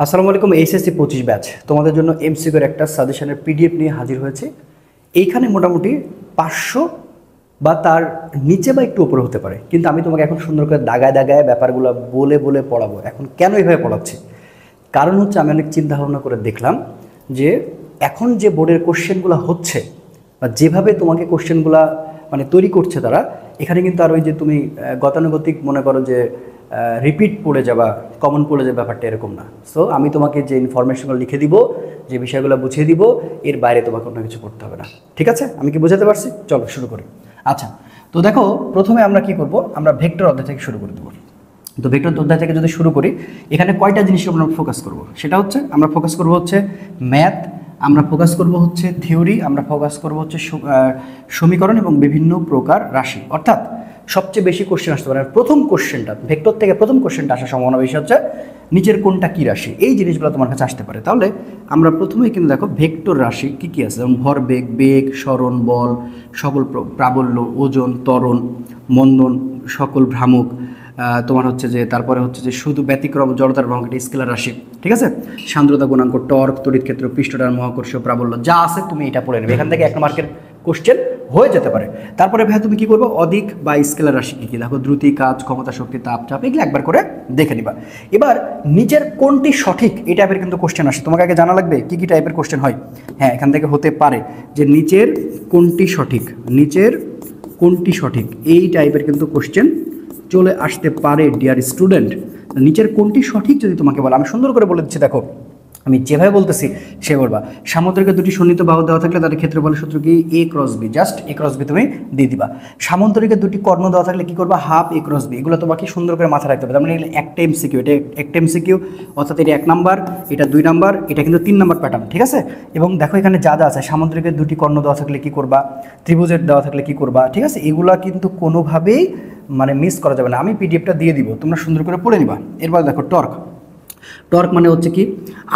আসসালামু আলাইকুম। HSC 25 batch তোমাদের জন্য এমসিকিউর একটা সাজেশনের পিডিএফ নিয়ে হাজির হয়েছে। এইখানে মোটামুটি 500 বা তার নিচে বা একটু উপরে হতে পারে, কিন্তু আমি তোমাকে এখন সুন্দর করে দাগায় দাগায় ব্যাপারগুলো বলে বলে পড়াবো। এখন কেন এইভাবে পড়াচ্ছি? কারণ হচ্ছে আমি অনেক চিন্তা ভাবনা করে দেখলাম যে এখন যে বোর্ডের কোশ্চেনগুলো হচ্ছে বা যেভাবে তোমাকে কোশ্চেনগুলো মানে তৈরি করছে তারা, এখানে কিন্তু আর ওই যে তুমি গতানুগতিক মনে করো যে রিপিট পড়ে যাবা, কমন পড়ে যাবে, ব্যাপারটা এরকম না। সো আমি তোমাকে যে ইনফরমেশনগুলো লিখে দিব, যে বিষয়গুলো বুঝিয়ে দিব, এর বাইরে তোমাকে অন্য কিছু করতে হবে না। ঠিক আছে? আমি কি বোঝাতে পারছি? চলো শুরু করি। আচ্ছা, তো দেখো প্রথমে আমরা কি করব, আমরা ভেক্টর অধ্যায় থেকে শুরু করে দেবো। তো ভেক্টর অধ্যায় থেকে যদি শুরু করি, এখানে কয়টা জিনিসের উপর আমরা ফোকাস করব, সেটা হচ্ছে আমরা ফোকাস করব হচ্ছে ম্যাথ, আমরা ফোকাস করব হচ্ছে থিওরি, আমরা ফোকাস করব হচ্ছে সমীকরণ এবং বিভিন্ন প্রকার রাশি। অর্থাৎ সবচেয়ে বেশি কোশ্চেন আসতে পারে প্রথম কোশ্চেনটা, ভেক্টর থেকে প্রথম কোশ্চেনটা আসার সম্ভাবনা বেশি হচ্ছে নিচের কোনটা কী রাশি, এই জিনিসগুলো তোমার কাছে আসতে পারে। তাহলে আমরা প্রথমেই কিন্তু দেখো ভেক্টর রাশি কী কী আছে, যেমন ভরবেগ, বেগ, সরণ, বল, সকল প্রাবল্য, ওজন, ত্বরণ, মন্দন, সকল ভ্রামক, তোমার হচ্ছে যে তারপরে হচ্ছে যে শুধু ব্যতিক্রম, জড়তার ভ্রামক, এটা স্কেলার রাশি। ঠিক আছে? সান্দ্রতা গুণাঙ্ক, টর্ক, তড়িৎ ক্ষেত্র, পৃষ্ঠটার মহাকর্ষ, প্রাবল্য, যা আছে তুমি এটা পড়ে নেবে। এখান থেকে 1 মার্কের কোশ্চেন হয়ে যেতে পারে। তারপরে ভাই তুমি কি করবো, অধিক বা স্কেলার রাশি কী কী, দেখো দ্রুতি, কাজ, ক্ষমতা, শক্তি, তাপ, চাপ, এগুলো একবার করে দেখে নিবা। এবার নিচের কোনটি সঠিক এই টাইপের কিন্তু কোশ্চেন আসে, তোমাকে আগে জানা লাগবে কী কী টাইপের কোশ্চেন হয়। হ্যাঁ, এখান থেকে হতে পারে যে নিচের কোনটি সঠিক, নিচের কোনটি সঠিক, এই টাইপের কিন্তু কোশ্চেন চলে আসতে পারে ডিয়ার স্টুডেন্ট। নিচের কোনটি সঠিক যদি তোমাকে বলে, আমি সুন্দর করে বলে দিচ্ছি, দেখো আমি যেভাবে বলতেছি সে বলবা। সামুদ্রিকের দুটি সন্নিহিত বাহু দেওয়া থাকলে তাদের ক্ষেত্রফলের সূত্র কি? এ cross B, just a cross B তুমি দিয়ে দিবা। সামন্তরিকের দুটি কর্ণ দেওয়া থাকলে কি করবা? হাফ এ ক্রস বি। এগুলো তোমাকে সুন্দর করে মাথায় রাখতে হবে। তার মানে এগুলো একটা এমসিকিউ, এটা একটা এমসিকিউ, অর্থাৎ এটা 1 নাম্বার, এটা 2 নাম্বার, এটা কিন্তু 3 নাম্বার প্যাটার্ন। ঠিক আছে? এবং দেখো এখানে যা যা আছে, সামুদ্রিকের দুটি কর্ণ দেওয়া থাকলে কি করবা, ত্রিভুজের দেওয়া থাকলে কি করবা। ঠিক আছে? এগুলা কিন্তু কোনোভাবেই মানে মিস করা যাবে না। আমি পিডিএফটা দিয়ে দিব, তোমরা সুন্দর করে পড়ে নিবা। এরপর দেখো টর্ক। টর্ক মানে হচ্ছে কি?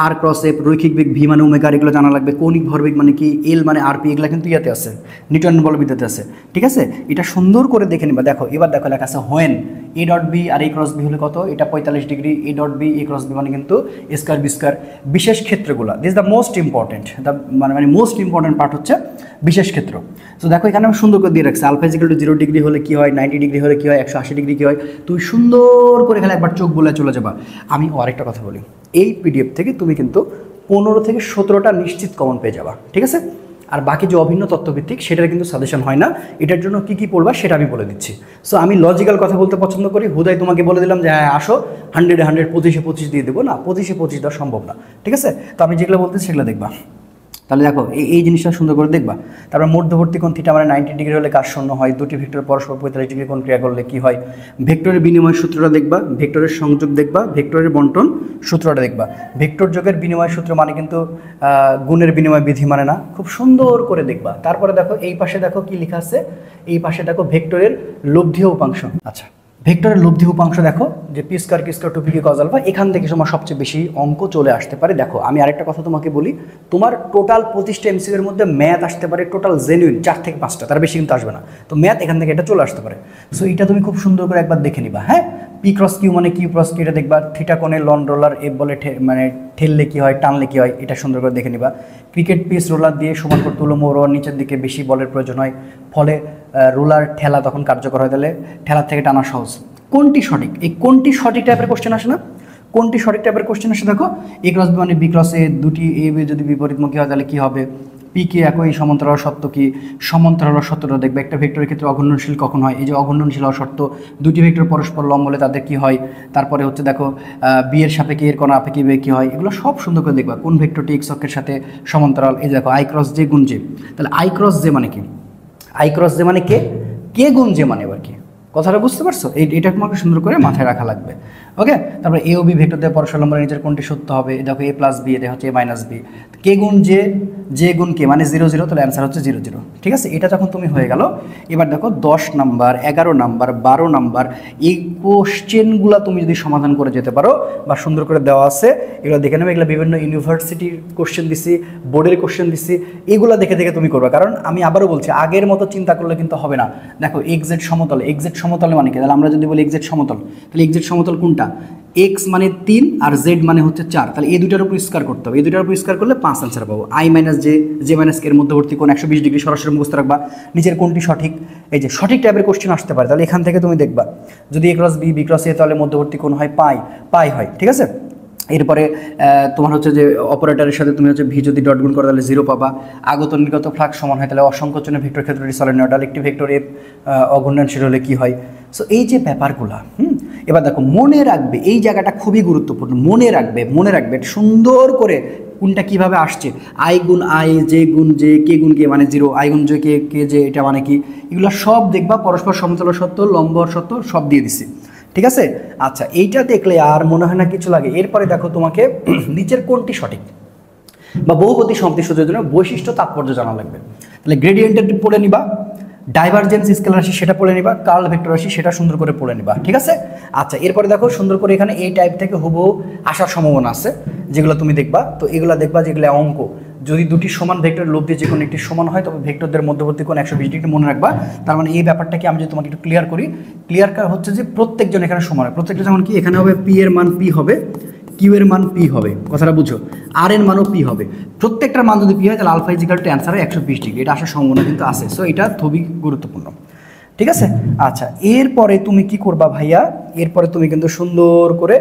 আর ক্রস এফ, রৈখিক বেগ ভি মানে ওমেগা, এগুলো জানা লাগবে। কৌণিক ভরবেগ মানে কি? এল মানে আরপি, এগুলো কিন্তু ইয়াতে আছে, নিউটন বলবিদ্যাতে আছে। ঠিক আছে? এটা সুন্দর করে দেখে নিবা। দেখো এবার দেখো লেখা আছে হোয়েন এ ডট বি আর এ ক্রস বি হলে কত, এটা 45 degree, A dot B A cross B মানে কিন্তু স্কয়ার বি স্কয়ার। বিশেষ ক্ষেত্রগুলো, this the most important, the মানে মোস্ট ইম্পর্টেন্ট পার্ট হচ্ছে বিশেষ ক্ষেত্র। তো দেখো এখানে আমি সুন্দর করে দিয়ে রাখছি, alpha is equal to 0 degree হলে কি হয়, 90 ডিগ্রি হলে কি হয়, 180 ডিগ্রি কি হয়। তুমি সুন্দর করে খেলে একবার চোখ বলে চলে যাবা। আমি আরেকটা কথা বলি, এই পিডিএফ থেকে তুমি কিন্তু 15 থেকে 17টা নিশ্চিত কমন পেয়ে যাবা। ঠিক আছে? আর বাকি যে অভিন্ন তত্ত্বভিত্তিক সেটার কিন্তু সাজেশন হয় না। এটার জন্য কি কি পড়বা সেটা আমি বলে দিচ্ছি। সো আমি লজিক্যাল কথা বলতে পছন্দ করি, হুদাই তোমাকে বলে দিলাম যে হ্যাঁ আসো 100-এ 100, 25-এ 25 দিয়ে দেবো না, 25-এ 25 দেওয়া সম্ভব না। ঠিক আছে? তো আমি যেগুলো বলতেছি সেগুলো দেখবা। তাহলে দেখো এই জিনিসটা সুন্দর করে দেখবা। তারপর মধ্যবর্তী কোণ থিটা মানে 90 ডিগ্রি হলে কাজ শূন্য হয়। দুটি ভেক্টর পরস্পর 45 ডিগ্রি কোণ ক্রিয়া করলে কি হয়। ভেক্টরের বিনিময় সূত্রটা দেখবা, ভেক্টরের সংযোগ দেখবা, ভেক্টরের বন্টন সূত্রটা দেখবা। ভেক্টর যোগের বিনিময় সূত্র মানে কিন্তু গুণের বিনিময় বিধি মানে না, খুব সুন্দর করে দেখবা। তারপরে দেখো এই পাশে দেখো কি লেখা আছে, এই পাশে দেখো ভেক্টরের লব্ধি উপাংশ। আচ্ছা, ভেক্টরের লব্ধি উপাংশ দেখো যে পি স্কয়ার কি স্কয়ার টু পি কি কজ আলফা, এখান থেকে তোমার সবচেয়ে বেশি অঙ্ক চলে আসতে পারে। দেখো আমি আরেকটা কথা তোমাকে বলি, তোমার টোটাল 25টা এমসিকিউর মধ্যে ম্যাথ আসতে পারে টোটাল জেনুইন 4 থেকে 5টা, তার বেশি কিন্তু আসবে না। তো ম্যাথ এখান থেকে এটা চলে আসতে পারে। সো এটা তুমি খুব সুন্দর করে একবার দেখে নিবা। হ্যাঁ, পি ক্রস কিউ মানে কিউ ক্রস কিউ, এটা দেখবা। থিটা কোণে লন রোলার এফ বলে মানে ঠেললে কি হয়, টানলে কি হয়, এটা সুন্দর করে দেখে নিবা। ক্রিকেট পিচ রোলার দিয়ে সমান করতে হলো মোড় নিচের দিকে বেশি বলের প্রয়োজন হয়, ফলে রোলার ঠেলা তখন কার্যকর হয়, তাহলে ঠেলার থেকে টানা সহজ। কোনটি সঠিক, এই কোনটি সঠিক টাইপের কোশ্চেন আসে না, কোনটি সঠিক টাইপের কোশ্চেন আসে দেখো। এ ক্রস বি মানে বি ক্রস এ, দুটি এ বি যদি বিপরীতমুখী হয় তাহলে কি হবে। পি কে একই সমান্তরাল সত্য কি, সমান্তরাল সত্যটা দেখবে। একটা ভেক্টরের ক্ষেত্রে অঘূর্ণনশীল কখন হয়, এই যে অঘূর্ণনশীল শর্ত, দুটি ভেক্টর পরস্পর লম্ব হলে তাদের কি হয়। তারপরে হচ্ছে দেখো বি এর সাপেক্ষে এর কোণ আপেক্ষিক বেগ কি হয়, এগুলো সব সুন্দর করে দেখবা। কোন ভেক্টরটি এক্স অক্ষের সাথে সমান্তরাল, এই দেখো আই ক্রস জে গুণ জে, তাহলে আই ক্রস জে মানে কি, আই ক্রস জে মানে কে, কে গুণ জে মানে এবার কি, কথাটা বুঝতে পারছো? এটা তোমাকে সুন্দর করে মাথায় রাখা লাগবে। ওকে, তারপরে এ ও বি ভেক্টর দিয়ে পরস্পর লম্ব নিজের কোনটি সত্য হবে, দেখো এ প্লাস বি, এটা হচ্ছে এ মাইনাস বি, কে গুণ জে, জে গুণ কে মানে 0 0, তাহলে অ্যান্সার হচ্ছে 0 0। ঠিক আছে? এটা যখন তুমি হয়ে গেল, এবার দেখো 10 নাম্বার, 11 নাম্বার, 12 নাম্বার এই কোশ্চেনগুলো তুমি যদি সমাধান করে যেতে পারো বা সুন্দর করে দেওয়া আছে, এগুলো দেখে নেবে। এগুলো বিভিন্ন ইউনিভার্সিটির কোশ্চেন দিছি, বোর্ডের কোশ্চেন দিছি, এগুলো দেখে দেখে তুমি করবে। কারণ আমি আবারও বলছি, আগের মতো চিন্তা করলে কিন্তু হবে না। দেখো এক্সজেড সমতল, এক্সজেড সমতল মানে কি, তাহলে আমরা যদি বলি এক্সজেড সমতল, তাহলে এক্সজেড সমতল কোনটা, এক্স মানে 3 আর জেড মানে হচ্ছে 4, তাহলে এই দুটার উপর স্কয়ার করতে হবে, এই দুটার উপর স্কয়ার করলে 5 আনসার পাবো। I minus J, J minus K এর মধ্যবর্তী কোণ 120 ডিগ্রি সরাসরি মুখস্থ রাখবা, নিচের কোণটি সঠিক, এই যে সঠিক টাইপের কোশ্চেন আসতে পারে, তাহলে এখান থেকে তুমি দেখবা যদি এ ক্রস বি, বি ক্রস এ, তাহলে মধ্যবর্তী কোণ হয় পাই, পাই হয়, ঠিক আছে। এরপরে তোমার হচ্ছে যে অপারেটরের সাথে তুমি হচ্ছে ভি যদি ডট গুণ করো তাহলে 0 পাবা, আগত নির্গত ফ্লাক্স সমান হয়, তাহলে অসংকোচনের ভেক্টর ক্ষেত্রটি সলিনয়েডাল, একটি ভেক্টর এফ অঘূর্ণনশীল হলে কি হয়। সো এই যে ব্যাপারগুলো, এবার দেখো মনে রাখবে এই জায়গাটা খুবই গুরুত্বপূর্ণ, মনে রাখবে, মনে রাখবে সুন্দর করে কোনটা কিভাবে আসছে, আই গুণ আই, জে গুণ জে, কে গুণ কে মানে 0, আই গুণ জে কে, কে জে এটা মানে কি, এগুলো সব দেখবা, পরস্পর সমতল সত্য, লম্ব সত্য সব দিয়ে দিছি, ঠিক আছে। আচ্ছা এইটা দেখলে আর মনে হয় না কিছু লাগে। এরপরে দেখো তোমাকে নিচের কোনটি সঠিক বা বহুপদী সমষ্টি সূত্রের জন্য বৈশিষ্ট্য তাৎপর্য জানা লাগবে, তাহলে গ্রেডিয়েন্টের পড়ে নিবা, ডাইভারজেন্স স্কেলার রাশি সেটা পড়ে নিবা, কার্ল ভেক্টর রাশি সেটা সুন্দর করে পড়ে নিবা, ঠিক আছে। আচ্ছা এরপরে দেখো সুন্দর করে এখানে এই টাইপ থেকে হুবহু আসার সম্ভাবনা আছে, যেগুলো তুমি দেখবা, তো এগুলো দেখবা যেগুলো অঙ্ক, যদি দুটি সমান ভেক্টর লোভ দিয়ে যে কোনো একটি সমান হয় তবে ভেক্টরদের মধ্যবর্তী কোণ 120 ডিগ্রি মনে রাখবা। তার মানে এই ব্যাপারটাকে আমি যদি তোমাকে একটু ক্লিয়ার করি, ক্লিয়ার হচ্ছে যে প্রত্যেকজন এখানে সমান হয়, প্রত্যেকটা যেমন কি এখানে হবে পি এর মান পি হবে, কিউ এর মান পি হবে, কথাটা বুঝো, আর এর মানও পি হবে, প্রত্যেকটার মান যদি পি হয় তাহলে আলফা ইজিক্যাল টু অ্যান্সার হয় 120 ডিগ্রি, এটা আসার সম্ভাবনা কিন্তু আছে। সো এটা খুবই গুরুত্বপূর্ণ, ঠিক আছে। আচ্ছা এরপরে তুমি কি করবা ভাইয়া, এরপরে তুমি কিন্তু সুন্দর করে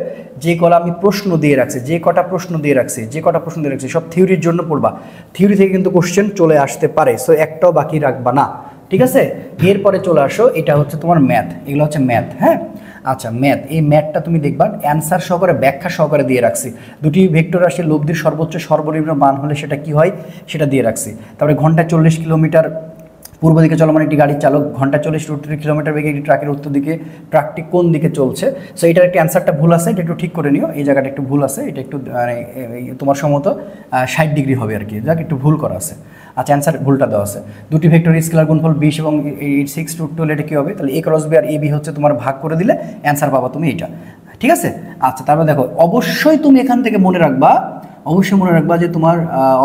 যে কলা আমি প্রশ্ন দিয়ে রাখছি, যে কটা প্রশ্ন দিয়ে রাখছি, যে কটা প্রশ্ন দিয়ে রাখছি সব থিওরির জন্য পড়বা, থিওরি থেকে কিন্তু কোশ্চেন চলে আসতে পারে, সো একটাও বাকি রাখবা না, ঠিক আছে। এরপরে চলে আসো, এটা হচ্ছে তোমার ম্যাথ, এগুলো হচ্ছে ম্যাথ, হ্যাঁ। আচ্ছা ম্যাথ, এই ম্যাথটা তুমি দেখবা অ্যান্সার সহকারে ব্যাখ্যা সহকারে দিয়ে রাখছি, দুটি ভেক্টর রাশির লব্ধির সর্বোচ্চ সর্বনিম্ন মান হলে সেটা কি হয় সেটা দিয়ে রাখছি। তারপরে ঘন্টায় 40 কিলোমিটার পূর্ব দিকে চলমান একটি গাড়ির চালক ঘন্টায় 40 কিলোমিটার বেগে একটি ট্রাকের উত্তর দিকে, ট্রাকটি কোন দিকে চলছে, সো এটার একটা অ্যান্সারটা ভুল আছে, এটা একটু ঠিক করে নিও, এই জায়গাটা একটু ভুল আছে, এটা একটু মানে তোমার সম্মত 60 ডিগ্রি হবে আর কি, যাক একটু ভুল করা আছে। আচ্ছা অ্যান্সার ভুলটা দেওয়া আছে, দুটি ভেক্টর স্কেলার গুণফল 20 এবং 6 √ 2 এটা কী হবে, তাহলে এ ক্রস বি আর এ বি হচ্ছে তোমার ভাগ করে দিলে অ্যান্সার পাবা তুমি এটা, ঠিক আছে। আচ্ছা তারপর দেখো অবশ্যই তুমি এখান থেকে মনে রাখবা, অবশ্যই মনে রাখবা যে তোমার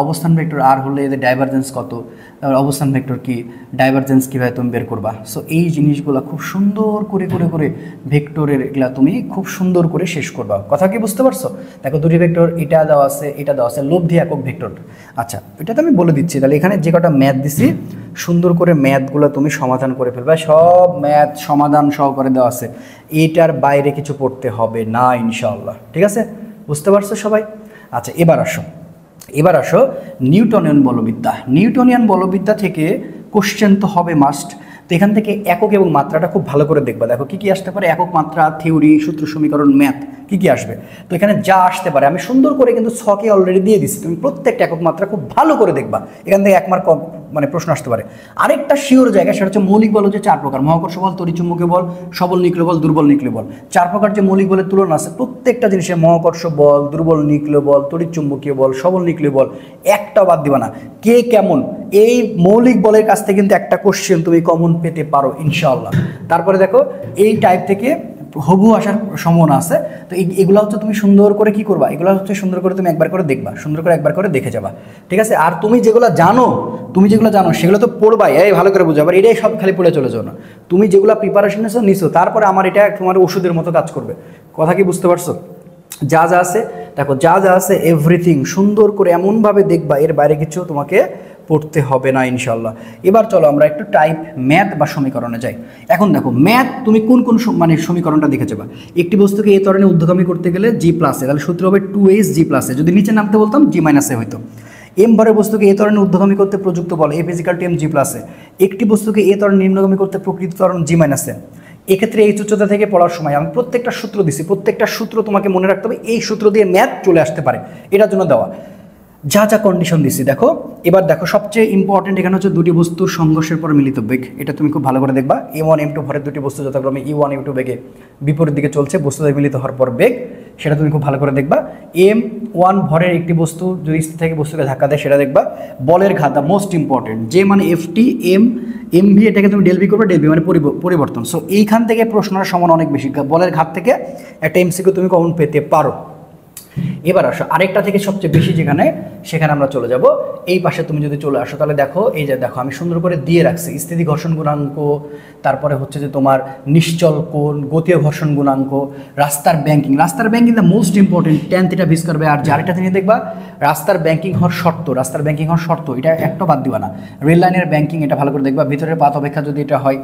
অবস্থান ভেক্টর আর হলে এদের ডাইভারজেন্স কত, তারপর অবস্থান ভেক্টর কি, ডাইভারজেন্স কীভাবে তুমি বের করবা। সো এই জিনিসগুলো খুব সুন্দর করে করে করে ভেক্টরের এগুলা তুমি খুব সুন্দর করে শেষ করবা, কথা কি বুঝতে পারছো। দেখো দুটি ভেক্টর এটা দেওয়া আছে, এটা দেওয়া আছে, লব্ধি একক ভেক্টর। আচ্ছা এটা তো আমি বলে দিচ্ছি, তাহলে এখানে যে কটা ম্যাথ দিছি সুন্দর করে ম্যাথগুলো তুমি সমাধান করে ফেলবা, সব ম্যাথ সমাধান সহকারে দেওয়া আছে, এটার বাইরে কিছু পড়তে হবে না ইনশাআল্লাহ, ঠিক আছে, বুঝতে পারছো সবাই। আচ্ছা এবার আসো নিউটনিয়ান বলবিদ্যা, নিউটনিয়ান বলবিদ্যা থেকে কোশ্চেন তো হবে মাস্ট, তো এখান থেকে একক এবং মাত্রাটা খুব ভালো করে দেখবা, দেখো কী কী আসতে পারে, একক মাত্রা, থিওরি, সূত্র সমীকরণ, ম্যাথ কী কী আসবে। তো এখানে যা আসতে পারে আমি সুন্দর করে কিন্তু ছকে অলরেডি দিয়ে দিচ্ছি, তুমি প্রত্যেকটা একক মাত্রা খুব ভালো করে দেখবা, এখান থেকে 1 মার্ক মানে প্রশ্ন আসতে পারে। আরেকটা শিওর জায়গা সেটা হচ্ছে মৌলিক বল হচ্ছে 4 প্রকার, মহাকর্ষ বল, তড়িৎচুম্বকীয় বল, সবল নিউক্লিয় বল, দুর্বল নিউক্লিয় বল, 4 প্রকার যে মৌলিক বলের তুলনা আছে প্রত্যেকটা জিনিসে মহাকর্ষ বল, দুর্বল নিউক্লিয় বল, তড়িৎচুম্বকীয় বল, সবল নিউক্লিয় বল একটাও বাদ দিবা না, কে কেমন এই মৌলিক বলের কাছ থেকে কিন্তু একটা কোশ্চেন তুমি কমন পেতে পারো ইনশাআল্লাহ। তারপরে দেখো এই টাইপ থেকে হবু আসার সম্ভাবনা আছে, তো এগুলো হচ্ছে তুমি সুন্দর করে কি করবা, এগুলো হচ্ছে সুন্দর করে তুমি একবার করে দেখবা, সুন্দর করে একবার করে দেখে যাবা, ঠিক আছে। আর তুমি যেগুলো জানো সেগুলো তো পড়বাই, এই ভালো করে বুঝো, আবার এটাই সব খালি পড়ে চলে যাও না, তুমি যেগুলো প্রিপারেশন নিছো তারপরে আমার এটা তোমার ওষুধের মতো কাজ করবে, কথা কি বুঝতে পারছো। যা যা আছে দেখো, যা যা আছে এভরিথিং সুন্দর করে এমনভাবে দেখবা, এর বাইরে কিছু তোমাকে পড়তে হবে না ইনশাল্লাহ। এবার চলো আমরা একটু টাইপ ম্যাথ বা সমীকরণে যাই। এখন দেখো ম্যাথ তুমি কোন কোন মানে সমীকরণটা দেখে যাবা, একটি বস্তুকে এ ত্বরণে ঊর্ধ্বগামী করতে গেলে জি প্লাসে, তাহলে সূত্র হবে 2h জি প্লাসে, যদি নিচে নামতে বলতাম জি মাইনাসে হইতো। এম ভরের বস্তুকে এ ত্বরণে ঊর্ধ্বগামী করতে প্রযুক্ত বল a physical T M G প্লাসে, একটি বস্তুকে এ ত্বরণে নিম্নগামী করতে প্রকৃত ত্বরণ জি মাইনাসে। এক্ষেত্রে এই উচ্চতা থেকে পড়ার সময় আমি প্রত্যেকটা সূত্র দিছি, প্রত্যেকটা সূত্র তোমাকে মনে রাখতে হবে, এই সূত্র দিয়ে ম্যাথ চলে আসতে পারে, এটার জন্য দেওয়া যা যা কন্ডিশন দিচ্ছি। দেখো এবার দেখো সবচেয়ে ইম্পর্টেন্ট এখানে হচ্ছে দুটি বস্তুর সংঘর্ষের পর মিলিত বেগ, এটা তুমি খুব ভালো করে দেখবা। M1 M2 ভরের দুটি বস্তু যথাক্রমে E1 E2 বেগে বিপরীত দিকে চলছে, বস্তুদের মিলিত হওয়ার পর বেগ, সেটা তুমি খুব ভালো করে দেখবা। M1 ভরের একটি বস্তু যদি স্থির থেকে বস্তুকে ধাক্কা দেয় সেটা দেখবা। বলের ঘাত দ্য মোস্ট ইম্পর্টেন্ট, যে মানে FT MV এটাকে তুমি ডেল বি করবে, ডেল বি মানে পরিবর্তন। সো এইখান থেকে প্রশ্নের সমান অনেক বেশি, বলের ঘাত থেকে একটা MCQ তুমি কমন পেতে পারো। এবার আসো আরেকটা থেকে সবচেয়ে বেশি যেখানে, সেখানে আমরা চলে যাব। এই পাশে তুমি যদি চলে আসো তাহলে দেখো, এই যে দেখো আমি সুন্দর করে দিয়ে রাখছি স্থিতি ঘর্ষণ গুণাঙ্ক, তারপরে হচ্ছে যে তোমার নিশ্চল কোণ, গতীয় ঘর্ষণ গুণাঙ্ক, রাস্তার ব্যাংকিং। রাস্তার banking the most important, tan θ B square by R. আরেকটা জিনিস দেখবা, রাস্তার ব্যাংকিং হওয়ার শর্ত, রাস্তার ব্যাংকিং হওয়ার শর্ত, এটা একটা বাদ দিবা না। রেল লাইনের ব্যাংকিং, এটা ভালো করে দেখবা। ভিতরের পাত অপেক্ষা যদি এটা হয়,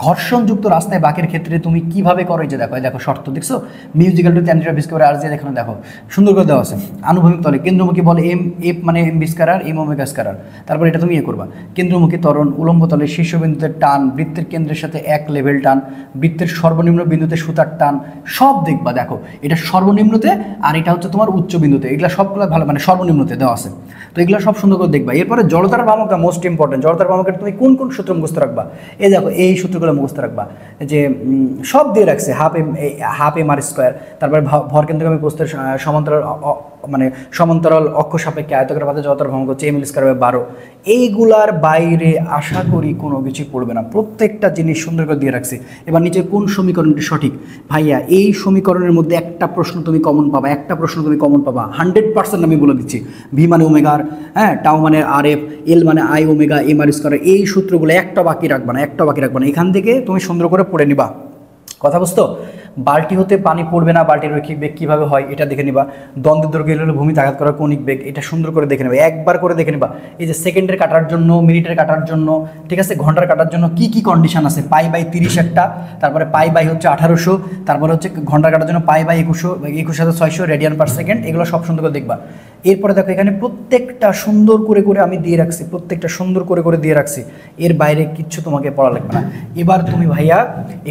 ঘর্ষণযুক্ত রাস্তায় বাঁকের ক্ষেত্রে তুমি কিভাবে করো, এই যে দেখো, দেখো শর্ত দেখছো, is equal to tan θ B square R, যে এখানে দেখো সুন্দর করে দেওয়া আছে। আনুভূমিক তলে কেন্দ্রমুখী বলে এম এফ মানে এম বি স্কয়ার আর, এম ওমেগা স্কয়ার আর। তারপর এটা তুমি করবা, কেন্দ্রমুখী ত্বরণ, উলম্ব তলে শীর্ষবিন্দুতে টান, বৃত্তের কেন্দ্রের সাথে এক লেভেল টান, বৃত্তের সর্বনিম্ন বিন্দুতে সুতার টান, সব দেখবা। দেখো এটা সর্বনিম্নতে আর এটা হচ্ছে তোমার উচ্চ বিন্দুতে, এগুলো সবগুলো ভালো মানে সর্বনিম্নতে দেওয়া আছে। তো এগুলো সব সুন্দর করে দেখবা। এরপরে জড়তার ভ্রামক মোস্ট ইম্পর্টেন্ট। জড়তার ভ্রামকের তুমি কোন কোন সূত্র মুখস্থ রাখবা, এই দেখো এই সূত্রগুলো মুখস্থ রাখবা, যে সব দিয়ে রাখছে, হাফ এম আর স্কোয়ার। তারপরে ভর কেন্দ্রগামী প্রস্থের সমান্তরাল মানে সমান্তরাল অক্ষ সাপেক্ষে আয়তকার পাতে জড়তার ভ্রামক হচ্ছে এম এল স্কয়ার বাই 12। এইগুলার বাইরে আশা করি কোনো কিছু পড়বে না, প্রত্যেকটা জিনিস সুন্দর করে দিয়ে রাখছি। এবার নিচে কোন সমীকরণটি সঠিক, ভাইয়া এই সমীকরণের মধ্যে একটা প্রশ্ন তুমি কমন পাবা, একটা প্রশ্ন তুমি কমন পাবা 100%, আমি বলে দিচ্ছি। ভি মানে ওমেগার, হ্যাঁ, টাউ মানে আর এফ, এল মানে I omega M R square, এই সূত্রগুলো একটা বাকি রাখবা না, একটা বাকি রাখবা না। এখান থেকে তুমি সুন্দর করে পড়ে নিবা, কথা বুঝতো। বালতি হতে পানি পড়বে না, বালতির রৈখিক বেগ কীভাবে হয় এটা দেখে নিবা। দ্বন্দ্বের দৈর্ঘ্য হলে ভূমিতে আঘাত করার কৌণিক বেগ, এটা সুন্দর করে দেখে নেবে, একবার করে দেখে নিবা। এই যে সেকেন্ডের কাটার জন্য, মিনিটের কাটার জন্য, ঠিক আছে, ঘন্টার কাটার জন্য কি কি কন্ডিশন আছে, পাই বাই 30 একটা, তারপরে পাই বাই হচ্ছে 1800, তারপরে হচ্ছে ঘন্টার কাটার জন্য pi by 21,600 radian per second, এগুলো সব সুন্দর করে দেখবা। এরপরে দেখো এখানে প্রত্যেকটা সুন্দর করে করে আমি দিয়ে রাখছি, প্রত্যেকটা সুন্দর করে করে দিয়ে রাখছি, এর বাইরে কিচ্ছু তোমাকে পড়া লাগবে না। এবার তুমি ভাইয়া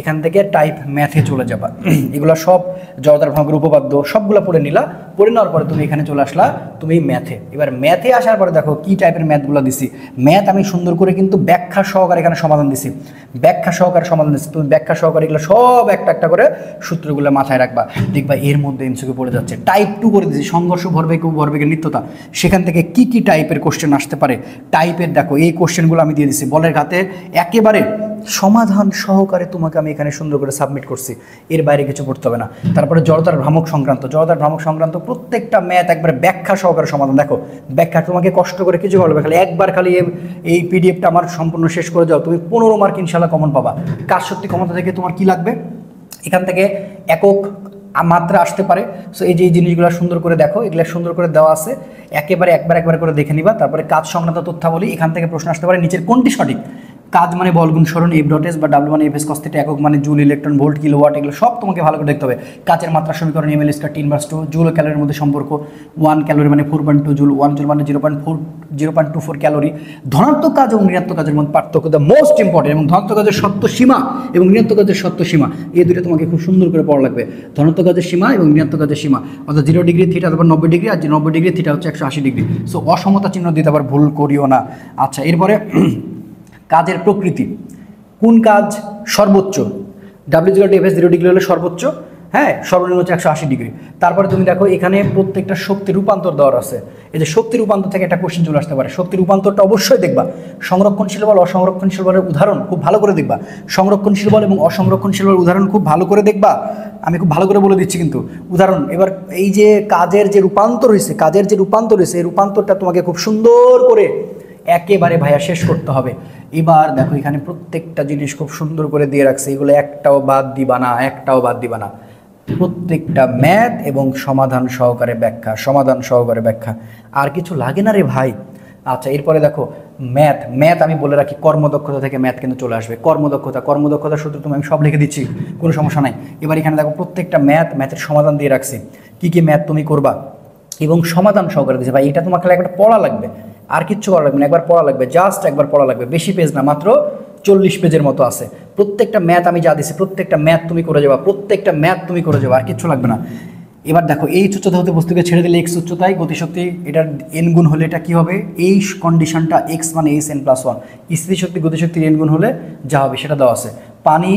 এখান থেকে টাইপ ম্যাথে চলে যাবা, এগুলো সব জড়তার ভ্রামকের উপপাদ্য সবগুলো পড়ে নিলা। পড়ে নেওয়ার পরে তুমি এখানে চলে আসলা তুমি ম্যাথে। এবার ম্যাথে আসার পরে দেখো কি টাইপের ম্যাথগুলো দিছি। ম্যাথ আমি সুন্দর করে কিন্তু ব্যাখ্যা সহকারে এখানে সমাধান দিছি, ব্যাখ্যা সহকারে সমাধান দিচ্ছি। তুমি ব্যাখ্যা সহকারে এগুলো সব একটা একটা করে সূত্রগুলো মাথায় রাখবা, দেখবা এর মধ্যে এমসিকিউ পড়ে যাচ্ছে। টাইপ 2 করে দিচ্ছি, সংঘর্ষ ভরবেগ ও ভরবেগের নিত্যতা, সেখান থেকে কি কি টাইপের কোশ্চেন আসতে পারে, টাইপের দেখো এই কোশ্চেনগুলো আমি দিয়ে দিচ্ছি বলের ঘাতে, একেবারে সমাধান সহকারে তোমাকে আমি এখানে সুন্দর করে সাবমিট করছি, এর বাইরে কিছু পড়তে হবে না। তারপরে জড়তার ভ্রামক সংক্রান্ত, জড়তার ভ্রামক সংক্রান্ত প্রত্যেকটা ম্যাথ একবার ব্যাখ্যা সহকারে সমাধান। দেখো ব্যাখ্যা তোমাকে কষ্ট করে কিছু বলবে, খালি একবার খালি এই পিডিএফটা আমার সম্পূর্ণ শেষ করে যাও, তুমি 15 মার্ক ইনশাল্লাহ কমন পাবা। কাজ শক্তি ক্ষমতা থেকে তোমার কি লাগবে, এখান থেকে একক মাত্রা আসতে পারে। সো এই যে এই জিনিসগুলো সুন্দর করে দেখো, এগুলো সুন্দর করে দেওয়া আছে, একেবারে একবার করে দেখে নিবা। তারপরে কাজ সংক্রান্ত তথ্যাবলী, এখান থেকে প্রশ্ন আসতে পারে নিচের কোনটি সঠিক। কাজ মানে বল গুণ সরণ এফ ডট এস, বা ডাব্লিউ মানে এফ এস কস থিটা, একক মানে জুল, ইলেকট্রন ভোল্ট, কিলোওয়াট, এগুলো সব তোমাকে ভালো করে দেখতে হবে। কাজের মাত্রা সমীকরণ এম এল স্কয়ার 3/2, জুল ও ক্যালোরির মধ্যে সম্পর্ক, 1 ক্যালোরি মানে 4.2 জুল, 1 জুল মানে 0.24 ক্যালোরি। ধনাত্মক কাজ এবং ঋণাত্মক কাজের মধ্যে পার্থক্য দ্য মোস্ট ইম্পর্টেন্ট, এবং ধনাত্মক কাজের সত্য সীমা এবং ঋণাত্মক কাজের সত্য সীমা, এই দুটো তোমাকে খুব সুন্দর করে পড়া লাগবে। ধনাত্মক কাজের সীমা এবং ঋণাত্মক কাজের সীমা, অর্থাৎ 0 ডিগ্রি থিটা তারপর 90 ডিগ্রি, আর 90 ডিগ্রি থিটা হচ্ছে 180 ডিগ্রি। সো অসমতা চিহ্ন দিতে আবার ভুল করিও না। আচ্ছা, এরপরে কাজের প্রকৃতি, কোন কাজ সর্বোচ্চ, W/F 0 ডিগ্রি হলে সর্বোচ্চ, হ্যাঁ, সর্বনিম্ন হচ্ছে 180 ডিগ্রি। তারপরে তুমি দেখো এখানে প্রত্যেকটা শক্তি রূপান্তর দেওয়ার আছে, এই যে শক্তি রূপান্তর থেকে একটা কোশ্চেন চলে আসতে পারে। শক্তি রূপান্তরটা অবশ্যই দেখবা। সংরক্ষণশীল বল, অসংরক্ষণশীল বলের উদাহরণ খুব ভালো করে দেখবা। সংরক্ষণশীল বল এবং অসংরক্ষণশীল বলের উদাহরণ খুব ভালো করে দেখবা, আমি খুব ভালো করে বলে দিচ্ছি কিন্তু উদাহরণ। এবার এই যে কাজের যে রূপান্তর হয়েছে, কাজের যে রূপান্তর হয়েছে, এই রূপান্তরটা তোমাকে খুব সুন্দর করে একেবারে ভাইয়া শেষ করতে হবে। এবার দেখো এখানে প্রত্যেকটা জিনিস খুব সুন্দর করে দিয়ে রাখছে, এগুলো একটাও বাদ দিবা না, একটাও বাদ দিবা না। প্রত্যেকটা ম্যাথ এবং সমাধান সহকারে ব্যাখ্যা, সমাধান সহকারে ব্যাখ্যা, আর কিছু লাগে না রে ভাই। আচ্ছা, এরপরে দেখো ম্যাথ আমি বলে রাখি, কর্মদক্ষতা থেকে ম্যাথ কিন্তু চলে আসবে। কর্মদক্ষতা সূত্র তুমি আমি সব লিখে দিচ্ছি, কোনো সমস্যা নাই। এবার এখানে দেখো প্রত্যেকটা ম্যাথের সমাধান দিয়ে রাখছি, কি কি ম্যাথ তুমি করবা এবং সমাধান সহকারে দিয়েছে। ভাই এটা তোমাকে একটা পড়া লাগবে, আর কিচ্ছু করা লাগবে না, একবার পড়া লাগবে, জাস্ট একবার পড়া লাগবে। বেশি পেজ না, মাত্র 40 পেজের মতো আছে। প্রত্যেকটা ম্যাথ আমি যা দিছি প্রত্যেকটা ম্যাথ তুমি করে যাবা, প্রত্যেকটা ম্যাথ তুমি করে যাবা, আর কিচ্ছু লাগবে না। এবার দেখো এই উচ্চতা হতে বস্তুকে ছেড়ে দিলে এক্স উচ্চতায় গতিশক্তি, এটার এন গুণ হলে এটা কি হবে, এই কন্ডিশনটা এক্স মানে এইচ এন প্লাস 1। স্থিতিশক্তি গতিশক্তির এন গুণ হলে যা হবে সেটা দেওয়া আছে। পানি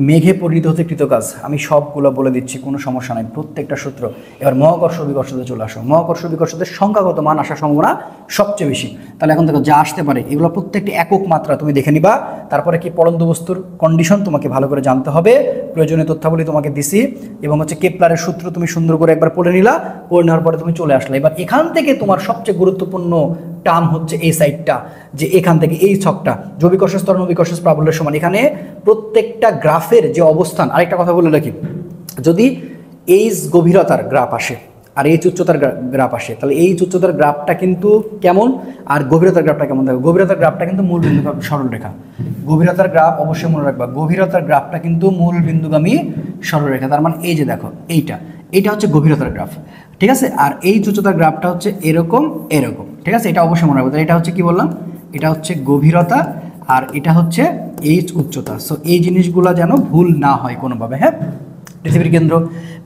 মেঘে পরিণত হতে কৃতকাজ, আমি সবগুলো বলে দিচ্ছি, কোনো সমস্যা নাই, প্রত্যেকটা সূত্র। এবার মহাকর্ষ বিকর্ষতে চলে আসো। মহাকর্ষ বিকর্ষতের সংখ্যাগত মান আসার সম্ভাবনা সবচেয়ে বেশি। তাহলে এখন দেখো যা আসতে পারে এগুলো প্রত্যেকটি একক মাত্রা তুমি দেখে নিবা। তারপরে কি পড়ন্ত বস্তুর কন্ডিশন তোমাকে ভালো করে জানতে হবে, প্রয়োজনীয় তথ্যাবলী তোমাকে দিছি এবং হচ্ছে কেপলারের সূত্র তুমি সুন্দর করে একবার পড়ে নিলা, পড়ে নেওয়ার পরে তুমি চলে আসলে। এবার এখান থেকে তোমার সবচেয়ে গুরুত্বপূর্ণ টার্ম হচ্ছে এই সাইডটা, যে এখান থেকে এই ছকটা জৈবিকর্ষজ ত্বরণ অভিকর্ষজ প্রাবল্যের সমান। এখানে প্রত্যেকটা গ্রাফের যে অবস্থান, আরেকটা কথা বলে রাখি, যদি এইচ গভীরতার গ্রাফ আসে আর এইচ উচ্চতার গ্রাফ আসে, তাহলে এইচ উচ্চতার গ্রাফটা কিন্তু কেমন আর গভীরতার গ্রাফটা কেমন থাকবে? গভীরতার গ্রাফটা কিন্তু মূল বিন্দুগামী সরলরেখা। গভীরতার গ্রাফ অবশ্যই মনে রাখবা, গভীরতার গ্রাফটা কিন্তু মূল বিন্দুগামী সরলরেখা। তার মানে এই যে দেখো এইটা হচ্ছে গভীরতার গ্রাফ, ঠিক আছে? আর এইচ উচ্চতার গ্রাফটা হচ্ছে এরকম এরকম, ঠিক আছে? এটা অবশ্যই মনে রাখবো। তাহলে এটা হচ্ছে কি বললাম, এটা হচ্ছে গভীরতা আর এটা হচ্ছে এইচ উচ্চতা। সো এই জিনিসগুলো যেন ভুল না হয় কোনোভাবে, হ্যাঁ? পৃথিবীর কেন্দ্র,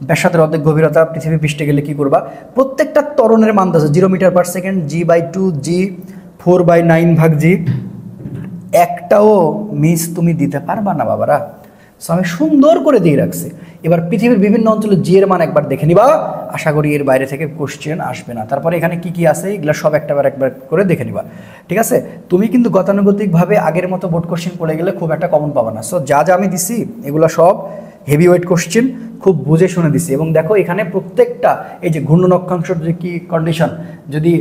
ব্যাসার্ধের অর্ধেক গভীরতা, পৃথিবী পৃষ্ঠে গেলে কি করবা? প্রত্যেকটা ত্বরণের মান আছে 0 metre per second, g/2 g, 4/9 ভাগ g। একটাও মিস তুমি দিতে পারবা না বাবারা। সো আমি সুন্দর করে দিয়ে রাখছি। এবার পৃথিবীর বিভিন্ন অঞ্চলে জি এর মান একবার দেখে নিবা, আশা করি এর বাইরে থেকে কোশ্চেন আসবে না। তারপরে এখানে কি কি আছে এগুলো সব একবার করে দেখে নিবা, ঠিক আছে? তুমি কিন্তু গতানুগতিকভাবে আগের মতো বোর্ড কোশ্চেন পড়ে গেলে খুব একটা কমন পাবা না। সো যা যা আমি দিছি এগুলো সব হেভি ওয়েট কোশ্চেন, খুব বুঝে শুনে দিছি। এবং দেখো এখানে প্রত্যেকটা এই যে ঘূর্ণন অক্ষাংশের যে কি কন্ডিশন, যদি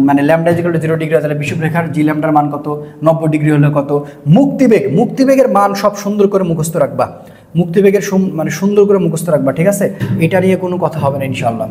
মানে ল্যামডা ইকুয়াল টু 0 ডিগ্রি হয় তাহলে বিষুবরেখার জি ল্যামডার মান কত, 90 ডিগ্রি হলে কত, মুক্তিবেগের মান সব সুন্দর করে মুখস্থ রাখবা, মুক্তিবেগের মানে সুন্দর করে মুখস্থ রাখবা, ঠিক আছে? এটা নিয়ে কোনো কথা হবে না ইনশাআল্লাহ।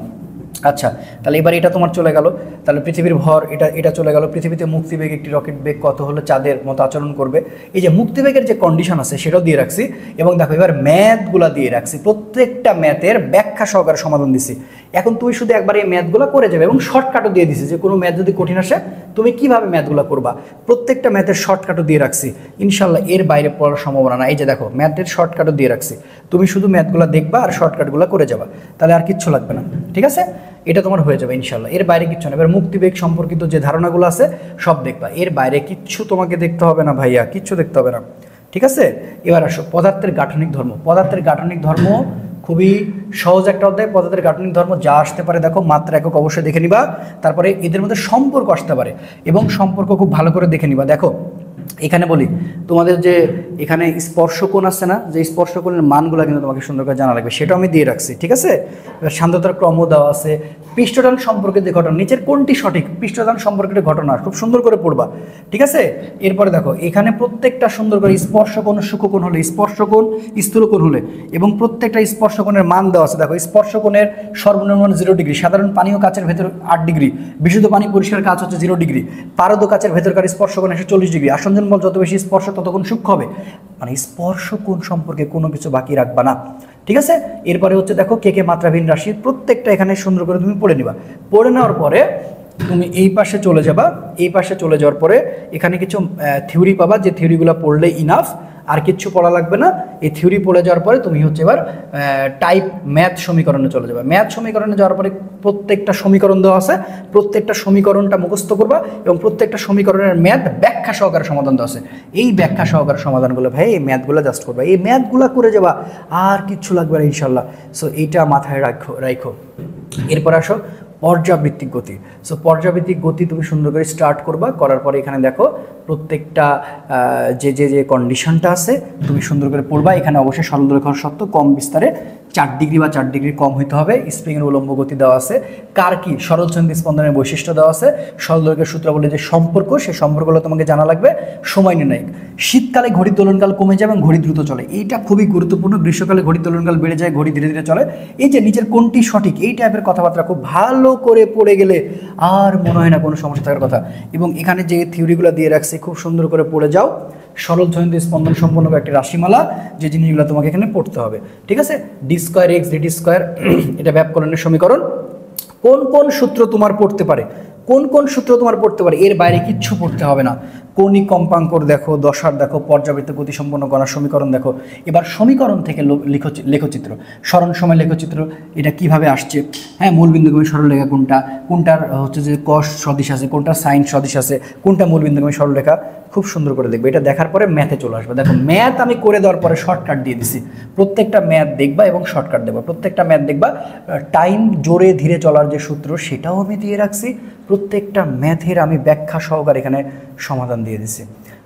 আচ্ছা, তাহলে এবার এটা তোমার চলে গেল, তাহলে পৃথিবীর ভর এটা চলে গেল। পৃথিবীতে মুক্তিবেগ একটি রকেট বেগ কত হলে চাঁদের মতো আচরণ করবে, এই যে মুক্তিবেগের যে কন্ডিশন আছে সেটাও দিয়ে রাখছি। এবং দেখো এবার ম্যাথগুলো দিয়ে রাখছি, প্রত্যেকটা ম্যাথের ব্যাখ্যা সহকারে সমাধান দিছি। এখন তুমি শুধু একবার এই ম্যাথগুলো করে যাবে এবং শর্টকাটও দিয়ে দিছি, যে কোনো ম্যাথ যদি কঠিন আসে তুমি কিভাবে ম্যাথগুলো করবা, প্রত্যেকটা ম্যাথের শর্টকাটও দিয়ে রাখছি। ইনশাল্লাহ এর বাইরে পড়ার সম্ভাবনা না। এই যে দেখো ম্যাথের শর্টকাটও দিয়ে রাখছি, তুমি শুধু ম্যাথগুলো দেখবা আর শর্টকাটগুলো করে যাবা, তাহলে আর কিচ্ছু লাগবে না, ঠিক আছে? এটা তোমার হয়ে যাবে ইনশাল্লাহ। এর বাইরে কিচ্ছু না। এবার মুক্তিবেগ সম্পর্কিত যে ধারণাগুলো আছে সব দেখবা, এর বাইরে কিচ্ছু তোমাকে দেখতে হবে না ভাইয়া, কিচ্ছু দেখতে হবে না, ঠিক আছে? এবার আসো পদার্থের গাঠনিক ধর্ম। পদার্থের গাঠনিক ধর্ম খুবই সহজ একটা অধ্যায়। পদার্থের গাঠনিক ধর্ম যা আসতে পারে দেখো, মাত্রা একক অবশ্যই দেখে নিবা, তারপরে এদের মধ্যে সম্পর্ক আসতে পারে এবং সম্পর্ক খুব ভালো করে দেখে নিবা। দেখো এখানে বলি তোমাদের যে এখানে স্পর্শকোণ আছে না, যে স্পর্শকোণের মানগুলো কিন্তু তোমাকে সুন্দর করে জানা লাগবে, সেটাও আমি দিয়ে রাখছি, ঠিক আছে? এবার সান্দ্রতার ক্রম দেওয়া আছে, পৃষ্ঠটান সম্পর্কে যে ঘটনা, নিচের কোনটি সঠিক, পৃষ্ঠটান সম্পর্কিত ঘটনা খুব সুন্দর করে পড়বা, ঠিক আছে? এরপরে দেখো এখানে প্রত্যেকটা সুন্দর করে স্পর্শকোণ সূক্ষ্মকোণ হলে, স্পর্শকোণ স্থূলকোণ হলে এবং প্রত্যেকটা স্পর্শকোণের মান দেওয়া আছে। দেখো স্পর্শকোণের সর্বনিম্ন 0 ডিগ্রি, সাধারণ পানি ও কাচের ভেতর 8 ডিগ্রি, বিশুদ্ধ পানি পরিষ্কার কাচ হচ্ছে 0 ডিগ্রি, পারদ কাচের ভেতরকার স্পর্শকোণ 140 ডিগ্রি, আসঞ্জন বল যত বেশি স্পর্শ ততক্ষণ সূক্ষ্ম হবে। মানে স্পর্শকোণ সম্পর্কে কোনো কিছু বাকি রাখবা না, ঠিক আছে? এরপরে হচ্ছে দেখো কে মাত্রাহীন রাশি, প্রত্যেকটা এখানে সুন্দর করে তুমি পড়ে নিবা। পড়ে নেওয়ার পরে তুমি এই পাশে চলে যাবা, এই পাশে চলে যাওয়ার পরে এখানে কিছু থিওরি পাবা, যে থিওরিগুলো পড়লে ইনাফ, আর কিচ্ছু পড়া লাগবে না। এই থিওরি পড়ে যাওয়ার পরে তুমি হচ্ছে এবার টাইপ ম্যাথ সমীকরণে চলে যাবে। ম্যাথ সমীকরণে যাওয়ার পরে প্রত্যেকটা সমীকরণ দেওয়া আছে, প্রত্যেকটা সমীকরণটা মুখস্থ করবা এবং প্রত্যেকটা সমীকরণের ম্যাথ ব্যাখ্যা সহকারে সমাধান দেওয়া আছে। এই ব্যাখ্যা সহকারে সমাধানগুলো ভাই এই ম্যাথগুলো জাস্ট করবা, এই ম্যাথগুলো করে যাবা, আর কিচ্ছু লাগবে না ইনশাল্লাহ। সো এইটা মাথায় রাখো। এরপর আসো পর্যাবৃত্তিক গতি। সো পর্যাবৃত্তিক গতি তুমি সুন্দর করে স্টার্ট করবা, করার পরে এখানে দেখো প্রত্যেকটা যে কন্ডিশনটা আছে তুমি সুন্দর করে পড়বা। এখানে অবশ্যই সরলরেখার সত্য কম বিস্তারে 4 ডিগ্রি বা 4 ডিগ্রি কম হইতে হবে। স্প্রিংয়ের উলম্ব গতি দেওয়া আছে, কার কি সরলচন্দ্রী স্পন্দনের বৈশিষ্ট্য দেওয়া আছে, সরলরেখার সূত্রাবলী যে সম্পর্ক, সেই সম্পর্কগুলো তোমাকে জানা লাগবে। সময় নির্ণায়ক, শীতকালে ঘড়ির দোলনকাল কমে যায় এবং ঘড়ি দ্রুত চলে, এইটা খুবই গুরুত্বপূর্ণ। গ্রীষ্মকালে ঘড়ির দোলনকাল বেড়ে যায়, ঘড়ি ধীরে ধীরে চলে। এই যে নিচের কোনটি সঠিক, এই টাইপের কথাবার্তা খুব ভালো করে পড়ে গেলে আর মনে হয় না কোনো সমস্যা থাকার কথা। এবং এখানে যে থিওরিগুলো দিয়ে রাখছে খুব সুন্দর করে পড়ে যাও। সরল ছন্দ স্পন্দন সম্পন্ন একটি রাশিমালা, যে জিনিসগুলো তোমাকে এখানে পড়তে হবে, ঠিক আছে? D square x DD square, এটা ব্যাপকরণের সমীকরণ। কোন কোন সূত্র তোমার পড়তে পারে, কোন কোন সূত্র তোমার পড়তে পারে, এর বাইরে কিচ্ছু পড়তে হবে না। কৌণিক কম্পাঙ্কর দেখো, দশার দেখো, পর্যাবৃত্ত গতি সম্পন্ন করার সমীকরণ দেখো। এবার সমীকরণ থেকে লেখচিত্র, স্মরণ সময় লেখচিত্র, এটা কিভাবে আসছে, হ্যাঁ? মূলবিন্দুগামী সরলরেখা কোনটা, কোনটার হচ্ছে যে কস সদিশ আছে, কোনটার সাইন সদিশ আছে, কোনটা মূলবিন্দুগামী সরলরেখা, খুব সুন্দর করে দেখবে। এটা দেখার পরে ম্যাথে চলে আসবে। দেখো ম্যাথ আমি করে দেওয়ার পরে শর্টকাট দিয়ে দিছি, প্রত্যেকটা ম্যাথ দেখবা এবং শর্টকাট দেবা, প্রত্যেকটা ম্যাথ দেখবা। টাইম জোরে ধীরে চলার যে সূত্র সেটাও আমি দিয়ে রাখছি, প্রত্যেকটা ম্যাথের আমি ব্যাখ্যা সহকারে এখানে সমাধান দিয়ে দিছি।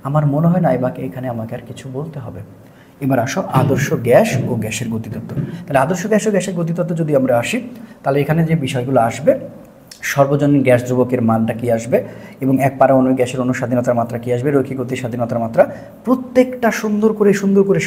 আমার মনে হয় না এবাকে এখানে আমাকে আর কিছু বলতে হবে। এবার আসো আদর্শ গ্যাস ও গ্যাসের গতিতত্ত্ব। তাহলে আদর্শ গ্যাস ও গ্যাসের গতিতত্ত্ব যদি আমরা আসি, তাহলে এখানে যে বিষয়গুলো আসবে, সর্বজনীন গ্যাস ধ্রুবকের মানটা কী আসবে, এবং এক পারমাণবিক গ্যাসের অনুস্বাধীনতার মাত্রা কী আসবে, রৈখিক গতির স্বাধীনতার মাত্রা, প্রত্যেকটা সুন্দর করে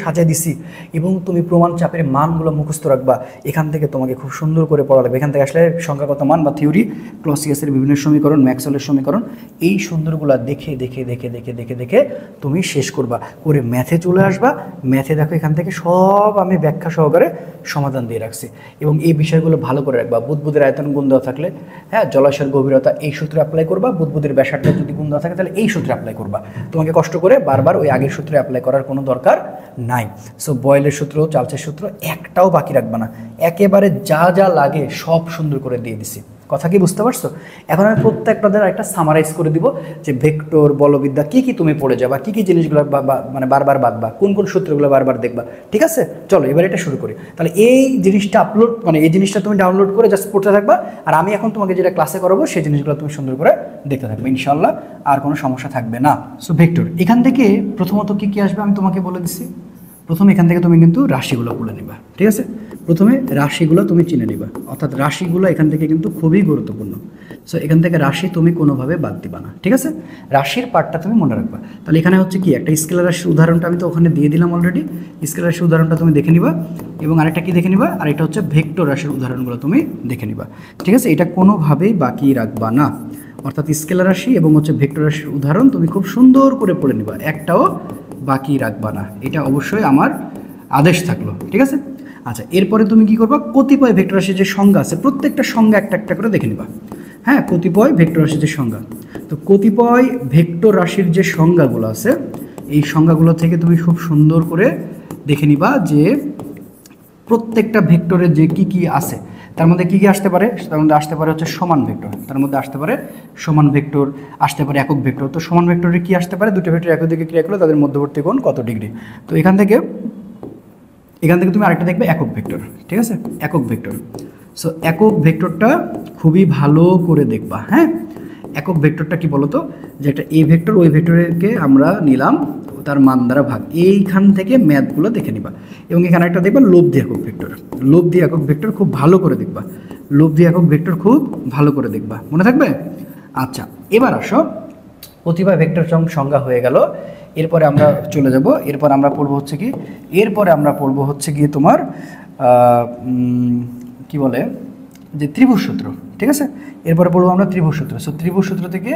সাজিয়ে দিছি। এবং তুমি প্রমাণ চাপের মানগুলো মুখস্থ রাখবা। এখান থেকে তোমাকে খুব সুন্দর করে পড়া লাগবে। এখান থেকে আসলে সংখ্যাগত মান বা থিওরি, ক্লসিয়াসের বিভিন্ন সমীকরণ, ম্যাক্সওয়েলের সমীকরণ, এই সুন্দরগুলো দেখে দেখে দেখে দেখে দেখে দেখে তুমি শেষ করবা, করে ম্যাথে চলে আসবা। ম্যাথে দেখো এখান থেকে সব আমি ব্যাখ্যা সহকারে সমাধান দিয়ে রাখছি। এবং এই বিষয়গুলো ভালো করে রাখবা। বুদবুদের আয়তন গুণ দেওয়া থাকলে, হ্যাঁ, জলাশয়ের গভীরতা এই সূত্রে অ্যাপ্লাই করবা। বুদবুদের ব্যাসার্ধ যদি গুণ দেওয়া থাকে তাহলে এই সূত্রে অ্যাপ্লাই করবা। তোমাকে কষ্ট করে বারবার ওই আগের সূত্রে অ্যাপ্লাই করার কোনো দরকার নাই। সো বয়েলের সূত্র, চার্লসের সূত্র একটাও বাকি রাখবা না, একেবারে যা যা লাগে সব সুন্দর করে দিয়ে দিছি। কথা কি বুঝতে পারছো? এখন আমি প্রত্যেকটাদের একটা সামারাইজ করে দিব যে ভেক্টর, বলবিদ্যা কী কী তুমি পড়ে যাবা, কী কী জিনিসগুলো মানে বারবার বাঁধবা, কোন কোন সূত্রগুলো বারবার দেখবা। ঠিক আছে, চলো এবার এটা শুরু করি। তাহলে এই জিনিসটা আপলোড, মানে এই জিনিসটা তুমি ডাউনলোড করে জাস্ট পড়তে থাকবা, আর আমি এখন তোমাকে যেটা ক্লাসে করাবো সেই জিনিসগুলো তুমি সুন্দর করে দেখতে থাকবে, ইনশাল্লাহ আর কোনো সমস্যা থাকবে না। সো ভেক্টর, এখান থেকে প্রথমত কী কী আসবে আমি তোমাকে বলে দিচ্ছি। প্রথমে এখান থেকে তুমি কিন্তু রাশিগুলো পড়ে নিবা। ঠিক আছে, প্রথমে রাশিগুলো তুমি চিনে নিবা, অর্থাৎ রাশিগুলো এখান থেকে কিন্তু খুবই গুরুত্বপূর্ণ। সো এখান থেকে রাশি তুমি কোনোভাবে বাদ দিবা না। ঠিক আছে, রাশির পার্টটা তুমি মনে রাখবা। তাহলে এখানে হচ্ছে কি, একটা স্কেলার রাশির উদাহরণটা আমি তো ওখানে দিয়ে দিলাম অলরেডি। স্কেলার রাশির উদাহরণটা তুমি দেখে নিবা, এবং আরেকটা কি দেখে নিবা, আর এটা হচ্ছে ভেক্টর রাশির উদাহরণগুলো তুমি দেখে নিবা। ঠিক আছে, এটা কোনোভাবেই বাকি রাখবা না, অর্থাৎ স্কেলার রাশি এবং হচ্ছে ভেক্টর রাশির উদাহরণ তুমি খুব সুন্দর করে পড়ে নিবা, একটাও বাকি রাখবা না। এটা অবশ্যই আমার আদেশ থাকলো। ঠিক আছে, আচ্ছা, এরপরে তুমি কি করবা, কতিপয় ভেক্টর রাশির যে সংজ্ঞা আছে প্রত্যেকটা সংজ্ঞা একটা একটা করে দেখে নিবা। হ্যাঁ, কতিপয় ভেক্টর রাশির যে সংজ্ঞা, তো কতিপয় ভেক্টর রাশির যে সংজ্ঞাগুলো আছে এই সংজ্ঞাগুলো থেকে তুমি খুব সুন্দর করে দেখে নিবা যে প্রত্যেকটা ভেক্টরের যে কি কি আছে, তার মধ্যে কী কী আসতে পারে। তার মধ্যে আসতে পারে হচ্ছে সমান ভেক্টর, তার মধ্যে আসতে পারে সমান ভেক্টর, আসতে পারে একক ভেক্টর। তো সমান ভেক্টরে কী আসতে পারে, দুটো ভেক্টর একই দিকে ক্রিয়া করলে তাদের মধ্যবর্তী কোণ কত ডিগ্রি। তো এখান থেকে তুমি আরেকটা দেখবে একক ভেক্টর। ঠিক আছে, একক ভেক্টর। সো একক ভেক্টরটা খুবই ভালো করে দেখবা। হ্যাঁ, একক ভেক্টরটা কি বলতো, যে একটা এ ভেক্টর, ওই ভেক্টরকে আমরা নিলাম তার মান দ্বারা ভাগ, এইখান থেকে ম্যাথগুলো দেখে নিবা। এবং এখানে একটা দেখবা লব্ধি একক ভেক্টর, লব্ধি একক ভেক্টর খুব ভালো করে দেখবা, লব্ধি একক ভেক্টর খুব ভালো করে দেখবা, মনে থাকবে। আচ্ছা, এবার আসো, প্রতিভা ভেক্টর সংজ্ঞা হয়ে গেল। এরপরে আমরা চলে যাব, এরপর আমরা পড়বো হচ্ছে কি তোমার কি বলে যে ত্রিভুজ সূত্র। ঠিক আছে, এরপরে পড়বো আমরা ত্রিভুজ সূত্র। সো ত্রিভুজ সূত্র থেকে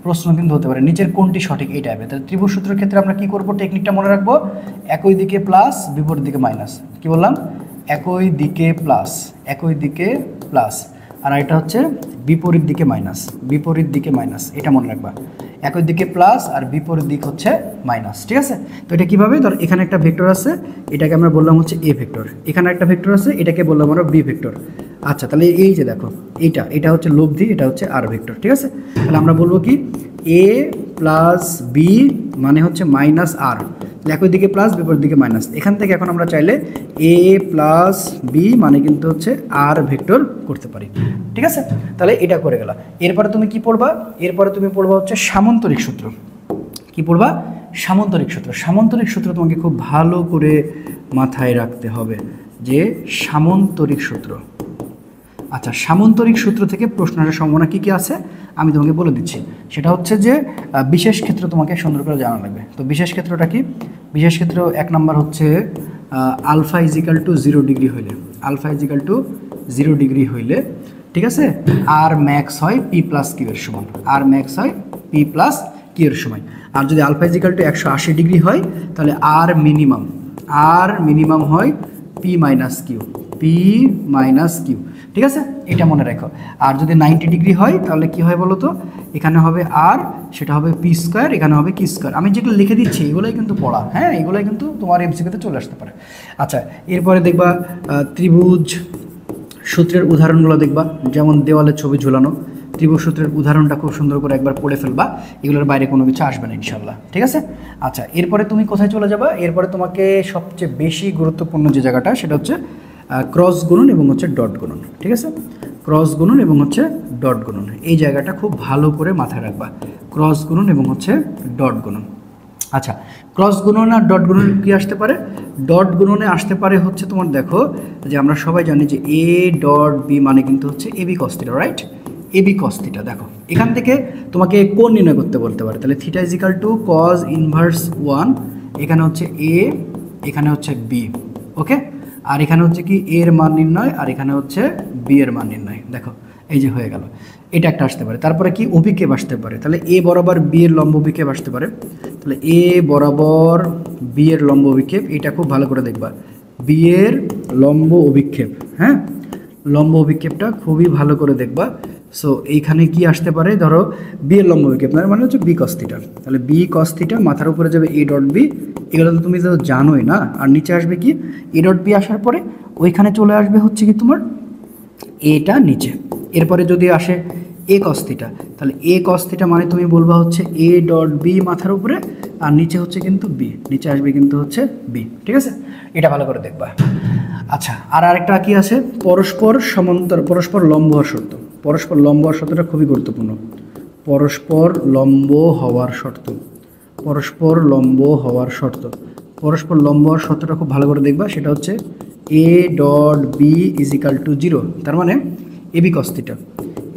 প্রশ্ন কিন্তু হতে পারে নিচের কোনটি সঠিক, এই টাইপের। তাহলে ত্রিভুজ সূত্রের ক্ষেত্রে আমরা কি করব, টেকনিকটা মনে রাখবো, একই দিকে প্লাস বিপরীত দিকে মাইনাস। কি বললাম, একই দিকে প্লাস, আর এটা হচ্ছে বিপরীত দিকে মাইনাস, এটা মনে রাখবা। একই দিকে প্লাস আর বিপরীত দিক হচ্ছে মাইনাস। ঠিক আছে, তো এটা কীভাবে, ধর এখানে একটা ভেক্টর আছে, এটাকে আমরা বললাম হচ্ছে এ ভেক্টর, এখানে একটা ভেক্টর আছে, এটাকে বললাম আমরা বি ভেক্টর। আচ্ছা, তাহলে এই যে দেখো এটা হচ্ছে লব্ধি, এটা হচ্ছে আর ভেক্টর। ঠিক আছে, তাহলে আমরা বলবো কি, এ প্লাস বি মানে হচ্ছে মাইনাস আর, একই দিকে প্লাস বিপরীত দিকে মাইনাস। এখান থেকে এখন আমরা চাইলে এ প্লাস বি মানে কিন্তু হচ্ছে আর ভেক্টর করতে পারি। ঠিক আছে, তাহলে এটা করে গেলা। এরপরে তুমি কি পড়বা, এরপরে তুমি পড়বা হচ্ছে সামান্তরিক সূত্র। কি পড়বা, সামান্তরিক সূত্র। সামান্তরিক সূত্র তোমাকে খুব ভালো করে মাথায় রাখতে হবে যে সামান্তরিক সূত্র। আচ্ছা, সামান্তরিক সূত্র থেকে প্রশ্ন আসার সম্ভাবনা কী কী আছে আমি তোমাকে বলে দিচ্ছি। সেটা হচ্ছে যে বিশেষ ক্ষেত্র তোমাকে সুন্দর করে জানা লাগবে। তো বিশেষ ক্ষেত্রটা কি, বিশেষ ক্ষেত্র 1 নম্বর হচ্ছে আলফা ইজিক্যাল টু 0 ডিগ্রি হইলে, আলফা ইজিক্যাল টু 0 ডিগ্রি হইলে, ঠিক আছে, আর ম্যাক্স হয় পি প্লাস কিউ এর সমান, আর ম্যাক্স হয় পি প্লাস কিউ এর সমান। আর যদি আলফা ইজিক্যাল টু 180 ডিগ্রি হয় তাহলে আর মিনিমাম হয় পি মাইনাস কিউ, ঠিক আছে, এটা মনে রাখো। আর যদি 90 ডিগ্রি হয় তাহলে কি হয় বলো তো, এখানে হবে আর, সেটা হবে পি স্কোয়ার, এখানে হবে কি স্কোয়ার। আমি যেগুলো লিখে দিচ্ছি এগুলোই কিন্তু পড়া, হ্যাঁ, এগুলোই কিন্তু তোমার এমসিকিউতে চলে আসতে পারে। আচ্ছা, এরপরে দেখবা ত্রিভুজ সূত্রের উদাহরণগুলো দেখবা, যেমন দেওয়ালে ছবি ঝুলানো। ত্রিভুজ সূত্রের উদাহরণটা খুব সুন্দর করে একবার পড়ে ফেলবা, এগুলোর বাইরে কোনো কিছু আসবে না ইনশাল্লাহ। ঠিক আছে, আচ্ছা, এরপরে তুমি কোথায় চলে যাবা, এরপরে তোমাকে সবচেয়ে বেশি গুরুত্বপূর্ণ যে জায়গাটা সেটা হচ্ছে ক্রস গুণন এবং হচ্ছে ডট গুণন। ঠিক আছে, ক্রস গুণন এবং হচ্ছে ডট গুণন, এই জায়গাটা খুব ভালো করে মাথায় রাখবা, ক্রস গুণন এবং হচ্ছে ডট গুণন। আচ্ছা, ক্রস গুণন আর ডট গুণন কি আসতে পারে? ডট গুণনে আসতে পারে হচ্ছে তোমার দেখো যে আমরা সবাই জানি যে এ ডট বি মানে কিন্তু হচ্ছে AB cos theta, right? AB cos theta. দেখো এখান থেকে তোমাকে কোণ নির্ণয় করতে বলতে পারে, তাহলে theta is equal two cos inverse 1, এখানে হচ্ছে এ, এখানে হচ্ছে বি, ওকে? আর এখানে হচ্ছে কি এর মান নির্ণয়, আর এখানে হচ্ছে বি এর মান নির্ণয়। দেখো এই যে হয়ে গেল, এটা একটা আসতে পারে। তারপরে কি অভিক্ষেপ আসতে পারে, তাহলে এ বরাবর বি এর লম্ব অভিক্ষেপ আসতে পারে। তাহলে এ বরাবর বি এর লম্ব অভিক্ষেপ, এটা খুব ভালো করে দেখবা, বি এর লম্ব অভিক্ষেপ, হ্যাঁ, লম্ব অভিক্ষেপটা খুবই ভালো করে দেখবা। সো এইখানে কি আসতে পারে, ধরো বি এর লম্ব অভিক্ষেপ মানে হচ্ছে বি কস থিটা, তাহলে বি কস থিটা মাথার উপরে যাবে এ ডট বি, এগুলো তো তুমি তো জানোই না। আর নিচে আসবে কি এ ডট বি, আসার পরে ওইখানে চলে আসবে হচ্ছে কি তোমার এটা নিচে। এরপরে যদি আসে এ কস থিটা, তাহলে এ কস থিটা মানে তুমি বলবা হচ্ছে এ ডট বি মাথার উপরে, আর নিচে হচ্ছে কিন্তু বি, নিচে আসবে কিন্তু হচ্ছে বি, ঠিক আছে? এটা ভালো করে দেখবা। আচ্ছা, আর আরেকটা কি আছে, পরস্পর সমান্তর, পরস্পর লম্ব হওয়ার শর্ত। পরস্পর লম্ব হওয়ার শর্তটা খুবই গুরুত্বপূর্ণ। পরস্পর লম্ব হওয়ার শর্ত, পরস্পর লম্ব হওয়ার শর্ত, পরস্পর লম্ব হওয়ার শর্তটা খুব ভালো করে দেখবা। সেটা হচ্ছে A dot B is equal to 0, তার মানে AB cos theta,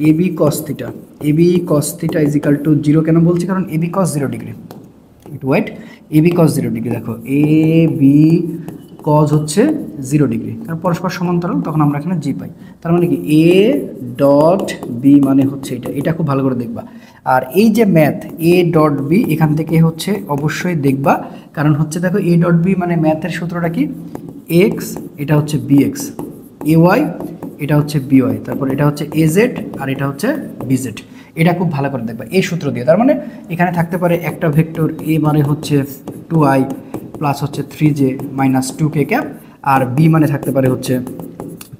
AB cos theta, AB cos theta is equal to 0 কেন বলছি, কারণ এবি কস 0 ডিগ্রি। একটু ওয়েট, এবি কস 0 ডিগ্রি, দেখো এ বি কজ হচ্ছে 0 ডিগ্রি, কারণ পরস্পর সমান্তরাল, তখন আমরা এখানে জি পাই। তার মানে কি এ ডট বি মানে হচ্ছে এটা, এটা খুব ভালো করে দেখবা। আর এই যে ম্যাথ এ ডট বি, এখান থেকে হচ্ছে অবশ্যই দেখবা, কারণ হচ্ছে দেখো এ ডট বি মানে ম্যাথের সূত্রটা কি, এক্স, এটা হচ্ছে বি এক্স, এ ওয়াই, এটা হচ্ছে বি ওয়াই, তারপর এটা হচ্ছে এ জেড, আর এটা হচ্ছে বি জেড। এটা খুব ভালো করে দেখবা এই সূত্র দিয়ে। তার মানে এখানে থাকতে পারে একটা ভেক্টর এ মানে হচ্ছে 2i প্লাস হচ্ছে 3j মাইনাস 2k ক্যাপ, আর বি মানে থাকতে পারে হচ্ছে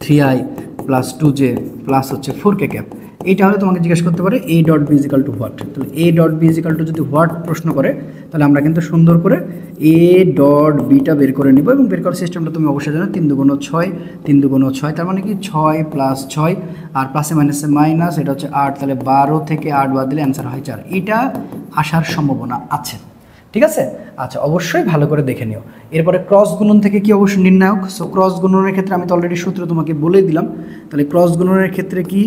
3i প্লাস 2j প্লাস হচ্ছে 4k ক্যাপ। এইটা হলে তোমাকে জিজ্ঞেস করতে পারে A dot B is equal to what. তাহলে A dot B is equal to যদি হোয়াট প্রশ্ন করে, তাহলে আমরা কিন্তু সুন্দর করে এ ডট বিটা বের করে নিব, এবং বের করার সিস্টেমটা তুমি অবশ্যই জানো, 3 দুগুণ 6, 3 দুগুণ 6, তার মানে কি 6 প্লাস 6, আর প্লাসে মাইনাসে মাইনাস, এটা হচ্ছে 8, তাহলে 12 থেকে 8 বাদ দিলে অ্যান্সার হয় 4। এটা আসার সম্ভাবনা আছে, ঠিক আছে? আচ্ছা, অবশ্যই ভালো করে দেখে নিও। এরপরে ক্রস গুণন থেকে কি অবশ্যই নির্ণায়ক। সো ক্রস গুণনের ক্ষেত্রে আমি তো অলরেডি সূত্র তোমাকে বলে দিলাম। তাহলে ক্রস গুণনের ক্ষেত্রে কি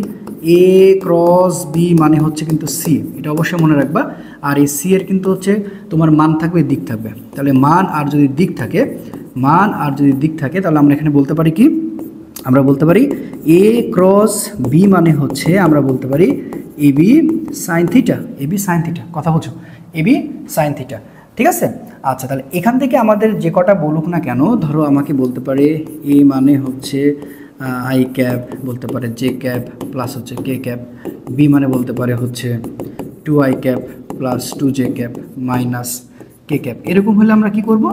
এ ক্রস বি মানে হচ্ছে কিন্তু সি, এটা অবশ্যই মনে রাখবা। আর এই সি এর কিন্তু হচ্ছে তোমার মান থাকবে, দিক থাকবে। তাহলে মান আর যদি দিক থাকে, মান আর যদি দিক থাকে, তাহলে আমরা এখানে বলতে পারি কি, আমরা বলতে পারি এ ক্রস বি মানে হচ্ছে, আমরা বলতে পারি AB sine theta, AB sine theta, কথা বলছো, এবি সাইন থিটা, ঠিক আছে? আচ্ছা, তাহলে এখান থেকে আমাদের যে কটা বলুক না কেন, ধরো আমাকে বলতে পারে এ মানে হচ্ছে আই ক্যাপ, বলতে পারে জে ক্যাপ প্লাস হচ্ছে কে ক্যাপ, বি মানে বলতে পারে হচ্ছে 2i cap plus 2j cap minus K cap. এরকম হলে আমরা কি করব,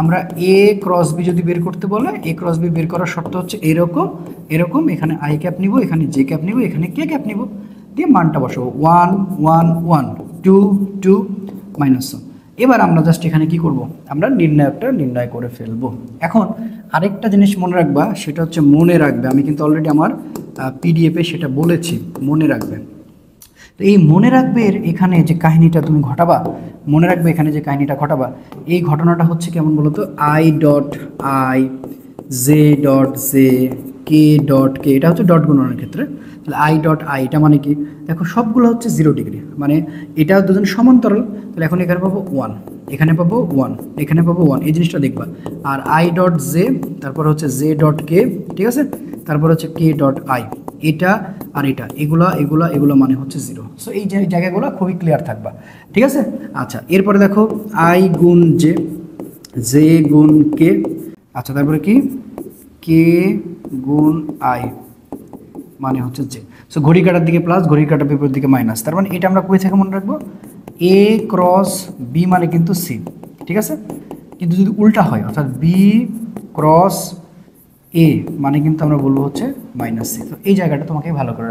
আমরা এ ক্রস বি যদি বের করতে বলে, এ ক্রস বি বের করার শর্ত হচ্ছে এরকম এরকম, এখানে আই ক্যাপ নিব, এখানে জে ক্যাপ নিব, এখানে কে ক্যাপ নিব, দিয়ে মানটা বসাবো 1 1 1 2 2 মাইনাস 1। এবার আমরা জাস্ট এখানে কি করব, আমরা নির্ণায়কটা নির্ণয় করে ফেলবো। এখন আরেকটা জিনিস মনে রাখবা, সেটা হচ্ছে মনে রাখবে, আমি কিন্তু অলরেডি আমার পিডিএফে সেটা বলেছি, মনে রাখবে। তো এই মনে রাখবে এখানে যে কাহিনীটা তুমি ঘটাবা, মনে রাখবে এখানে যে কাহিনীটা ঘটাবা, এই ঘটনাটা হচ্ছে কেমন বলো তো, I dot I, J dot J, K dot K, এটা হচ্ছে ডট গুণনের ক্ষেত্রে। তাহলে আই ডট আই, এটা মানে কি, দেখো সবগুলো হচ্ছে 0 ডিগ্রি, মানে এটা দুজন সমান্তরাল। তাহলে এখন এখানে পাবো 1, এখানে পাবো 1, এখানে পাবো 1, এই জিনিসটা দেখবা। আর আই ডট জে, তারপর হচ্ছে জে ডট কে, ঠিক আছে, তারপর হচ্ছে কে ডট আই, এটা আর এটা, এগুলা এগুলা এগুলো মানে হচ্ছে 0। সো এই জায়গাগুলো খুবই ক্লিয়ার থাকবা, ঠিক আছে? আচ্ছা, এরপরে দেখো আই গুণ জে, জে গুণ কে, আচ্ছা তারপরে কি কে গুণ আই মানে হচ্ছে জে। সো ঘড়ি কাটার দিকে প্লাস, ঘড়ি কাটার বিপরীত দিকে মাইনাস, তার মানে এটা আমরা কই থেকে মনে রাখবো, এ ক্রস বি মানে কিন্তু সি, ঠিক আছে? কিন্তু যদি উল্টা হয়, অর্থাৎ বি ক্রস এ মানে কিন্তু আমরা বলবো হচ্ছে মাইনাস সি। তো এই জায়গাটা তোমাকে ভালো করে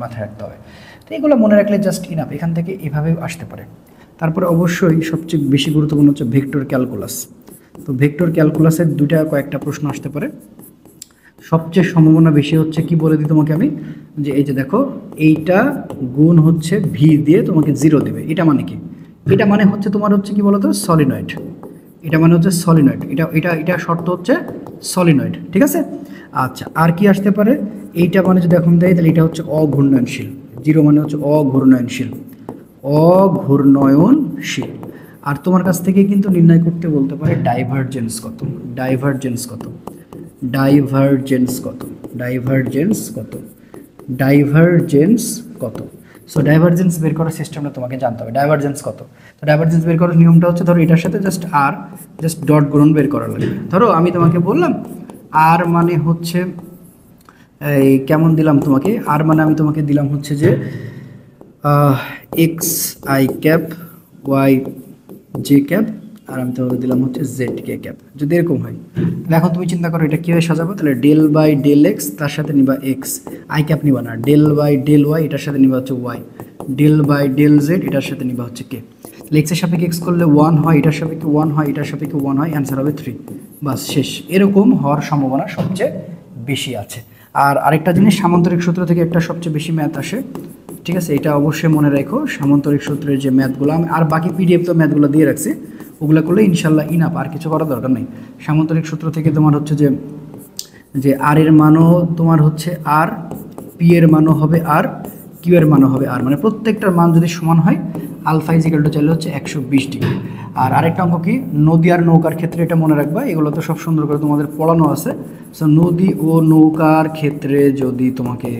মাথায় রাখতে হবে। তো এগুলো মনে রাখলে জাস্ট ইনাফ, এখান থেকে এভাবেও আসতে পারে। তারপরে অবশ্যই সবচেয়ে বেশি গুরুত্বপূর্ণ হচ্ছে ভেক্টর ক্যালকুলাস। তো ভেক্টর ক্যালকুলাসের কয়েকটা প্রশ্ন আসতে পারে। সবচেয়ে সম্ভাবনা বেশি হচ্ছে কি বলে দিই তোমাকে আমি, যে এই যে দেখো এইটা গুণ হচ্ছে ভি দিয়ে তোমাকে 0 দেবে, এটা মানে কি, এটা মানে হচ্ছে তোমার হচ্ছে কি বলতো সলিনয়েড, এটা মানে হচ্ছে সলিনয়েড, এটা শর্ত হচ্ছে সলিনয়েড, ঠিক আছে। আচ্ছা আর কি আসতে পারে, এইটা মানে যদি এখন দেয় তাহলে এটা হচ্ছে অঘূর্ণয়নশীল, জিরো মানে হচ্ছে অঘূর্ণয়নশীল, অঘূর্ণয়নশীল। আর তোমার কাছ থেকে কিন্তু নির্ণয় করতে বলতে পারে ডাইভারজেন্স কত, ডাইভারজেন্স কত, ডাইভারজেন্স কত, ডাইভারজেন্স কত, ডাইভারজেন্স কত। সো ডাইভারজেন্স বের করার সিস্টেমটা তোমাকে জানতে হবে, ডাইভারজেন্স কত। তো ডাইভারজেন্স বের করার নিয়মটা হচ্ছে, ধরো এটার সাথে জাস্ট আর জাস্ট ডট গুণন বের করা লাগবে। ধরো আমি তোমাকে বললাম আর মানে হচ্ছে এই কেমন দিলাম তোমাকে, আর মানে আমি তোমাকে দিলাম হচ্ছে যে X I cap Y J cap, আর আমি তোমাকে দিলাম হচ্ছে জেড কে ক্যাপ। যদি এরকম হয় তাহলে এখন তুমি চিন্তা করো এটা কীভাবে সাজাবো, তাহলে ডেল বাই ডেল এক্স, তার সাথে নিবা এক্স, আই ক্যাপ নিবা না, ডেল বাই ডেল ওয়াই, এটার সাথে নিবা হচ্ছে Y, del by del Z, এটার সাথে নিবা হচ্ছে কে। তাহলে এক্সের সাপেক্ষে এক্স করলে 1 হয়, এটার সাপেক্ষে 1 হয়, এটার সাপেক্ষে 1 হয়, অ্যান্সার হবে 3, বাস শেষ। এরকম হওয়ার সম্ভাবনা সবচেয়ে বেশি আছে। আর আরেকটা জিনিস, সামান্তরিক সূত্র থেকে একটা সবচেয়ে বেশি ম্যাথ আসে, ঠিক আছে, এটা অবশ্যই মনে রাখো। সামান্তরিক সূত্রের যে ম্যাথগুলো আমি আর বাকি পিডিএফ তো ম্যাথগুলো দিয়ে রাখছি, ওগুলো করলে ইনশাল্লাহ ইনাফ, আর কিছু করার দরকার নেই। সামান্তরিক সূত্র থেকে তোমার হচ্ছে যে আর এর মানও তোমার হচ্ছে আর, পি এর মানও হবে আর, কিউ এর মানও হবে আর, মানে প্রত্যেকটার মান যদি সমান হয় আলফা ইজিক্যাল টু চাইলে হচ্ছে 120 ডিগ্রি। আর আরেকটা অঙ্ক কি, নদী আর নৌকার ক্ষেত্রে, এটা মনে রাখবা, এগুলো তো সব সুন্দর করে তোমাদের পড়ানো আছে। সো নদী ও নৌকার ক্ষেত্রে যদি তোমাকে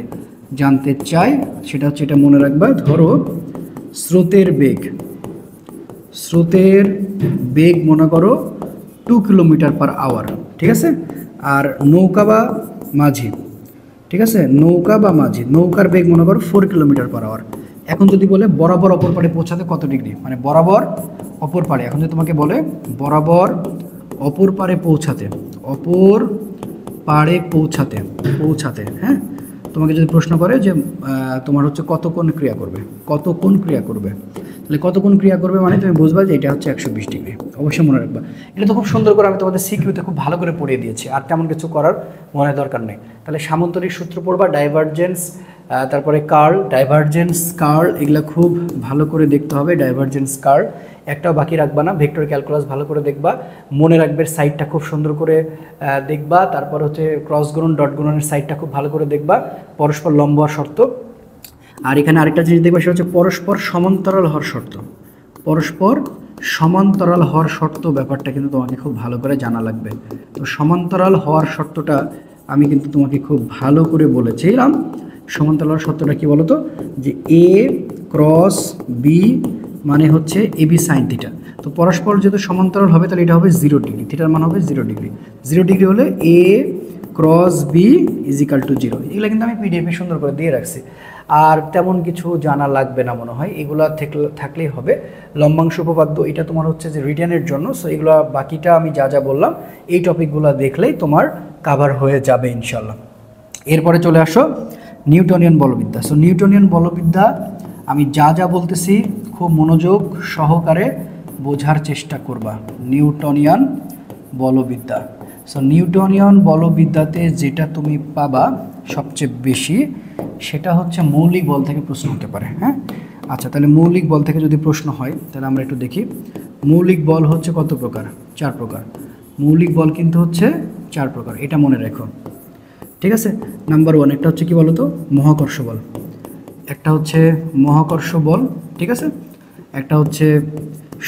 জানতে চাই সেটা হচ্ছে, এটা মনে রাখবা, ধরো স্রোতের বেগ, স্রোতের বেগ মনে করো 2 কিলোমিটার পার আওয়ার, ঠিক আছে। আর নৌকা বা মাঝি, ঠিক আছে, নৌকা বা মাঝি, নৌকার বেগ মনে করো 4 কিলোমিটার পার আওয়ার। এখন যদি বলে বরাবর অপর পাড়ে পৌঁছাতে কত ডিগ্রি, মানে বরাবর অপর পাড়ে, এখন যদি তোমাকে বলে বরাবর অপর পাড়ে পৌঁছাতে, অপর পাড়ে পৌঁছাতে, পৌঁছাতে, হ্যাঁ, তোমাকে যদি প্রশ্ন করে যে তোমার হচ্ছে কত কোণ ক্রিয়া করবে, কত কোণ ক্রিয়া করবে, তাহলে কত কোণ ক্রিয়া করবে মানে তুমি বুঝবা যে এটা হচ্ছে 120 ডিগ্রি, অবশ্যই মনে রাখবা। এটা তো খুব সুন্দর করে আমি তোমাদের সিকিউতে খুব ভালো করে পড়িয়ে দিয়েছি, আর তেমন কিছু করার মনে দরকার নেই। তাহলে সামান্তরিক সূত্র পড়বা, ডাইভারজেন্স, তারপরে কার্ল, ডাইভারজেন্স কার্ল, এগুলো খুব ভালো করে দেখতে হবে। ডাইভারজেন্স কার্ল একটাও বাকি রাখবা না, ভেক্টর ক্যালকুলাস ভালো করে দেখবা, মনে রাখবে সাইডটা খুব সুন্দর করে দেখবা, তারপর হচ্ছে ক্রস গুণন ডট গুণনের সাইডটা খুব ভালো করে দেখবা, পরস্পর লম্ব হওয়ার শর্ত। আর এখানে আরেকটা জিনিস দেখবা, সেটা হচ্ছে পরস্পর সমান্তরাল হওয়ার শর্ত, পরস্পর সমান্তরাল হওয়ার শর্ত, ব্যাপারটা কিন্তু তোমাকে খুব ভালো করে জানা লাগবে। তো সমান্তরাল হওয়ার শর্তটা আমি কিন্তু তোমাকে খুব ভালো করে বলেছিলাম। সমান্তরাল শর্তটা কি বলতো, যে এ ক্রস বি মানে হচ্ছে এ বি সাইন থিটা। তো পরস্পর যেহেতু সমান্তরাল হবে তাহলে এটা হবে 0 ডিগ্রি, থিটার মান হবে 0 ডিগ্রি, 0 ডিগ্রি হলে এ ক্রস বি ইজিক্যাল টু 0। এগুলো কিন্তু আমি পিডিএফে সুন্দর করে দিয়ে রাখছি, আর তেমন কিছু জানা লাগবে না মনে হয়, এগুলো থাকলেই হবে। লম্বাংশ উপপাদ্য এটা তোমার হচ্ছে যে রিটার্নের জন্য, সো এগুলো বাকিটা আমি যা যা বললাম এই টপিকগুলো দেখলেই তোমার কাভার হয়ে যাবে ইনশাল্লাহ। এরপরে চলে আসো নিউটনিয়ান বলবিদ্যা। সো নিউটনিয়ান বলবিদ্যা আমি যা যা বলতেছি খুব মনোযোগ সহকারে বোঝার চেষ্টা করবা। নিউটনিয়ান বলবিদ্যা, সো নিউটনিয়ান বলবিদ্যাতে যেটা তুমি পাবা সবচেয়ে বেশি সেটা হচ্ছে মৌলিক বল থেকে প্রশ্ন হতে পারে, হ্যাঁ। আচ্ছা তাহলে মৌলিক বল থেকে যদি প্রশ্ন হয় তাহলে আমরা একটু দেখি। মৌলিক বল হচ্ছে কত প্রকার, 4 প্রকার। মৌলিক বল কিন্তু হচ্ছে 4 প্রকার, এটা মনে রাখো, ঠিক আছে। নাম্বার 1 একটা হচ্ছে কি বলো তো, মহাকর্ষ বল, একটা হচ্ছে মহাকর্ষ বল, ঠিক আছে। একটা হচ্ছে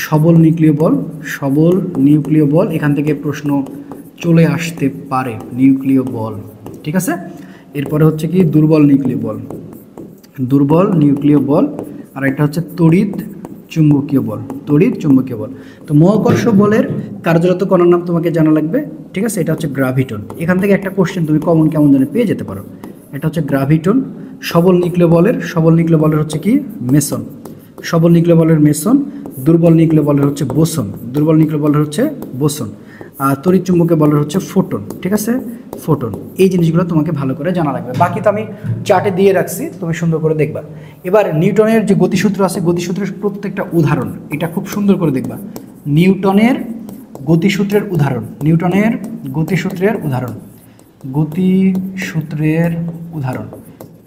সবল নিউক্লিয় বল, সবল নিউক্লিয় বল, এখান থেকে প্রশ্ন চলে আসতে পারে, নিউক্লিয় বল, ঠিক আছে। এরপরে হচ্ছে কি দুর্বল নিউক্লিয় বল, দুর্বল নিউক্লিয় বল, আর একটা হচ্ছে তড়িৎ চুম্বকীয় বল, তড়িৎ চুম্বকীয় বল। তো মহাকর্ষ বলের কার্যরত কণার নাম তোমাকে জানা লাগবে, ঠিক আছে। এটা হচ্ছে গ্রাভিটন, এখান থেকে একটা কোশ্চেন তুমি কমন কেমন জানে পেয়ে যেতে পারো, এটা হচ্ছে গ্রাভিটন। সবল নিউক্লিয় বলের হচ্ছে কি মেসন, সবল নিউক্লিয় বলের মেসন। দুর্বল নিউক্লিয় বলের হচ্ছে বোসন, দুর্বল নিউক্লিয় বলের হচ্ছে বোসন। আর তড়িৎ চুম্বকীয় বলের হচ্ছে ফোটন, ঠিক আছে, ফোটন। এই জিনিসগুলো তোমাকে ভালো করে জানা লাগবে, বাকি তো আমি চার্টে দিয়ে রাখছি, তুমি সুন্দর করে দেখবা। এবার নিউটনের যে গতিসূত্র আছে, গতিসূত্রের প্রত্যেকটা উদাহরণ এটা খুব সুন্দর করে দেখবা। নিউটনের গতিসূত্রের উদাহরণ, নিউটনের গতিসূত্রের উদাহরণ, গতিসূত্রের উদাহরণ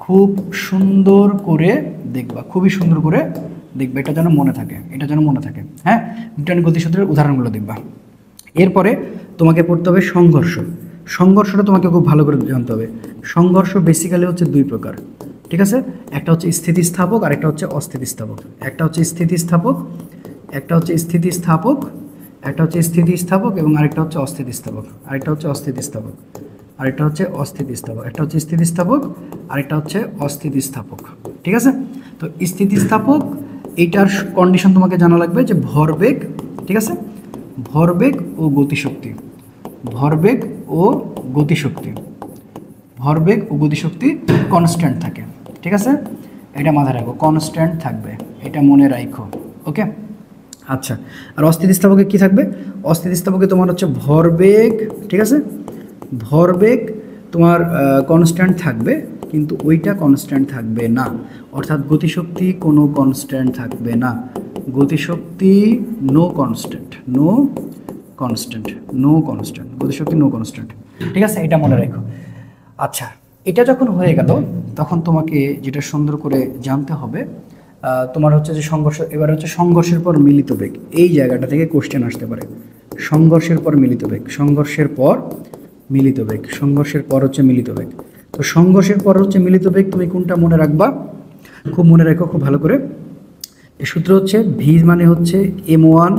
খুব সুন্দর করে দেখবা, খুবই সুন্দর করে দেখবে, এটা যেন মনে থাকে, এটা যেন মনে থাকে। হ্যাঁ, নিউটনের গতিসূত্রের উদাহরণগুলো দেখবা। এরপরে তোমাকে পড়তে হবে সংঘর্ষ। সংঘর্ষটা তোমাকে খুব ভালো করে জানতে হবে। সংঘর্ষ বেসিক্যালি হচ্ছে দুই প্রকার, ঠিক আছে? একটা হচ্ছে স্থিতিস্থাপক আর একটা হচ্ছে অস্থিতিস্থাপক। একটা হচ্ছে স্থিতিস্থাপক, একটা হচ্ছে স্থিতিস্থাপক, একটা হচ্ছে স্থিতিস্থাপক এবং আরেকটা হচ্ছে অস্থিতিস্থাপক, আরেকটা হচ্ছে অস্থিতিস্থাপক, আরেকটা হচ্ছে অস্থিতিস্থাপক, একটা হচ্ছে স্থিতিস্থাপক আরেকটা হচ্ছে অস্থিতিস্থাপক, ঠিক আছে? তো স্থিতিস্থাপক এইটার কন্ডিশন তোমাকে জানা লাগবে যে ভরবেগ, ঠিক আছে? ভরবেগ ও গতিশক্তি, ভরবেগ ও গতিশক্তি, ভরবেগ ও গতিশক্তি কনস্ট্যান্ট থাকে, ঠিক আছে? এটা মাথায় রাখো, কনস্ট্যান্ট থাকবে, এটা মনে রাখো, ওকে? আচ্ছা, আর অস্থিতিস্থাপকে কি থাকবে? অস্থিতিস্থাপকে তোমার হচ্ছে ভরবেগ, ঠিক আছে? ভরবেগ তোমার কনস্ট্যান্ট থাকবে, কিন্তু ওইটা কনস্ট্যান্ট থাকবে না, অর্থাৎ গতিশক্তি কোনো কনস্ট্যান্ট থাকবে না। গতিশক্তি no constant, no constant, no constant, গতিশক্তি নো কনস্ট্যান্ট, ঠিক আছে? এটা মনে রাখো। আচ্ছা, এটা যখন হয়ে গেল তখন তোমাকে যেটা সুন্দর করে জানতে হবে, তোমার হচ্ছে যে সংঘর্ষ, এবার হচ্ছে সংঘর্ষের পর মিলিত বেগ, এই জায়গাটা থেকে কোশ্চেন আসতে পারে। সংঘর্ষের পর মিলিত বেগ, সংঘর্ষের পর মিলিত বেগ, সংঘর্ষের পর হচ্ছে মিলিত বেগ। তো সংঘর্ষের পর হচ্ছে মিলিত বেগ, তুমি কোনটা মনে রাখবা? খুব মনে রাখো, খুব ভালো করে। এই সূত্র হচ্ছে ভি মানে হচ্ছে M1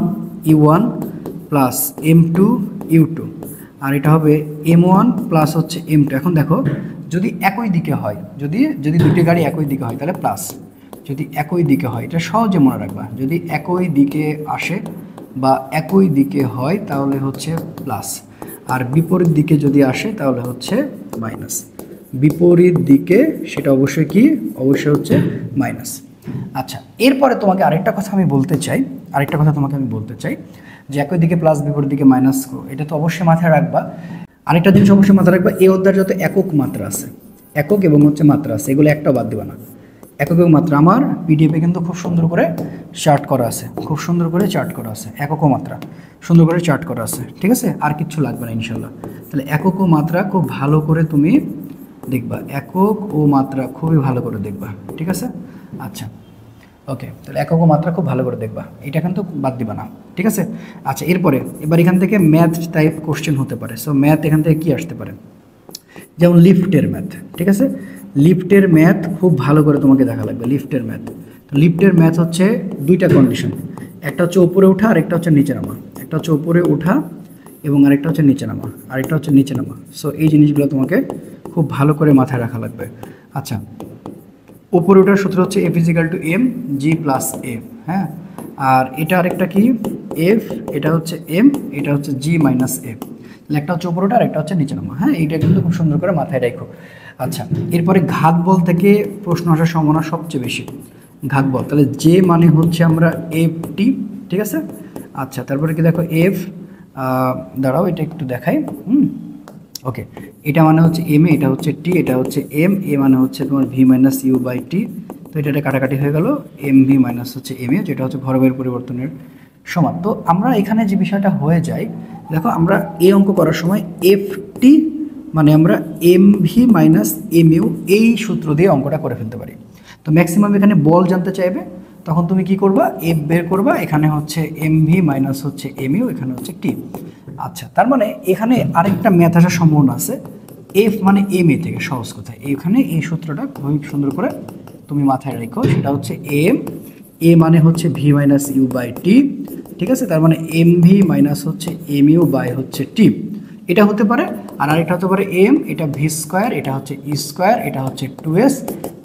U1 plus M2 U2, আর এটা হবে M1 প্লাস হচ্ছে M2। এখন দেখো, যদি একই দিকে হয়, যদি যদি দুটি গাড়ি একই দিকে হয় তাহলে প্লাস, যদি একই দিকে হয় এটা সহজে মনে রাখবা, যদি একই দিকে আসে বা একই দিকে হয় তাহলে হচ্ছে প্লাস, আর বিপরীত দিকে যদি আসে তাহলে হচ্ছে মাইনাস। বিপরীত দিকে সেটা অবশ্যই কি, অবশ্যই হচ্ছে মাইনাস। আচ্ছা, এরপরে তোমাকে আরেকটা কথা আমি বলতে চাই, আরেকটা কথা তোমাকে আমি বলতে চাই যে একই দিকে প্লাস বিপরীত দিকে মাইনাস, এটা তো অবশ্যই মাথায় রাখবা। আরেকটা জিনিস অবশ্যই মাথায় রাখবা, এই অধ্যায়ের যত একক মাত্রা আছে, একক এবং হচ্ছে মাত্রা আছে, এগুলো একটাও বাদ দিবা না। একক এবং মাত্রা আমার পিডিএফে কিন্তু খুব সুন্দর করে চার্ট করা আছে, খুব সুন্দর করে চার্ট করা আছে, একক ও মাত্রা সুন্দর করে চার্ট করা আছে, ঠিক আছে? আর কিচ্ছু লাগবে না ইনশাল্লাহ। তাহলে একক ও মাত্রা খুব ভালো করে তুমি দেখবা, একক ও মাত্রা খুবই ভালো করে দেখবা, ঠিক আছে? আচ্ছা, ওকে, তাহলে একক ও মাত্রা খুব ভালো করে দেখবা, এটা কিন্তু বাদ দিবা না, ঠিক আছে? আচ্ছা, এরপরে এবার এখান থেকে ম্যাথ টাইপ কোশ্চেন হতে পারে। সো ম্যাথ এখান থেকে কি আসতে পারে? যেমন লিফটের ম্যাথ, ঠিক আছে? লিফটের ম্যাথ খুব ভালো করে তোমাকে দেখা লাগবে। লিফটের ম্যাথ, লিফটের ম্যাথ হচ্ছে দুইটা কন্ডিশন, একটা হচ্ছে উপরে ওঠা আর একটা হচ্ছে নিচে নামা, একটা হচ্ছে উপরে ওঠা এবং আরেকটা হচ্ছে নিচে নামা, আরেকটা হচ্ছে নিচে নামা। সো এই জিনিসগুলো তোমাকে খুব ভালো করে মাথায় রাখা লাগবে। আচ্ছা, উপরে ওঠার সূত্র হচ্ছে F = m g + f, হ্যাঁ? আর এটা আরেকটা কি, F, এটা হচ্ছে m, এটা হচ্ছে g - f। একটা হচ্ছে উপরে ওঠা আর একটা হচ্ছে নিচে নামা, হ্যাঁ? এইটা কিন্তু খুব সুন্দর করে মাথায় রাখো। আচ্ছা, এরপরে ঘাত বল থেকে প্রশ্ন আসার সম্ভাবনা সবচেয়ে বেশি। ঘাত বল, তাহলে যে মানে হচ্ছে আমরা FT, ঠিক আছে? আচ্ছা, তারপরে কি দেখো F, দাঁড়াও এটা একটু দেখাই। ওকে, এটা মানে হচ্ছে M, এটা হচ্ছে T, এটা হচ্ছে M, A মানে হচ্ছে তোমার V - U/T। তো এটা কাটাকাটি হয়ে গেল, MV - হচ্ছে MA, যেটা হচ্ছে ভরবেগের পরিবর্তনের সমান। তো আমরা এখানে যে বিষয়টা হয়ে যায়, দেখো আমরা এই অঙ্ক করার সময় FT মানে আমরা MV - MU এই সূত্র দিয়ে অঙ্কটা করে ফেলতে পারি। তো ম্যাক্সিমাম এখানে বল জানতে চাইবে, তখন তুমি কি করবা, F বের করবা, এখানে হচ্ছে MV - হচ্ছে MU, এখানে হচ্ছে T। আচ্ছা, তার মানে এখানে আরেকটা ম্যাথ আসার সম্ভাবনা আছে, F মানে MA থেকে, সহজ কথায় এখানে এই সূত্রটা খুবই সুন্দর করে তুমি মাথায় রেখো, সেটা হচ্ছে A মানে হচ্ছে V - U/T, ঠিক আছে? তার মানে MV - হচ্ছে MU বাই হচ্ছে T, এটা হতে পারে। আর আরেকটা হতে পারে M, এটা V², এটা হচ্ছে E², এটা হচ্ছে 2S,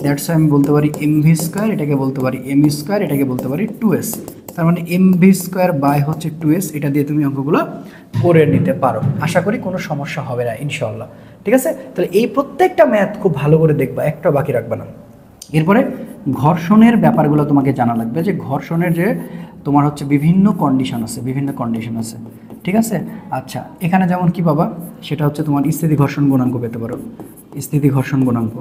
দ্যাটস আমি বলতে পারি MV², এটাকে বলতে পারি ME², এটাকে বলতে পারি 2S। তার মানে MV² বাই হচ্ছে 2S, এটা দিয়ে তুমি অঙ্কগুলো করে নিতে পারো। আশা করি কোনো সমস্যা হবে না ইনশাআল্লাহ, ঠিক আছে? তাহলে এই প্রত্যেকটা ম্যাথ খুব ভালো করে দেখবা, একটা বাকি রাখবা না। এরপরে ঘর্ষণের ব্যাপারগুলো তোমাকে জানা লাগবে, যে ঘর্ষণের যে তোমার হচ্ছে বিভিন্ন কন্ডিশন আছে, বিভিন্ন কন্ডিশন আছে, ঠিক আছে? আচ্ছা, এখানে যেমন কি পাবা, সেটা হচ্ছে তোমার স্থিতি ঘর্ষণ গুণাঙ্ক পেতে পারো, স্থিতি ঘর্ষণ গুণাঙ্ক।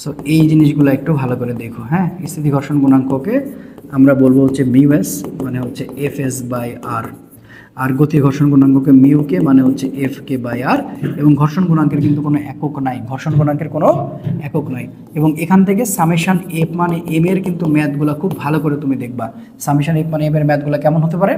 সো এই জিনিসগুলো একটু ভালো করে দেখো, হ্যাঁ? স্থিতি ঘর্ষণ গুণাঙ্ককে আমরা বলবো হচ্ছে মিউ এস, মানে হচ্ছে FS/R। আর গতি ঘর্ষণ গুণাঙ্ককে মিউ কে মানে হচ্ছে এফ কে বাই আর, এবং ঘর্ষণ গুণাঙ্কের কিন্তু কোনো একক নাই, ঘর্ষণ গুণাঙ্কের কোনো একক নাই। এবং এখান থেকে সামেশন এফ মানে এম এর কিন্তু ম্যাথগুলো খুব ভালো করে তুমি দেখবা। সামেশন এফ মানে এম এর ম্যাথগুলো কেমন হতে পারে,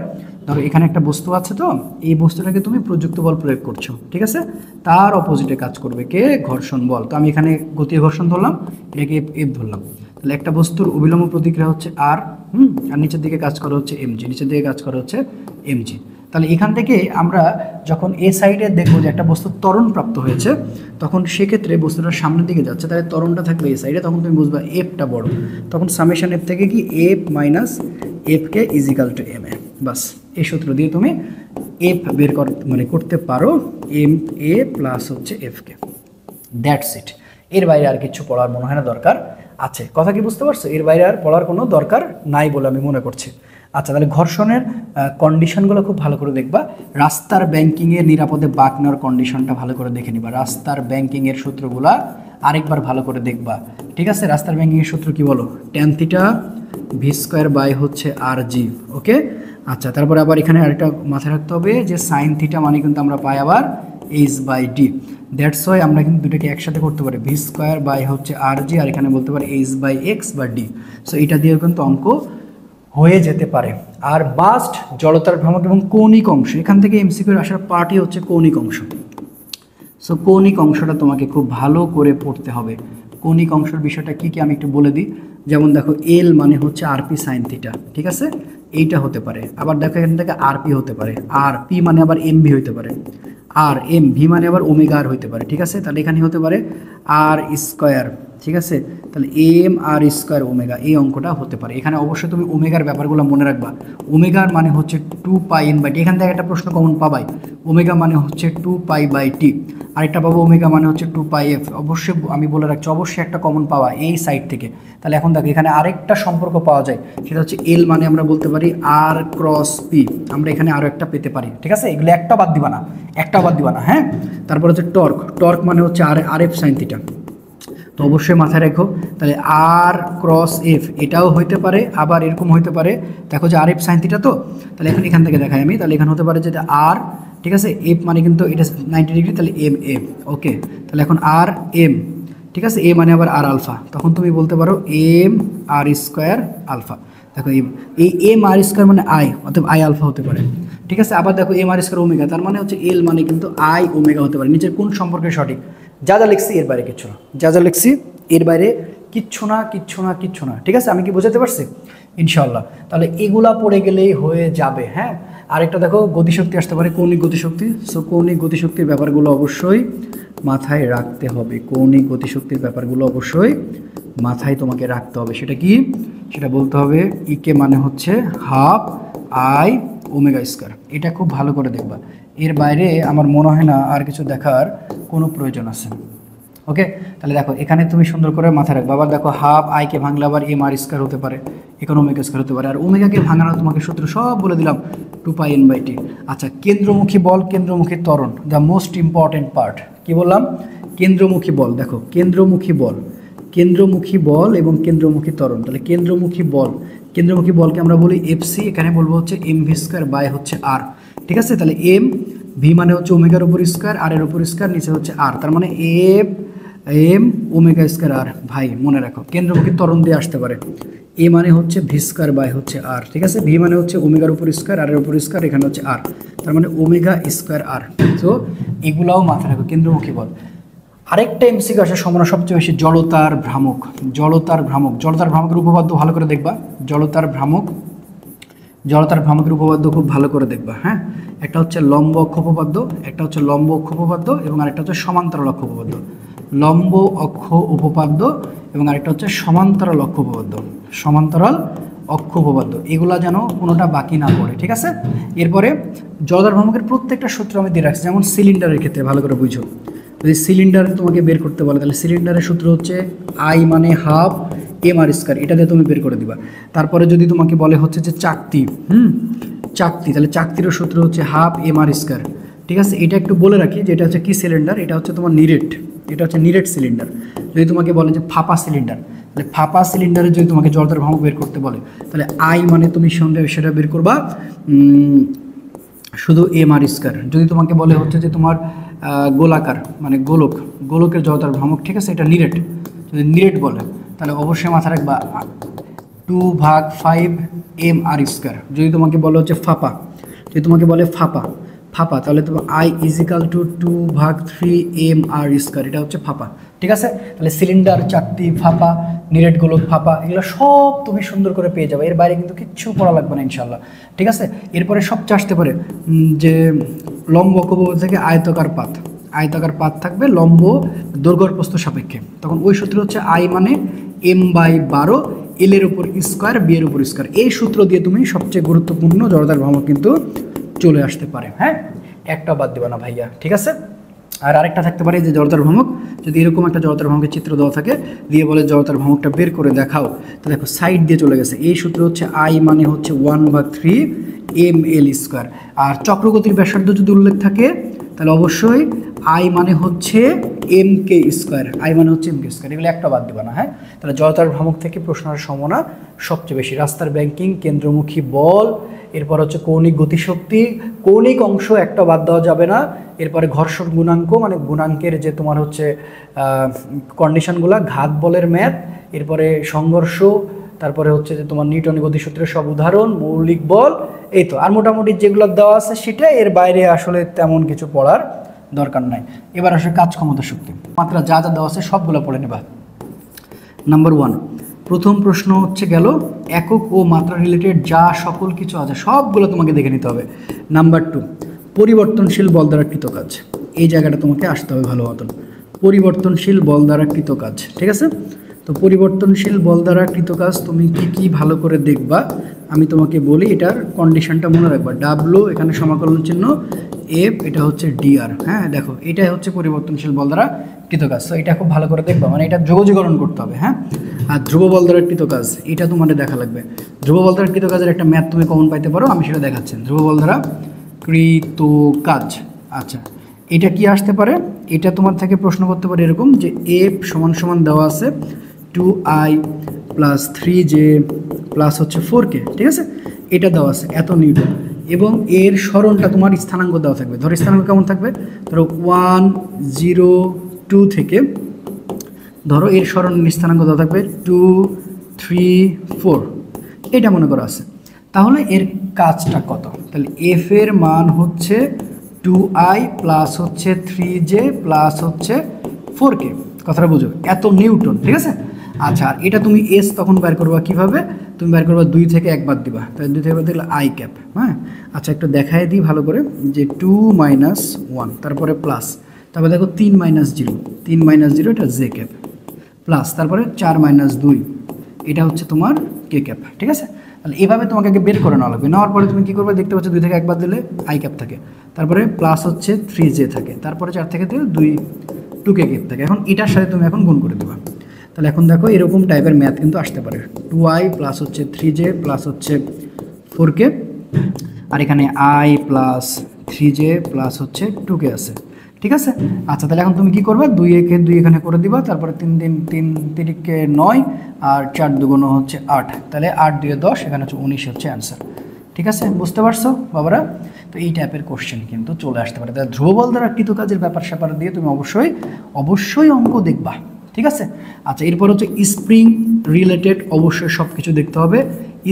ধরো এখানে একটা বস্তু আছে, তো এই বস্তুটাকে তুমি প্রযুক্ত বল প্রয়োগ করছো, ঠিক আছে, তার অপোজিটে কাজ করবে কে, ঘর্ষণ বল। তো আমি এখানে গতি ঘর্ষণ ধরলাম, এটাকে এফ ধরলাম, তাহলে একটা বস্তুর অবিলম্ব প্রতিক্রিয়া হচ্ছে আর, আর নিচের দিকে কাজ করা হচ্ছে এমজি, নিচের দিকে কাজ করা হচ্ছে এমজি। তাহলে এখান থেকে আমরা যখন এ সাইডে দেখবো যে একটা বস্তু ত্বরণ প্রাপ্ত হয়েছে, তখন সেক্ষেত্রে বস্তুটার সামনের দিকে যাচ্ছে, তাহলে ত্বরণটা থাকবে এ সাইডে, তখন তুমি বুঝবা এফটা বড়, তখন সামেশন এফ থেকে কি F minus F K is equal two M A, বাস এই সূত্র দিয়ে তুমি এফ বের করতে পারো, এম এ প্লাস হচ্ছে এফ কে, দ্যাটস ইট। এর বাইরে আর কিছু পড়ার মনে হয় না দরকার আছে, কথা কি বুঝতে পারছো? এর বাইরে আর পড়ার কোনো দরকার নাই বলে আমি মনে করছি। আচ্ছা, তাহলে ঘর্ষণের কন্ডিশনগুলো খুব ভালো করে দেখবা। রাস্তার ব্যাংকিংয়ের নিরাপদে বাঁক নেওয়ার কন্ডিশনটা ভালো করে দেখে নিবা। রাস্তার ব্যাংকিংয়ের সূত্রগুলা আরেকবার ভালো করে দেখবা, ঠিক আছে? রাস্তার ব্যাংকিংয়ের সূত্র কি বলো, tan theta V square by হচ্ছে আর জি, ওকে। আচ্ছা, তারপরে আবার এখানে আরেকটা মাথায় রাখতে হবে যে সাইন থিটা মানে কিন্তু আমরা পাই আবার H by D, that's why আমরা কিন্তু দুটোকে একসাথে করতে পারি, ভি স্কোয়ার বাই হচ্ছে আর জি, আর এখানে বলতে পারি এইচ বাই এক্স বা ডি। সো এটা দিয়েও কিন্তু অঙ্ক হয়ে যেতে পারে। আর বাস্ট, জড়তার ভ্রামক এবং কৌণিক অংশ, এখান থেকে এমসিকিউর আসার পার্টই হচ্ছে কৌণিক অংশ। সো কৌণিক অংশটা তোমাকে খুব ভালো করে পড়তে হবে। কৌণিক অংশের বিষয়টা কি কি আমি একটু বলে দিই। যেমন দেখো এল মানে হচ্ছে আরপি সাইন থিটা, ঠিক আছে, এইটা হতে পারে। আবার দেখো এখান থেকে আরপি হতে পারে, আর পি মানে আবার এম ভি হতে পারে, আর এম ভি মানে আবার ওমেগা আর হতে পারে, ঠিক আছে। তাহলে এখানে হতে পারে আর স্কোয়ার, ঠিক আছে, তাহলে এম আর স্কোয়ার ওমেগা, এই অঙ্কটা হতে পারে। এখানে অবশ্যই তুমি ওমেগার ব্যাপারগুলো মনে রাখবা। ওমেগার মানে হচ্ছে 2πn/t, এখান থেকে একটা প্রশ্ন কমন পাবাই, ওমেগা মানে হচ্ছে 2π/t, আরেকটা পাবো ওমেগা মানে হচ্ছে 2πf, অবশ্যই আমি বলে রাখছি, অবশ্যই একটা কমন পাওয়া এই সাইড থেকে। তাহলে এখন দেখো এখানে আরেকটা সম্পর্ক পাওয়া যায়, সেটা হচ্ছে এল মানে আমরা বলতে পারি আর ক্রস পি, আমরা এখানে আরও একটা পেতে পারি, ঠিক আছে। এগুলো একটাও বাদ দিবা না, একটাও বাদ দিবা না, হ্যাঁ। তারপর হচ্ছে টর্ক, টর্ক মানে হচ্ছে আর এফ সাইন থিটা, তো অবশ্যই মাথায় রেখো। তাহলে আর ক্রস এফ এটাও হইতে পারে, আবার এরকম হইতে পারে, দেখো যে আর এফ সাইন থিটা, তো তাহলে এখন এখান থেকে দেখাই আমি, তাহলে এখানে হতে পারে যে আর, ঠিক আছে, এফ মানে কিন্তু এটা 90 ডিগ্রি, তাহলে এম এম, ওকে। তাহলে এখন আর এম, ঠিক আছে, এ মানে আবার আর আলফা, তখন তুমি বলতে পারো এম আর স্কোয়ার আলফা। দেখো এই এম আর স্কোয়ার মানে আই, অর্থাৎ আই আলফা হতে পারে, ঠিক আছে। আবার দেখো এম আর স্কোয়ার ওমেগা, তার মানে হচ্ছে এল মানে কিন্তু আই ওমেগা হতে পারে। নিচের কোন সম্পর্কে সঠিক, যা যা লিখছি এর বাইরে কিচ্ছু না, যা যা লিখছি এর বাইরে কিচ্ছু না, কিচ্ছু না, কিচ্ছু না, ঠিক আছে। আমি কি বোঝাতে পারছি? ইনশাল্লাহ। তাহলে এগুলা পড়ে গেলেই হয়ে যাবে, হ্যাঁ। আরেকটা দেখো গতিশক্তি আসতে পারে, কৌণিক গতিশক্তি। সো কৌণিক গতিশক্তির ব্যাপারগুলো অবশ্যই মাথায় রাখতে হবে, কৌণিক গতিশক্তির ব্যাপারগুলো অবশ্যই মাথায় তোমাকে রাখতে হবে। সেটা কি, সেটা বলতে হবে ইকে মানে হচ্ছে হাফ আই ওমেগা স্কোয়ার, এটা খুব ভালো করে দেখবা। এর বাইরে আমার মনে হয় না আর কিছু দেখার কোনো প্রয়োজন আছে, ওকে। তাহলে দেখো এখানে তুমি সুন্দর করে মাথায় রাখবে। আবার দেখো হাফ আইকে ভাঙলে আবার এম আর স্কোয়ার হতে পারে, এখানে ওমেগা স্কোয়ার হতে পারে, আর ওমেগাকে ভাঙানো তোমাকে সূত্র সব বলে দিলাম, 2πn/t। আচ্ছা, কেন্দ্রমুখী বল, কেন্দ্রমুখী ত্বরণ, দ্য মোস্ট ইম্পর্টেন্ট পার্ট। কি বললাম? কেন্দ্রমুখী বল। দেখো কেন্দ্রমুখী বল, কেন্দ্রমুখী বল এবং কেন্দ্রমুখী ত্বরণ। তাহলে কেন্দ্রমুখী বল, কেন্দ্রমুখী বলকে আমরা বলি এফসি, এখানে বলবো হচ্ছে এম ভি স্কোয়ার বাই হচ্ছে আর, ঠিক আছে। তাহলে এম ভি মানে হচ্ছে ওমেগার উপর স্কোয়ার, আর এর উপর স্কোয়ার, নিচে হচ্ছে আর, তার মানে এম ওমেগা স্কোয়ার আর। ভাই মনে রাখো কেন্দ্রমুখী ত্বরণ দিয়ে আসতে পারে, এ মানে হচ্ছে ভি স্কোয়ার বাই হচ্ছে আর, ঠিক আছে। ভি মানে হচ্ছে ওমেগার উপর স্কোয়ার, আর এর উপর স্কোয়ার, এখানে হচ্ছে আর, তার মানে ওমেগা স্কোয়ার আর। তো এগুলাও মাথায় রাখো, কেন্দ্রমুখী বল। আরেকটা এমসিকিউ আসার সম্ভাবনা সবচেয়ে বেশি, জড়তার ভ্রামক। জড়তার ভ্রামক, জড়তার ভ্রামকের উপপাদ্য ভালো করে দেখবা। জড়তার ভ্রামক, জড়তার ভ্রামকের উপপাদ্য খুব ভালো করে দেখবা, হ্যাঁ। একটা হচ্ছে লম্ব অক্ষ উপপাদ্য, একটা হচ্ছে লম্ব অক্ষ উপপাদ্য, এবং আরেকটা হচ্ছে সমান্তরাল অক্ষ উপপাদ্য। লম্ব অক্ষ উপপাদ্য এবং আরেকটা হচ্ছে সমান্তরাল অক্ষ উপপাদ্য। সমান্তরাল অক্ষ উপপাদ্য, এগুলা যেন কোনোটা বাকি না পড়ে, ঠিক আছে। এরপরে জড়তার ভ্রামকের প্রত্যেকটা সূত্র আমি দিয়ে রাখছি, যেমন সিলিন্ডারের ক্ষেত্রে ভালো করে বুঝো। যদি সিলিন্ডার তোমাকে বের করতে বলে, তাহলে সিলিন্ডারের সূত্র হচ্ছে আই মানে হাফ এম আর স্কোয়ার, এটা দিয়ে তুমি বের করে দিবা। তারপরে যদি তোমাকে বলে হচ্ছে যে চাকতি, চাকতি, তাহলে চাকতিরও সূত্র হচ্ছে হাফ এম আর স্কোয়ার, ঠিক আছে। এটা একটু বলে রাখি যে এটা হচ্ছে কি সিলিন্ডার, এটা হচ্ছে তোমার নিরেট, এটা হচ্ছে নিরেট সিলিন্ডার। যদি তোমাকে বলে যে ফাঁপা সিলিন্ডার, তাহলে ফাঁপা সিলিন্ডারে যদি তোমাকে জড়তার ভ্রামক বের করতে বলে, তাহলে আই মানে তুমি সঙ্গে সেটা বের করবা শুধু এম আর স্কোয়ার। যদি তোমাকে বলে হচ্ছে যে তোমার গোলাকার মানে গোলকের জড়তার ভ্রামক, ঠিক আছে, এটা নিরেট, যদি নিরেট বলে তাহলে অবশ্যই মাথা রাখবা 2/5 এম আর স্কোয়ার। যদি তোমাকে বলে হচ্ছে ফাঁপা, যদি তোমাকে বলে ফাঁপা তাহলে তোমার I = 2/3 এম আর স্কোয়ার, এটা হচ্ছে ফাঁপা। ঠিক আছে, তাহলে সিলিন্ডার, চাকতি, ফাঁপা, নিরেট গোলক, ফাঁপা, এগুলো সব তুমি সুন্দর করে পেয়ে যাবে। এর বাইরে কিন্তু কিচ্ছু পড়া লাগবে না ইনশাল্লাহ। ঠিক আছে, এরপরে সবচেয়ে আসতে পারে যে লম্ব অক্ষবহ থেকে আয়তাকার পাত থাকবে লম্ব দৈর্ঘ্য প্রস্থ সাপেক্ষে। তখন ওই সূত্র হচ্ছে I মানে m/12 L এর উপর স্কোয়ার B এর উপর স্কোয়ার। এই সূত্র দিয়ে তুমি সবচেয়ে গুরুত্বপূর্ণ জড়তার ভ্রামক কিন্তু চলে আসতে পারে। হ্যাঁ, একটা বাদ দেবে না ভাইয়া। ঠিক আছে, আর আরেকটা থাকতে পারে যে জড়তার ভ্রামক, যদি এরকম একটা জড়তার ভ্রামকের চিত্র দেওয়া থাকে, দিয়ে বলে জড়তার ভ্রামকটা বের করে দেখাও, তো দেখো সাইড দিয়ে চলে গেছে। এই সূত্র হচ্ছে I মানে হচ্ছে 1/3 ml স্কোয়ার। আর চক্রগতির ব্যাসার্ধ যদি উল্লেখ থাকে তাহলে অবশ্যই I মানে হচ্ছে mk স্কোয়ার, এগুলো একটা বাদ দেবে না। হ্যাঁ, তাহলে জড়তার ভ্রামক থেকে প্রশ্ন আসার সম্ভাবনা সবচেয়ে বেশি। রাস্তার ব্যাংকিং, কেন্দ্রমুখী বল, এরপর হচ্ছে কৌণিক গতিশক্তি, কৌণিক অংশ একটা বাদ দেওয়া যাবে না। এরপরে ঘর্ষণ গুণাঙ্ক মানে গুণাঙ্কের যে তোমার হচ্ছে কন্ডিশনগুলো, ঘাত বলের ম্যাথ, এরপরে সংঘর্ষ, তারপরে হচ্ছে যে তোমার নিউটনের গতিসূত্রের সব উদাহরণ, মৌলিক বল, এই তো। আর মোটামুটি যেগুলো দেওয়া আছে সেটা, এর বাইরে আসলে তেমন কিছু পড়ার দরকার নাই। এবার আসলে কাজ ক্ষমতা শক্তি, মাত্রা যা যা দেওয়া আছে সবগুলো পড়ে নেবা। নাম্বার 1, প্রথম প্রশ্ন হচ্ছে গেল একক ও মাত্রা রিলেটেড যা সকল কিছু আছে সবগুলো তোমাকে দেখে নিতে হবে। নাম্বার 2, পরিবর্তনশীল বল দ্বারা কৃত কাজ। এই জায়গাটা তোমাকে আসতে হবে ভালো মতন, পরিবর্তনশীল বল দ্বারা কৃত কাজ। ঠিক আছে, তো পরিবর্তনশীল বল দ্বারা কৃত কাজ তুমি কি ভালো করে দেখবা আমি তোমাকে বলি। এটার কন্ডিশনটা মনে রাখবা, ডাব্লু এখানে সমাকলন চিহ্ন, এফ এটা হচ্ছে ডিআর। হ্যাঁ, দেখো এটাই হচ্ছে পরিবর্তনশীল বল দ্বারা কৃত কাজ। তো এটা খুব ভালো করে দেখবা, মানে এটা যোগজীকরণ করতে হবে। হ্যাঁ, আর ধ্রুব বল দ্বারা কৃত কাজ এটা তোমাদের দেখা লাগবে। ধ্রুব বল দ্বারা কৃত কাজের একটা ম্যাথ তুমি কমন পাইতে পারো, আমি সেটা দেখাচ্ছি। ধ্রুব বল দ্বারা কৃত কাজ, আচ্ছা এটা কি আসতে পারে, এটা তোমার থেকে প্রশ্ন করতে পারে এরকম যে এফ সমান দেওয়া আছে 2I + 3J প্লাস হচ্ছে 4K। ঠিক আছে, এটা দেওয়া আছে এত নিউটন, এবং এর সরণটা তোমার স্থানাঙ্ক দেওয়া থাকবে। ধরো স্থানাঙ্ক কেমন থাকবে, ধরো 1, 0, 2 থেকে ধরো এর সরণ স্থানাঙ্ক দেওয়া থাকবে 2, 3, 4, এটা মনে করা আছে। তাহলে এর কাজটা কত, তাহলে এফ এর মান হচ্ছে 2I প্লাস হচ্ছে 3J প্লাস হচ্ছে 4K। কথাটা বুঝো, এত নিউটন। ঠিক আছে, আচ্ছা আর এটা তুমি এস তখন বের করবা কিভাবে, তুমি বের করবা 2 থেকে 1 বাদ দিবা, তাহলে 2 থেকে বাদ দিলে I ক্যাপ। হ্যাঁ, আচ্ছা একটু দেখাই দিই ভালো করে যে 2 - 1, তারপরে প্লাস, তারপরে দেখো 3 - 0, 3 - 0 এটা জে ক্যাপ, প্লাস তারপরে 4 - 2 এটা হচ্ছে তোমার কে ক্যাপ। ঠিক আছে, তাহলে এভাবে তোমাকে আগে বের করে নেওয়া লাগবে। নেওয়ার পরে তুমি কী করবে, দেখতে পাচ্ছ 2 থেকে 1 বাদ দিলে I ক্যাপ থাকে, তারপরে প্লাস হচ্ছে 3J থাকে, তারপরে 4 থেকে 2K ক্যাপ থাকে। এখন এটার সাথে তুমি এখন গুণ করে দেবা। তাহলে এখন দেখো এরকম টাইপের ম্যাথ কিন্তু আসতে পারে, 2I প্লাস হচ্ছে 3J প্লাস হচ্ছে 4K, আর এখানে I প্লাস 3J প্লাস হচ্ছে 2K আছে। ঠিক আছে, আচ্ছা তাহলে এখন তুমি কি করবে, 2 একে 2 এখানে করে দিবা, তারপরে 3 3 9 আর 4 2 হচ্ছে 8, তাহলে 8 2 10, এখানে হচ্ছে 19 হচ্ছে অ্যান্সার। ঠিক আছে, বুঝতে পারছো বাবারা? তো এই টাইপের কোশ্চেন কিন্তু চলে আসতে পারে। তাহলে ধ্রুব বল দ্বারা কৃত কাজের ব্যাপার স্যাপার দিয়ে তুমি অবশ্যই অঙ্ক দেখবা। ঠিক আছে, আচ্ছা এরপর হচ্ছে স্প্রিং রিলেটেড অবশ্যই সব কিছু দেখতে হবে।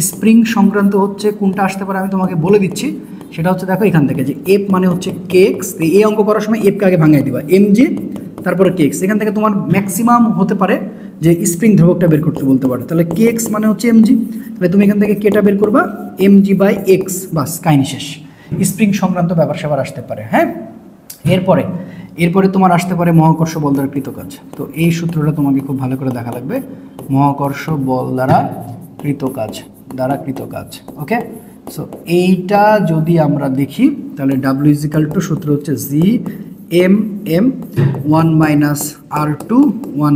স্প্রিং সংক্রান্ত হচ্ছে কোনটা আসতে পারে আমি তোমাকে বলে দিচ্ছি, সেটা হচ্ছে দেখো এখান থেকে যে এফ মানে হচ্ছে কেক্স, এই অঙ্ক করার সময় এফকে আগে ভাঙাই দিবা, mg তারপরে কেক্স। এখান থেকে তোমার ম্যাক্সিমাম হতে পারে যে স্প্রিং ধ্রুবকটা বের করতে বলতে পারে। তাহলে কেক্স মানে হচ্ছে mg, তাহলে তুমি এখান থেকে কেটা বের করবা mg/x, বাস কাহিনী শেষ। স্প্রিং সংক্রান্ত ব্যাপার স্যাপার আসতে পারে। হ্যাঁ, এরপরে তোমার আসতে পারে মহাকর্ষ বল দ্বারা কৃত কাজ। তো এই সূত্রটা তোমাকে খুব ভালো করে দেখা লাগবে, মহাকর্ষ বল দ্বারা কৃত কাজ। ওকে, সো এইটা যদি আমরা দেখি তাহলে W = সূত্র হচ্ছে G(m)(m) 1 - R2 1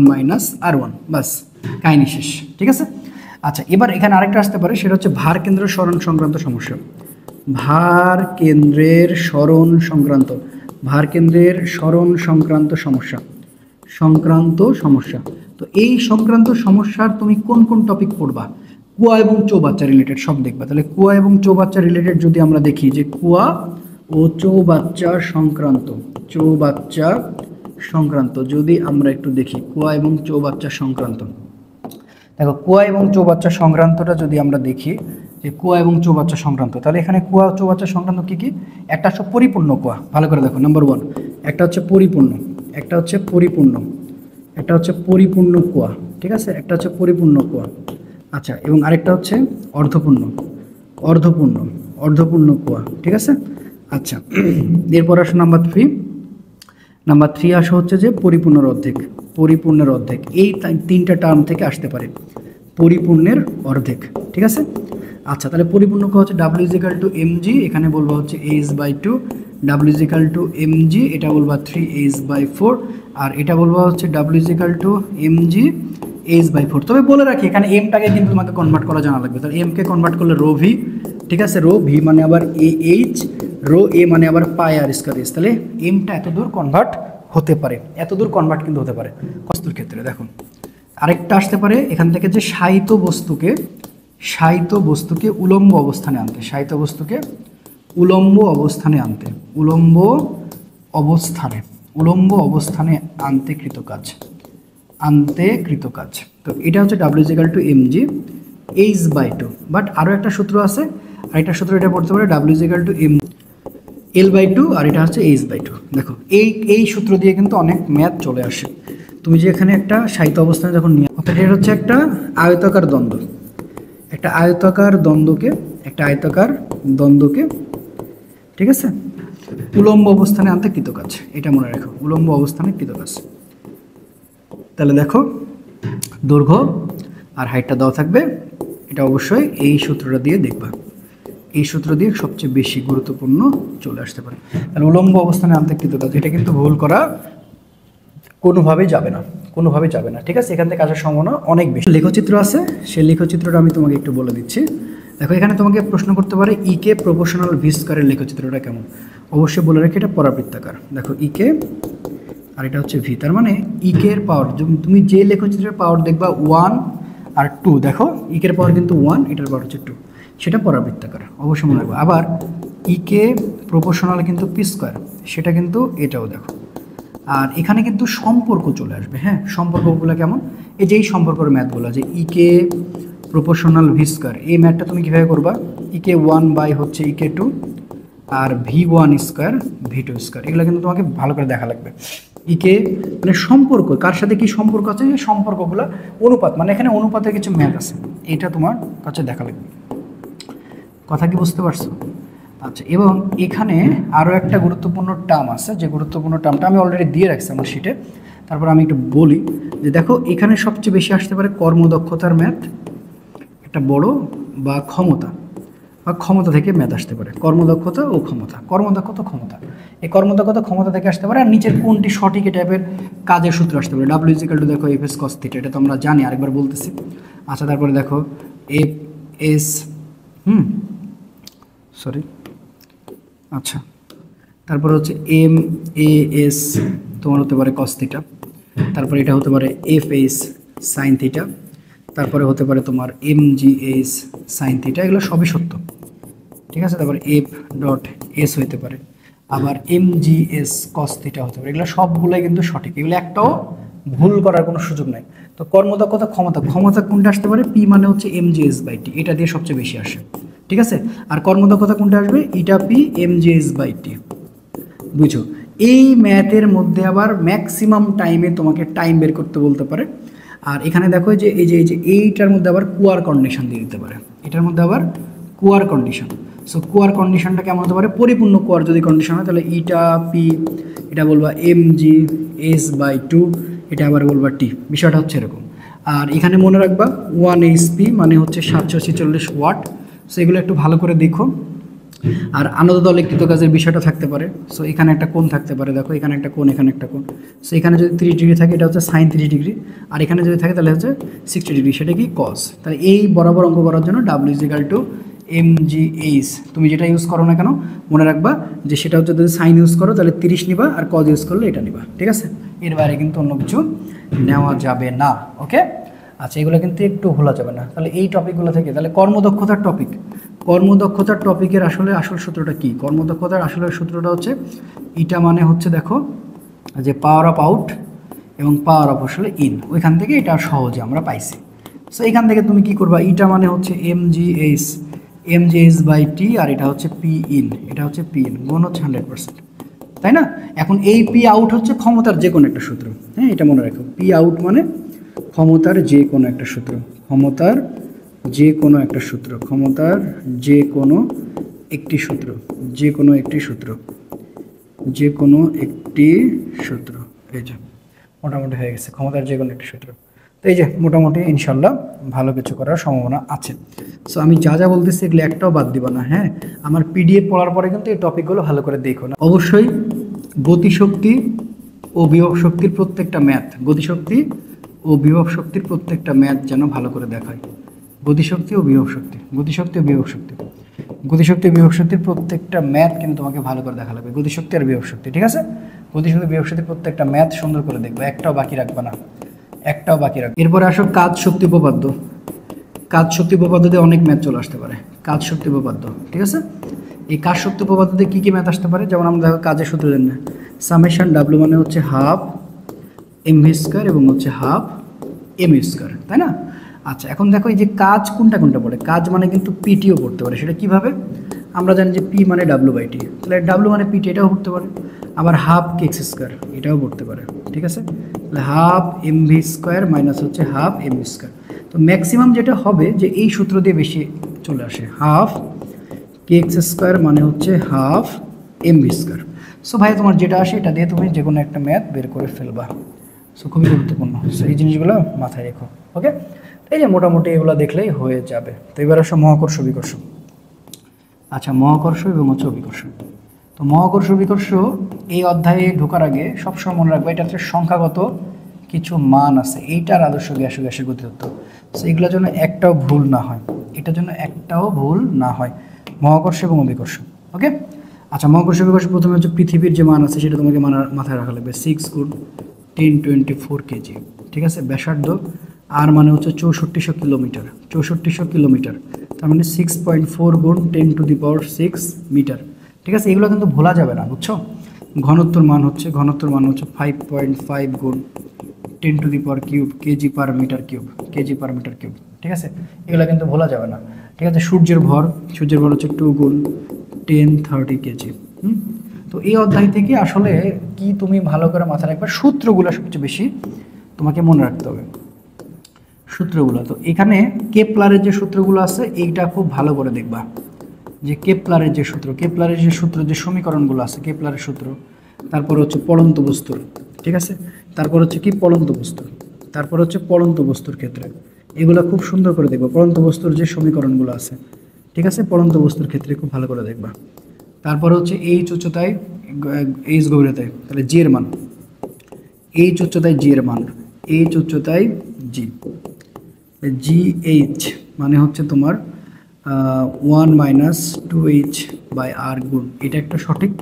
- R1, বাস কাহিনী শেষ। ঠিক আছে, আচ্ছা এবার এখানে আরেকটা আসতে পারে, সেটা হচ্ছে ভার কেন্দ্রের সরণ সংক্রান্ত সমস্যা। ভার কেন্দ্রের সরণ সংক্রান্ত সমস্যা। তো এই সংক্রান্ত সমস্যার তুমি কোন টপিক পড়বা, কুয়া এবং চৌবাচ্চা রিলেটেড সব দেখবা। তাহলে কুয়া এবং চৌবাচ্চা রিলেটেড যদি আমরা দেখি যে কুয়া ও চৌবাচ্চা সংক্রান্ত, চৌবাচ্চা সংক্রান্ত যদি আমরা একটু দেখি কুয়া এবং চৌবাচ্চা সংক্রান্ত, দেখো কুয়া এবং চৌবাচ্চা সংক্রান্তটা যদি আমরা দেখি যে কুয়া এবং চৌবাচ্চা সংক্রান্ত, তাহলে এখানে কুয়া চৌবাচ্চা সংক্রান্ত কি কি? একটা হচ্ছে পরিপূর্ণ কুয়া, ভালো করে দেখো, নাম্বার 1 একটা হচ্ছে পরিপূর্ণ, একটা হচ্ছে পরিপূর্ণ, একটা হচ্ছে পরিপূর্ণ কুয়া, ঠিক আছে, একটা হচ্ছে পরিপূর্ণ কুয়া। আচ্ছা, এবং আরেকটা হচ্ছে অর্ধপূর্ণ, অর্ধপূর্ণ, অর্ধপূর্ণ কুয়া, ঠিক আছে। আচ্ছা, এরপর আসো নাম্বার 3, নাম্বার 3 আসো হচ্ছে যে পরিপূর্ণের অর্ধেক, পরিপূর্ণের অর্ধেক, এই তিনটা টার্ম থেকে আসতে পারে পরিপূর্ণের অর্ধেক, ঠিক আছে। আচ্ছা, তাহলে পরিপূর্ণ কুয়া হচ্ছে W is equal to mg, এখানে বলবো হচ্ছে h/2, W is equal to mg, এটা বলবো 3h/4, আর এটা বলবো হচ্ছে W is equal to mg h/4। তবে বলে রাখি এখানে এমটাকে কিন্তু তোমাকে কনভার্ট করা জানা লাগবে। তাহলে এমকে কনভার্ট করলে রো ভি, ঠিক আছে, রো ভি মানে আবার এ এইচ, রো এ মানে আবার পাই আর স্কয়ার এস। তাহলে এমটা এত দূর কনভার্ট হতে পারে, এত দূর কনভার্ট কিন্তু হতে পারে বস্তুর ক্ষেত্রে। দেখুন আরেকটা আসতে পারে এখান থেকে যে শায়িত বস্তুকে, শায়িত বস্তুকে উলম্ব অবস্থানে আনতে, শায়িত বস্তুকে উলম্ব অবস্থানে আনতে, উলম্ব অবস্থানে, উলম্ব অবস্থানে আনতে কৃত কাজ, আনতে কৃত কাজ। তো এটা হচ্ছে W is equal to mg h/2, but আরও একটা সূত্র আছে, আরেকটা সূত্র এটা পড়তে পারে W is equal to m L/2, আর এটা হচ্ছে h/2। দেখো এই সূত্র দিয়ে কিন্তু অনেক ম্যাথ চলে আসে। তুমি যে এখানে একটা শায়িত অবস্থানে যখন নিয়ে, অর্থাৎ এটা হচ্ছে একটা আয়তাকার দ্বন্দ্ব, একটা আয়তাকার দ্বন্দ্বকে, একটা আয়তাকার দ্বন্দ্বকে, ঠিক আছে, উলম্ব অবস্থানে আনতে কৃত কাজ, এটা মনে রাখো, উলম্ব অবস্থানে কৃত কাজ। তাহলে দেখো দৈর্ঘ্য আর হাইটটা দেওয়া থাকবে, এটা অবশ্যই এই সূত্রটা দিয়ে দেখবা, এই সূত্র দিয়ে সবচেয়ে বেশি গুরুত্বপূর্ণ চলে আসতে পারে। তাহলে উলম্ব অবস্থানে আনতে কৃত কাজ, এটা কিন্তু ভুল করা কোনোভাবেই যাবে না, কোনোভাবেই যাবে না, ঠিক আছে। এখান থেকে আসার সম্ভাবনা অনেক বেশি। লেখচিত্র আছে, সেই লেখচিত্রটা আমি তোমাকে একটু বলে দিচ্ছি। দেখো এখানে তোমাকে প্রশ্ন করতে পারে ইকে প্রপোর্শনাল ভি স্কয়ারের লেখচিত্রটা কেমন, অবশ্যই বলে রাখি এটা পরাবৃত্তাকার। দেখো ইকে আর এটা হচ্ছে ভি, তার মানে ইকে এর পাওয়ার, তুমি যে লেখচিত্রের পাওয়ার দেখবা 1 আর 2, দেখো ইকের পাওয়ার কিন্তু 1, এটার পাওয়ার হচ্ছে 2, সেটা পরাবৃত্তাকার, অবশ্যই মনে রাখবো। আবার ইকে প্রপোর্শনাল কিন্তু পি স্কয়ার, সেটা কিন্তু এটাও দেখো। আর এখানে কিন্তু সম্পর্ক চলে আসবে, হ্যাঁ, সম্পর্কগুলো কেমন, এই যে এই সম্পর্কের ম্যাথগুলো, যে ইকে প্রপোর্শনাল ভি স্কয়ার, এই ম্যাথটা তুমি কীভাবে করবা, ইকে 1 বাই হচ্ছে ইকে 2 আর V1 স্কয়ার V2 স্কয়ার, এগুলো কিন্তু তোমাকে ভালো করে দেখা লাগবে। ইকে মানে সম্পর্ক, কার সাথে কি সম্পর্ক আছে, এই সম্পর্কগুলো অনুপাত, মানে এখানে অনুপাতের কিছু ম্যাথ আছে, এটা তোমার কাছে দেখা লাগবে। কথা কি বুঝতে পারছো? আচ্ছা, এবং এখানে আরও একটা গুরুত্বপূর্ণ টার্ম আছে, যে গুরুত্বপূর্ণ টার্মটা আমি অলরেডি দিয়ে রাখছি আমার শিটে, তারপর আমি একটু বলি যে দেখো এখানে সবচেয়ে বেশি আসতে পারে কর্মদক্ষতার ম্যাথ, একটা বড় বা ক্ষমতা, বা ক্ষমতা থেকে ম্যাথ আসতে পারে, কর্মদক্ষতা ও ক্ষমতা, কর্মদক্ষতা ক্ষমতা, এই কর্মদক্ষতা ক্ষমতা থেকে আসতে পারে। আর নিচের কোনটি সঠিক এই টাইপের কাজের সূত্র আসতে পারে, W is equal to দেখো এফ এস কস থিটা, এটা তো আমরা জানি, আরেকবার বলতেছি। আচ্ছা, তারপরে দেখো এফ এস সরি, আচ্ছা, তারপরে হচ্ছে এম এ এস তোমার হতে পারে কস থিটা, তারপরে এটা হতে পারে এফ এস সাইন থিটা, তারপরে হতে পারে তোমার M G S sine theta, এগুলো সবই সত্য, ঠিক আছে। তারপরে এফ ডট এস হতে পারে, আবার M G S cos theta হতে পারে, এগুলো সবগুলোই কিন্তু সঠিক, এগুলো একটাও ভুল করার কোনো সুযোগ নাই। তো কর্মদক্ষতা ক্ষমতা, ক্ষমতা কোনটা আসতে পারে, পি মানে হচ্ছে এম জি এস বাই টি, এটা দিয়ে সবচেয়ে বেশি আসে, ঠিক আছে। আর কর্মদক্ষতা কোনটা আসবে, eta P M G S by T, বুঝো। এই ম্যাথের মধ্যে আবার ম্যাক্সিমাম টাইমে তোমাকে টাইম বের করতে বলতে পারে। আর এখানে দেখো যে এইটার মধ্যে আবার কুয়ার কন্ডিশন দিয়ে দিতে পারে, এটার মধ্যে আবার কুয়ার কন্ডিশন। সো কুয়ার কন্ডিশনটা কেমন হতে পারে, পরিপূর্ণ কুয়ার যদি কন্ডিশন হয় তাহলে ইটা পি, এটা বলবা এম জি এস বাই 2, এটা আবার বলবা টি, বিষয়টা হচ্ছে এরকম। আর এখানে মনে রাখবা 1 এইচপি মানে হচ্ছে 746 ওয়াট। সো এগুলো একটু ভালো করে দেখো। আর আনন্দদলে কৃত কাজের বিষয়টা থাকতে পারে। সো এখানে একটা কোণ থাকতে পারে, দেখো এখানে একটা কোণ, এখানে একটা কোণ। সো এখানে যদি 30 ডিগ্রি থাকে এটা হচ্ছে সাইন 30 ডিগ্রি, আর এখানে যদি থাকে তাহলে হচ্ছে 60 ডিগ্রি, সেটা কি কস। তাহলে এই বরাবর অঙ্ক করার জন্য W is equal to mgh, তুমি যেটা ইউজ করো না কেন মনে রাখবা যে সেটা হচ্ছে যদি সাইন ইউজ করো তাহলে 30 নিবা, আর কজ ইউজ করলে এটা নিবা, ঠিক আছে। এর বাইরে কিন্তু অন্য কিছু নেওয়া যাবে না, ওকে। আচ্ছা, এগুলো কিন্তু একটু ভোলা যাবে না। তাহলে এই টপিকগুলো থেকে তাহলে কর্মদক্ষতার টপিক, কর্মদক্ষতার টপিকের আসলে আসল সূত্রটা কি? কর্মদক্ষতার আসলে সূত্রটা হচ্ছে ইটা মানে হচ্ছে দেখো যে পাওয়ার অফ আউট এবং পাওয়ার অফ আসলে ইন, ওইখান থেকে এটা সহজে আমরা পাইছি। সো এখান থেকে তুমি কি করবা, ইটা মানে হচ্ছে M G H by T, আর এটা হচ্ছে পি ইন, এটা হচ্ছে পি ইন, গুণ হচ্ছে 100%, তাই না? এখন এই পি আউট হচ্ছে ক্ষমতার যে কোনো একটা সূত্র, হ্যাঁ এটা মনে রাখো, পি আউট মানে ক্ষমতার যে কোনো একটা সূত্র, ক্ষমতার যে কোনো একটা সূত্র, ক্ষমতার যে কোনো একটি সূত্র, যে কোনো একটি সূত্র, যে কোনো একটি সূত্র, এই যে মোটামুটি হয়ে গেছে ক্ষমতার যে কোনো একটি সূত্র। তো এই যে মোটামুটি ইনশাল্লাহ ভালো কিছু করার সম্ভাবনা আছে। সো আমি যা যা বলতেছি এগুলো একটাও বাদ দিব না, হ্যাঁ। আমার পিডিএফ পড়ার পরে কিন্তু এই টপিকগুলো ভালো করে দেখো না। অবশ্যই গতিশক্তি ও বিভব শক্তির প্রত্যেকটা ম্যাথ, গতিশক্তি ও বিভব শক্তির প্রত্যেকটা ম্যাথ যেন ভালো করে দেখায়। গতিশক্তি ও বিভব শক্তি, গতিশক্তি ও বিভব শক্তি, গতিশক্তি ও বিভব শক্তির প্রত্যেকটা ম্যাথ কিন্তু তোমাকে ভালো করে দেখা লাগবে, গতিশক্তি আর বিভব শক্তি, ঠিক আছে? গতিশক্তি বিভব শক্তির প্রত্যেকটা ম্যাথ সুন্দর করে দেখবে, একটাও বাকি রাখবে না, একটাও বাকি রাখবে। এরপরে আসো কাজ শক্তি উপপাদ্য। কাজ শক্তি উপপাদ্য দিয়ে অনেক ম্যাথ চলে আসতে পারে, কাজ শক্তি উপপাদ্য, ঠিক আছে? এই কাজ শক্তি উপপাদ্য দিয়ে কী কী ম্যাথ আসতে পারে, যেমন আমরা দেখো কাজের সূত্র জানি না, সামেশন ডাব্লু মানে হচ্ছে হাফ এম ভি স্কোয়ার এবং হচ্ছে হাফ এম স্কোয়ার, তাই না? আচ্ছা এখন দেখো এই যে কাজ কোনটা কোনটা পড়ে, কাজ মানে কিন্তু পিটিও পড়তে পারে, সেটা কিভাবে? আমরা জানি যে পি মানে ডাব্লু বাই টি, তাহলে ডাব্লু মানে পিটি, এটাও পড়তে পারে। আবার হাফ এক্স স্কোয়ার, এটাও পড়তে পারে, ঠিক আছে? তাহলে half M V square minus হচ্ছে হাফ এম স্কোয়ার। তো ম্যাক্সিমাম যেটা হবে যে এই সূত্র দিয়ে বেশি চলে আসে, হাফ কে এক্স স্কোয়ার মানে হচ্ছে half M V square. So ভাই তোমার যেটা আসে এটা দিয়ে তুমি যে কোনো একটা ম্যাথ বের করে ফেলবা। সো খুবই গুরুত্বপূর্ণ, সো এই জিনিসগুলো মাথায় রেখো, ওকে? এই যে মোটামুটি এগুলো দেখলেই হয়ে যাবে। তো এবার আসো মহাকর্ষ বিকর্ষ। আচ্ছা মহাকর্ষ এবং হচ্ছে অভিকর্ষ। তো মহাকর্ষ বিকর্ষ এই অধ্যায়ে ঢোকার আগে সবসময় মনে রাখবে এটা হচ্ছে সংখ্যাগত কিছু মান আছে, এইটার আদর্শ গ্যাসের গতিতত্ত্ব। সো এগুলোর জন্য একটাও ভুল না হয়, এটার জন্য একটাও ভুল না হয়, মহাকর্ষ এবং অভিকর্ষ, ওকে? আচ্ছা মহাকর্ষ বিকর্ষ প্রথমে হচ্ছে পৃথিবীর যে মান আছে সেটা তোমাকে মাথায় রাখা লাগবে, 6 × 10⁻⁴ কেজি, ঠিক আছে? ব্যাসার্ধ আর মানে হচ্ছে 6400 কিলোমিটার, 6400 কিলোমিটার, তার মানে 6.4 × 10⁶ মিটার, ঠিক আছে? এগুলো কিন্তু ভোলা যাবে না, বুঝছো? ঘনত্বর মান হচ্ছে 5.5 × 10⁻³ KG per metre cube, KG per metre cube, ঠিক আছে? এগুলো কিন্তু ভোলা যাবে না, ঠিক আছে? সূর্যের ভর হচ্ছে 2 × 1030 কেজি। তো এই অধ্যায় থেকে আসলে কি তুমি ভালো করে মাথায় রাখবে, সূত্রগুলো সবচেয়ে বেশি তোমাকে মনে রাখতে হবে, সূত্রগুলো। তো এখানে কেপলারের যে সূত্রগুলো আছে এইটা খুব ভালো করে দেখবা, যে কেপলারের যে সূত্র যে সমীকরণগুলো আছে, কেপলারের সূত্র, তারপর হচ্ছে পড়ন্ত বস্তুর, ঠিক আছে? তারপর হচ্ছে কি পড়ন্ত বস্তুর, তারপর হচ্ছে পড়ন্ত বস্তুর ক্ষেত্রে এগুলো খুব সুন্দর করে দেখবা, পড়ন্ত বস্তুর যে সমীকরণগুলো আছে, ঠিক আছে? পড়ন্ত বস্তুর ক্ষেত্রে খুব ভালো করে দেখবা। তারপর হচ্ছে এইচ উচ্চতায়, এইচ গভীরতায়, তাহলে জি এর মান, এইচ উচ্চতায় জি এর মান, এইচ উচ্চতায় জি, জি এইচ মানে হচ্ছে তোমার 1 - 2h/r গুণ, এটা একটা সঠিক।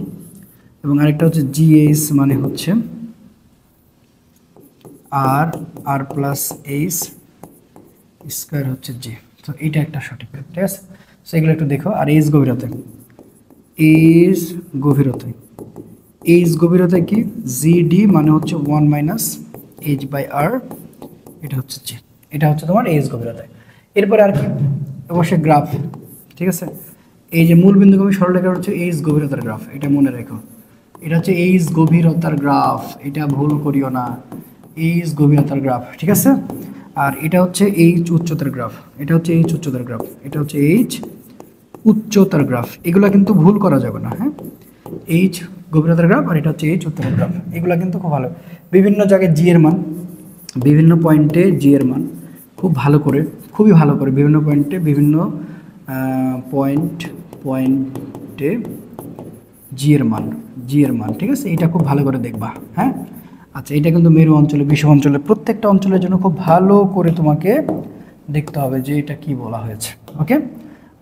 এবং আরেকটা হচ্ছে জিএইচ মানে হচ্ছে আর প্লাস এইচ স্কোয়ার হচ্ছে জি, তো এটা একটা সঠিক, ঠিক আছে? সো এগুলো একটু দেখো। আর এইচ গভীরতায়, এইচ গভীরতায় কি জিডি মানে হচ্ছে 1 - h/r, এটা হচ্ছে জি, এটা হচ্ছে তোমার এইচ গভীরতায়। এরপরে আর কি, অবশ্যই গ্রাফ, ঠিক আছে? এই যে মূল বিন্দুগামী সরলরেখার হচ্ছে এইচ গভীরতার গ্রাফ, এটা মনে রেখো, এটা হচ্ছে এইচ গভীরতার গ্রাফ, এটা ভুল করিও না, এইচ গভীরতার গ্রাফ, ঠিক আছে? আর এটা হচ্ছে এইচ উচ্চতার গ্রাফ, এটা হচ্ছে এইচ উচ্চতার গ্রাফ, এটা হচ্ছে এইচ উচ্চতার গ্রাফ, এগুলো কিন্তু ভুল করা যাবে না, হ্যাঁ? এইচ গভীরতার গ্রাফ আর এটা হচ্ছে এইচ উচ্চতার গ্রাফ, এগুলো কিন্তু খুব ভালো। বিভিন্ন জায়গায় জি এর মান, বিভিন্ন পয়েন্টে জি এর মান খুব ভালো করে, খুবই ভালো করে, বিভিন্ন পয়েন্টে জি এর মান, ঠিক আছে? এটা খুব ভালো করে দেখবা, হ্যাঁ? আচ্ছা এটা কিন্তু মেরু অঞ্চলে, বিষুব অঞ্চলে, প্রত্যেকটা অঞ্চলের জন্য খুব ভালো করে তোমাকে দেখতে হবে যে এটা কি বলা হয়েছে, ওকে?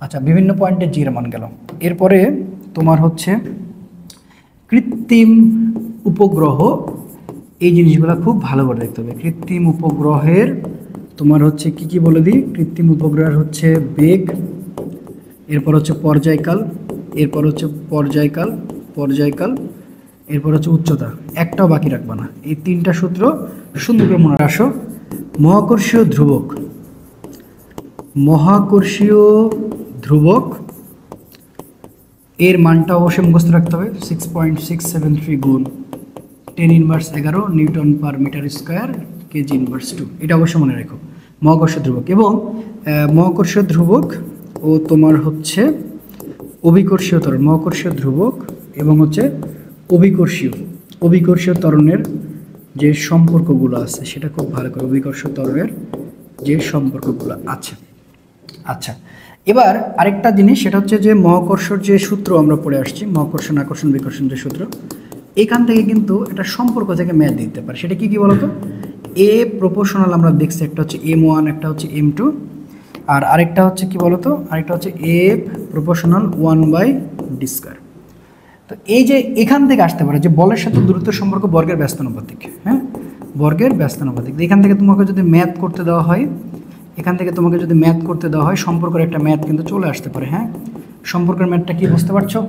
আচ্ছা বিভিন্ন পয়েন্টে জি এর মান গেল। এরপরে তোমার হচ্ছে কৃত্রিম উপগ্রহ, এই জিনিসগুলো খুব ভালো করে দেখতে হবে। কৃত্রিম উপগ্রহের তোমার হচ্ছে কি কি বলে দিই, কৃত্রিম উপগ্রহের হচ্ছে বেগ, এরপর হচ্ছে পর্যায়কাল, এরপর হচ্ছে পর্যায়কাল, পর্যায়কাল, এরপর হচ্ছে উচ্চতা, একটাও বাকি রাখবা না। এই তিনটা সূত্র সুন্দর করে মনে রাখো। মহাকর্ষীয় ধ্রুবক, মহাকর্ষীয় ধ্রুবক এর মানটা অবশ্যই মুখস্থ রাখতে হবে। 6.673 গুণ 10^11 Newton per metre square kg/2, এটা অবশ্যই মনে রেখো। মহাকর্ষীয় ধ্রুবক এবং মহাকর্ষীয় ধ্রুবক ও তোমার হচ্ছে অভিকর্ষীয় ত্বরণ, মহাকর্ষীয় ধ্রুবক এবং হচ্ছে অভিকর্ষীয় ত্বরণের যে সম্পর্কগুলো আছে সেটা খুব ভালো করে, অভিকর্ষীয় ত্বরণের যে সম্পর্কগুলো আছে। আচ্ছা, এবার আরেকটা জিনিস, সেটা হচ্ছে যে মহাকর্ষর যে সূত্র আমরা পড়ে আসছি, মহাকর্ষণ আকর্ষণ বিকর্ষণ যে সূত্র, এখান থেকে কিন্তু এটা সম্পর্ক থেকে ম্যাথ দিতে পারে। সেটা কি কি বলতো? এ প্রপোর্শনাল আমরা দেখছি, একটা হচ্ছে m1, একটা হচ্ছে m2, আর আরেকটা হচ্ছে কি বলতো, আরেকটা হচ্ছে এ প্রপোর্শনাল 1/d²। তো এই যে এখান থেকে আসতে পারে যে বলের সাথে দূরত্বের সম্পর্ক বর্গের ব্যস্তানুপাতিক, হ্যাঁ, বর্গের ব্যস্তানুপাতিক। এখান থেকে তোমাকে যদি ম্যাথ করতে দেওয়া হয়, এখান থেকে তোমাকে যদি ম্যাথ করতে দেওয়া হয়, সম্পর্কের একটা ম্যাথ কিন্তু চলে আসতে পারে। হ্যাঁ, সম্পর্কের ম্যাথটা কি বুঝতে পারছো?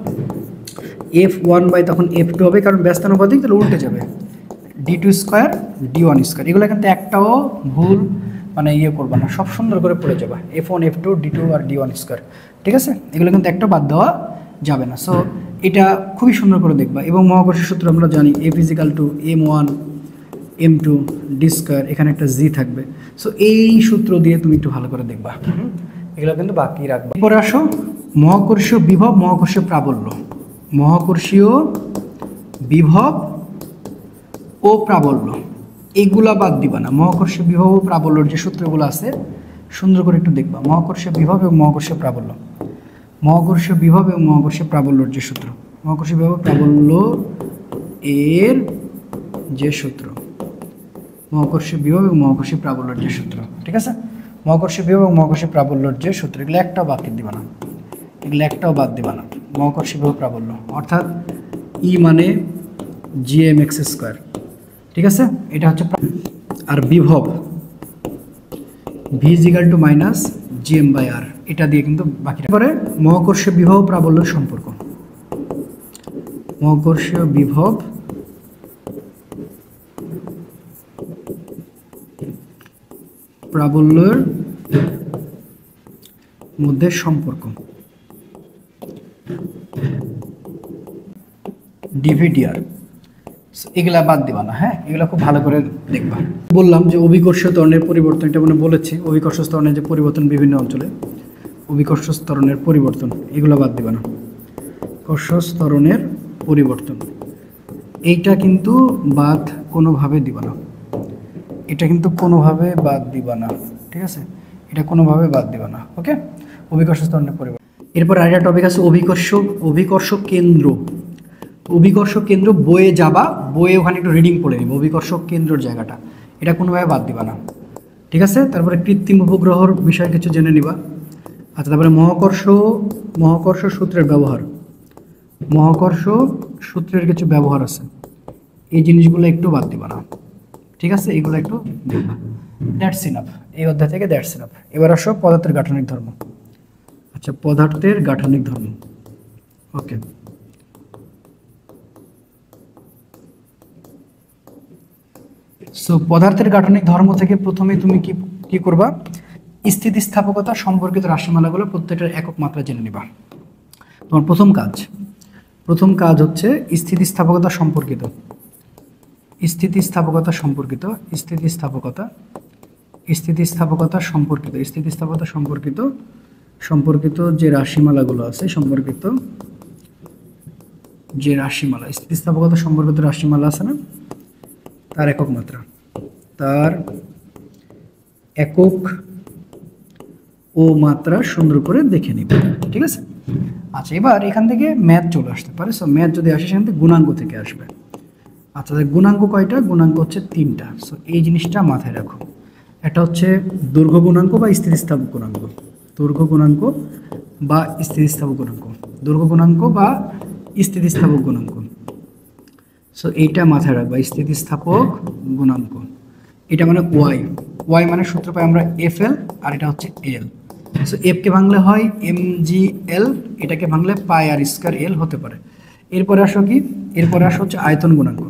f1 তখন f2 হবে, কারণ ব্যস্তানুপাতিক, তাহলে উল্টে যাবে d2² d1²। এগুলো কিন্তু একটাও ভুল মানে ইয়ে করবে না, সব সুন্দর করে পড়ে যাবে, f1 f2 d2 আর d1²। ঠিক আছে, এগুলো কিন্তু একটা বাদ দেওয়া যাবে না। সো এটা খুবই সুন্দর করে দেখবা। এবং মহাকর্ষীয় সূত্র আমরা জানি f = m1 m2 d², এখানে একটা জি থাকবে। সো এই সূত্র দিয়ে তুমি একটু ভালো করে দেখবা, এগুলো কিন্তু বাকি রাখবা। এরপরে আসো মহাকর্ষীয় বিভব, মহাকর্ষীয় প্রাবল্য। মহাকর্ষীয় বিভব ও প্রাবল্য এগুলা বাদ দিবা না। মহাকর্ষীয় বিভব ও প্রাবল্যর যে সূত্রগুলো আছে সুন্দর করে একটু দেখবা। মহাকর্ষীয় বিভব এবং মহাকর্ষীয় প্রাবল্য, মহাকর্ষীয় বিভব এবং মহাকর্ষীয় প্রাবল্যর যে সূত্র, মহাকর্ষীয় বিভব প্রাবল্য এর যে সূত্র, মহাকর্ষীয় বিভব এবং মহাকর্ষীয় প্রাবল্যর যে সূত্র, ঠিক আছে, মহাকর্ষীয় বিভব এবং মহাকর্ষীয় প্রাবল্যর যে সূত্র, এগুলো একটাও বাদ দিবা না, এগুলো একটাও বাদ দিবা না। মহাকর্ষীয় বিভব প্রাবল্য অর্থাৎ ই মানে gmx², ঠিক আছে, এটা হচ্ছে। আর বিভব v = -gm/r, এটা দিয়ে কিন্তু বাকি। পরে মহাকর্ষীয় বিভব প্রাবল্যের সম্পর্ক, মহাকর্ষীয় বিভব প্রাবল্যের মধ্যে সম্পর্ক dv/dr, এগুলা বাদ দিবা না। হ্যাঁ, এগুলা খুব ভালো করে দেখবা। বললাম যে অভিকর্ষীয় ত্বরণের পরিবর্তন, এটা মানে বলেছি অভিকর্ষ ত্বরণের যে পরিবর্তন বিভিন্ন অঞ্চলে, অভিকর্ষ ত্বরণের পরিবর্তন এগুলো বাদ দিবা না। কর্ষ ত্বরণের পরিবর্তন এইটা কিন্তু বাদ কোনোভাবে দিবা না, এটা কিন্তু কোনোভাবে বাদ দিবা না, ঠিক আছে, এটা কোনোভাবে বাদ দিবা না। ওকে, অভিকর্ষ ত্বরণের পরিবর্তন। এরপর আরেকটা টপিক আছে অভিকর্ষ কেন্দ্র। অভিকর্ষ কেন্দ্র বয়ে যাবা, বয়ে ওখানে একটু রিডিং পড়ে নিব, অভিকর্ষ কেন্দ্রের জায়গাটা, এটা কোনোভাবে বাদ দিবা না, ঠিক আছে। তারপরে কৃত্রিম উপগ্রহর বিষয়ে কিছু জেনে নিবা। আচ্ছা, তারপরে মহাকর্ষ সূত্রের ব্যবহার, মহাকর্ষ সূত্রের কিছু ব্যবহার আছে, এই জিনিসগুলো একটু বাদ দিবা না, ঠিক আছে, এগুলো একটু দেখবা। দ্যাটস ইনাফ, এই অধ্যায় থেকে দ্যাটস ইনাফ। এবার আসো পদার্থের গাঠনিক ধর্ম। আচ্ছা, পদার্থের গাঠনিক ধর্ম, ওকে। সো পদার্থের গাঠনিক ধর্ম থেকে প্রথমে তুমি কি করবা? স্থিতিস্থাপকতা সম্পর্কিত রাশিমালাগুলো প্রত্যেকটার একক মাত্রা জেনে নিবা। তোমার প্রথম কাজ হচ্ছে স্থিতিস্থাপকতা সম্পর্কিত যে রাশিমালাগুলো আছে, স্থিতিস্থাপকতা সম্পর্কিত রাশিমালা আছে না, তার একক মাত্রা, তার একক ও মাত্রা সুন্দর করে দেখে নিব, ঠিক আছে। আচ্ছা, এবার এখান থেকে ম্যাথ চলে আসতে পারে। সো ম্যাথ যদি আসে সেখান থেকে গুণাঙ্ক থেকে আসবে। আচ্ছা, গুণাঙ্ক কয়টা? গুণাঙ্ক হচ্ছে 3টা। সো এই জিনিসটা মাথায় রাখো। একটা হচ্ছে দৈর্ঘ্য গুণাঙ্ক বা স্থিতিস্থাপক গুণাঙ্ক, দৈর্ঘ্য গুণাঙ্ক বা স্থিতিস্থাপক গুণাঙ্ক, দৈর্ঘ্য গুণাঙ্ক বা স্থিতিস্থাপক গুণাঙ্ক। সো এইটা মাথায় রাখবা, স্থিতিস্থাপক গুণাঙ্ক। এটা মানে ওয়াই মানে সূত্র পাই আমরা FL, আর এটা হচ্ছে এল। সো এফকে ভাঙলে হয় mgl, এটাকে ভাঙলে পাই আর স্কয়ার এল হতে পারে। এরপরে আসো কি, এরপরে আসো হচ্ছে আয়তন গুণাঙ্ক।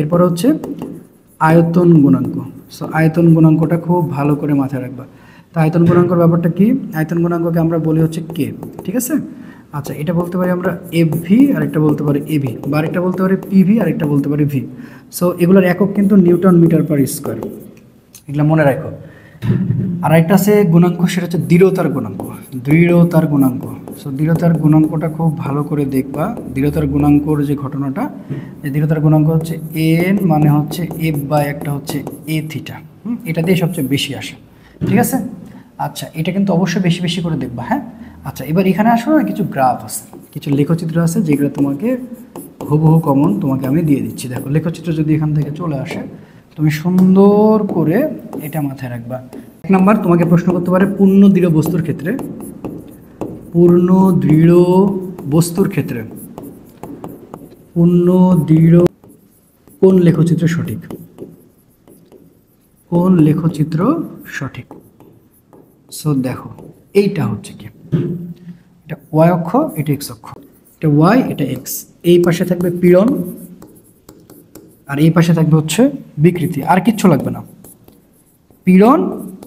এরপরে হচ্ছে আয়তন গুণাঙ্ক। সো আয়তন গুণাঙ্কটা খুব ভালো করে মাথায় রাখবা। তো আয়তন গুণাঙ্কর ব্যাপারটা কি, আয়তন গুণাঙ্ককে আমরা বলি হচ্ছে কে, ঠিক আছে। আচ্ছা, এটা বলতে পারি আমরা এফ ভি, আরেকটা বলতে পারি এভি, বা আরেকটা বলতে পারি পিভি, আরেকটা বলতে পারি ভি। সো এগুলোর একক কিন্তু নিউটন মিটার পার স্কোয়ার, এগুলো মনে রাখো। আর একটা আছে গুণাঙ্ক, সেটা হচ্ছে দৃঢ়তার গুণাঙ্ক। দৃঢ়তার গুণাঙ্ক, সো দৃঢ়তার গুণাঙ্কটা খুব ভালো করে দেখবা। দৃঢ়তার গুণাঙ্কর যে ঘটনাটা, যে দৃঢ়তার গুণাঙ্ক হচ্ছে এন মানে হচ্ছে এফ বাই একটা হচ্ছে এ থিটা, এটা দিয়ে সবচেয়ে বেশি আসে, ঠিক আছে। আচ্ছা, এটা কিন্তু অবশ্যই বেশি বেশি করে দেখবা, হ্যাঁ। আচ্ছা, এবার এখানে আসো না, কিছু গ্রাফ আছে, কিছু লেখচিত্র আছে, যেগুলো তোমাকে হুবহু কমন তোমাকে আমি দিয়ে দিচ্ছি। দেখো, লেখচিত্র যদি এখান থেকে চলে আসে, তুমি সুন্দর করে এটা মাথায় রাখবা। এক নাম্বার তোমাকে প্রশ্ন করতে পারে পূর্ণ দৃঢ় বস্তুর ক্ষেত্রে, পূর্ণ দৃঢ় বস্তুর ক্ষেত্রে পূর্ণ দৃঢ় কোন লেখচিত্র সঠিক, কোন লেখচিত্র সঠিক। সো দেখো, এইটা হচ্ছে কি, এটা ওয়াই অক্ষ, এটা এক্স অক্ষ, এটা ওয়াই, এটা এক্স। এই পাশে থাকবে পীড়ন, আর এই পাশে থাকবে হচ্ছে বিকৃতি, আর কিচ্ছু লাগবে না। পীড়ন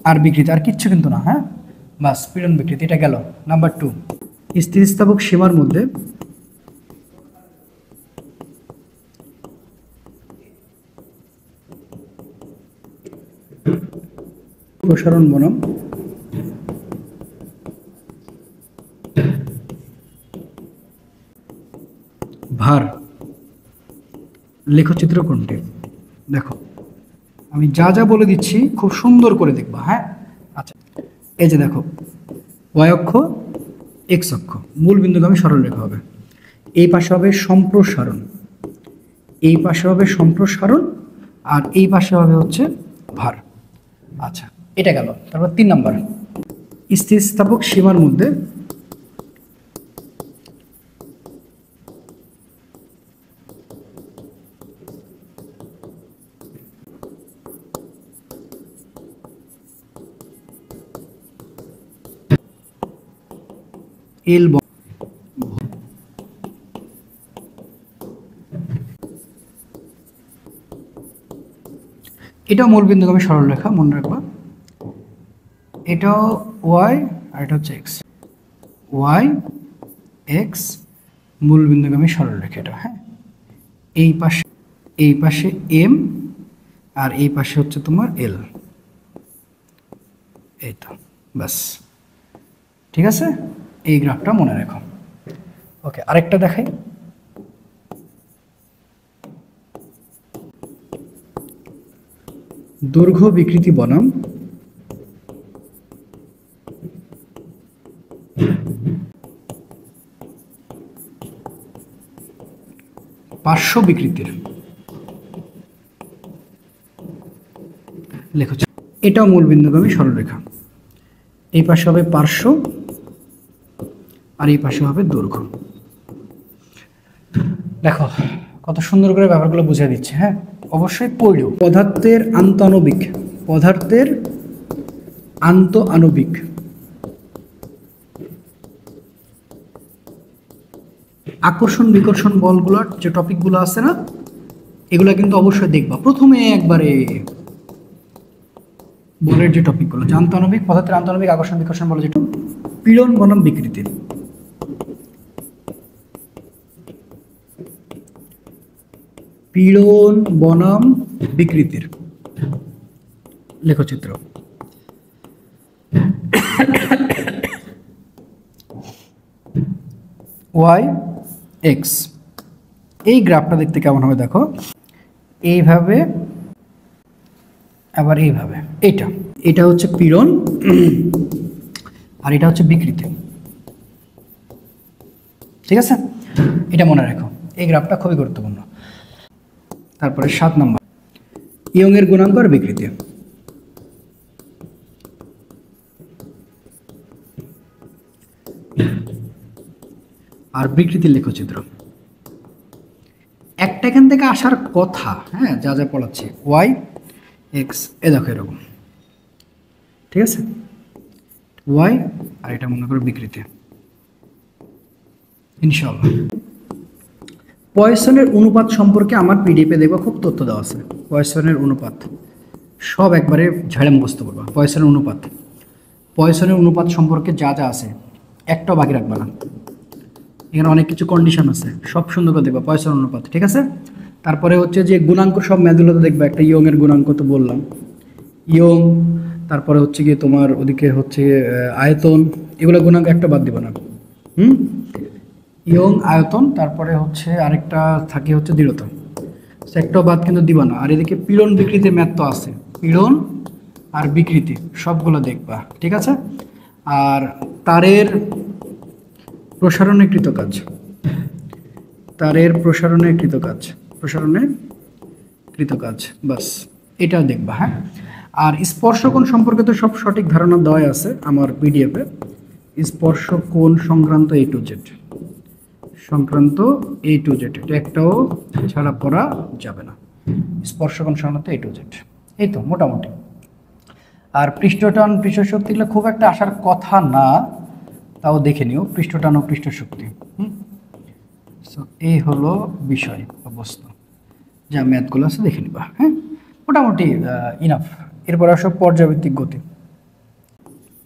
আর বিকৃতি, আর কিচ্ছু কিন্তু না, হ্যাঁ, বাস পীড়ন বিকৃতি, এটা গেল। নাম্বার 2, স্থিতিস্থাপক সীমার মধ্যে প্রসারণ বনাম ভার লেখচিত্র কোনটি। দেখো, আমি যা যা বলে দিচ্ছি খুব সুন্দর করে দেখবা, হ্যাঁ। আচ্ছা, এই যে দেখো, ওয়াই অক্ষ, এক্স অক্ষ, মূল বিন্দুগামী সরলরেখা হবে। এই পাশে হবে সম্প্রসারণ, এই পাশে হবে সম্প্রসারণ, আর এই পাশে হবে হচ্ছে ভার। আচ্ছা, এটা গেল। তারপর 3 নাম্বার, স্থিতিস্থাপক সীমার মধ্যে এল, এটাও মূল বিন্দুগামী সরলরেখা, মনে রাখবা। এটাও ওয়াই, আর এটা হচ্ছে এক্স, ওয়াই এক্স, মূল বিন্দুগামী সরলরেখা এটা, হ্যাঁ। এই পাশে এম, আর এই পাশে হচ্ছে তোমার এল, এই তো, ব্যাস, ঠিক আছে। এই গ্রাফটা মনে রাখো। ওকে, আরেকটা দেখাই। দৈর্ঘ্য বিকৃতি বনাম পার্শ্ব বিকৃতির লেখচিত্র। এটাও মূল বিন্দুগামী সরলরেখা। এই পাশে হবে পার্শ্ব, আর এই পাশে হবে দৈর্ঘ্য। দেখো, কত সুন্দর করে ব্যাপারগুলো বুঝিয়ে দিচ্ছে, হ্যাঁ। অবশ্যই পড়ো। পদার্থের আন্তঃআণবিক, পদার্থের আন্তঃআণবিক আকর্ষণ বিকর্ষণ বলগুলোর যে টপিকগুলো আছে না, এগুলো কিন্তু অবশ্যই দেখবা। প্রথমে একবারে বলের যে টপিকগুলো, যে আন্তঃআণবিক, পদার্থের আন্তঃআণবিক আকর্ষণ বিকর্ষণ বলে, যেটা পীড়ন বনাম বিকৃতি, পীড়ন বনাম বিকৃতির লেখচিত্র। ওয়াই এক্স, এই গ্রাফটা দেখতে কেমন হবে দেখো, এইভাবে, আবার এইভাবে। এটা হচ্ছে পীড়ন, আর এটা হচ্ছে বিকৃতি, ঠিক আছে। এটা মনে রাখো, এই গ্রাফটা খুবই গুরুত্বপূর্ণ। তারপরে 7 নম্বর, ইয়ং এর গুণাঙ্ক আর বিকৃতি। আর বিকৃতির লেখচিত্র। একটা এখান থেকে আসার কথা, হ্যাঁ, যা যা পড়াচ্ছে, ওয়াই এক্স, এ দেখো এরকম, ঠিক আছে, ওয়াই আর এটা মনে করো বিকৃতি, ইনশাআল্লাহ। পয়সনের অনুপাত সম্পর্কে আমার পিডিএফে দেখবা খুব তথ্য দেওয়া আছে। পয়সনের অনুপাত সব একবারে ঝাড়ে মুখস্থ করবা। পয়সনের অনুপাত সম্পর্কে যা যা আছে একটাও বাকি রাখবা না। এখানে অনেক কিছু কন্ডিশন আছে, সব সুন্দর করে দেখবা পয়সনের অনুপাত, ঠিক আছে। তারপরে হচ্ছে যে গুণাঙ্ক, সব ম্যাথগুলোতে দেখবা একটা ইয়ং এর গুণাঙ্ক তো বললাম, ইয়ং। তারপরে হচ্ছে গিয়ে তোমার ওদিকে হচ্ছে আয়তন, এগুলো গুণাঙ্ক একটা বাদ দিবা না। ইয়ং, আয়তন, তারপরে হচ্ছে আরেকটা থাকে হচ্ছে দৃঢ়তা, একটাও বাদ কিন্তু দিবা না। আর এদিকে পীড়ন বিকৃতির ম্যাথ তো আছে, পীড়ন আর বিকৃতি সবগুলো দেখবা, ঠিক আছে। আর তারের প্রসারণে কৃতকাজ, প্রসারণে কৃতকাজ, বাস এটাও দেখবা, হ্যাঁ। আর স্পর্শকোণ সম্পর্কে তো সব সঠিক ধারণা দেওয়াই আছে আমার পিডিএফে। স্পর্শকোণ সংক্রান্ত A to Z, এটা একটাও ছাড়া পড়া যাবে না। স্পর্শকোণ সংক্রান্ত A to Z, এই তো মোটামুটি। আর পৃষ্ঠটান, পৃষ্ঠশক্তিগুলো খুব একটা আসার কথা না, তাও দেখে নিও পৃষ্ঠটান ও পৃষ্ঠশক্তি। সো এই হলো বিষয় অবস্থা, যা ম্যাথগুলো আছে দেখে নিবা, হ্যাঁ, মোটামুটি ইনাফ। এরপর আসো পর্যাবৃত্তিক গতি।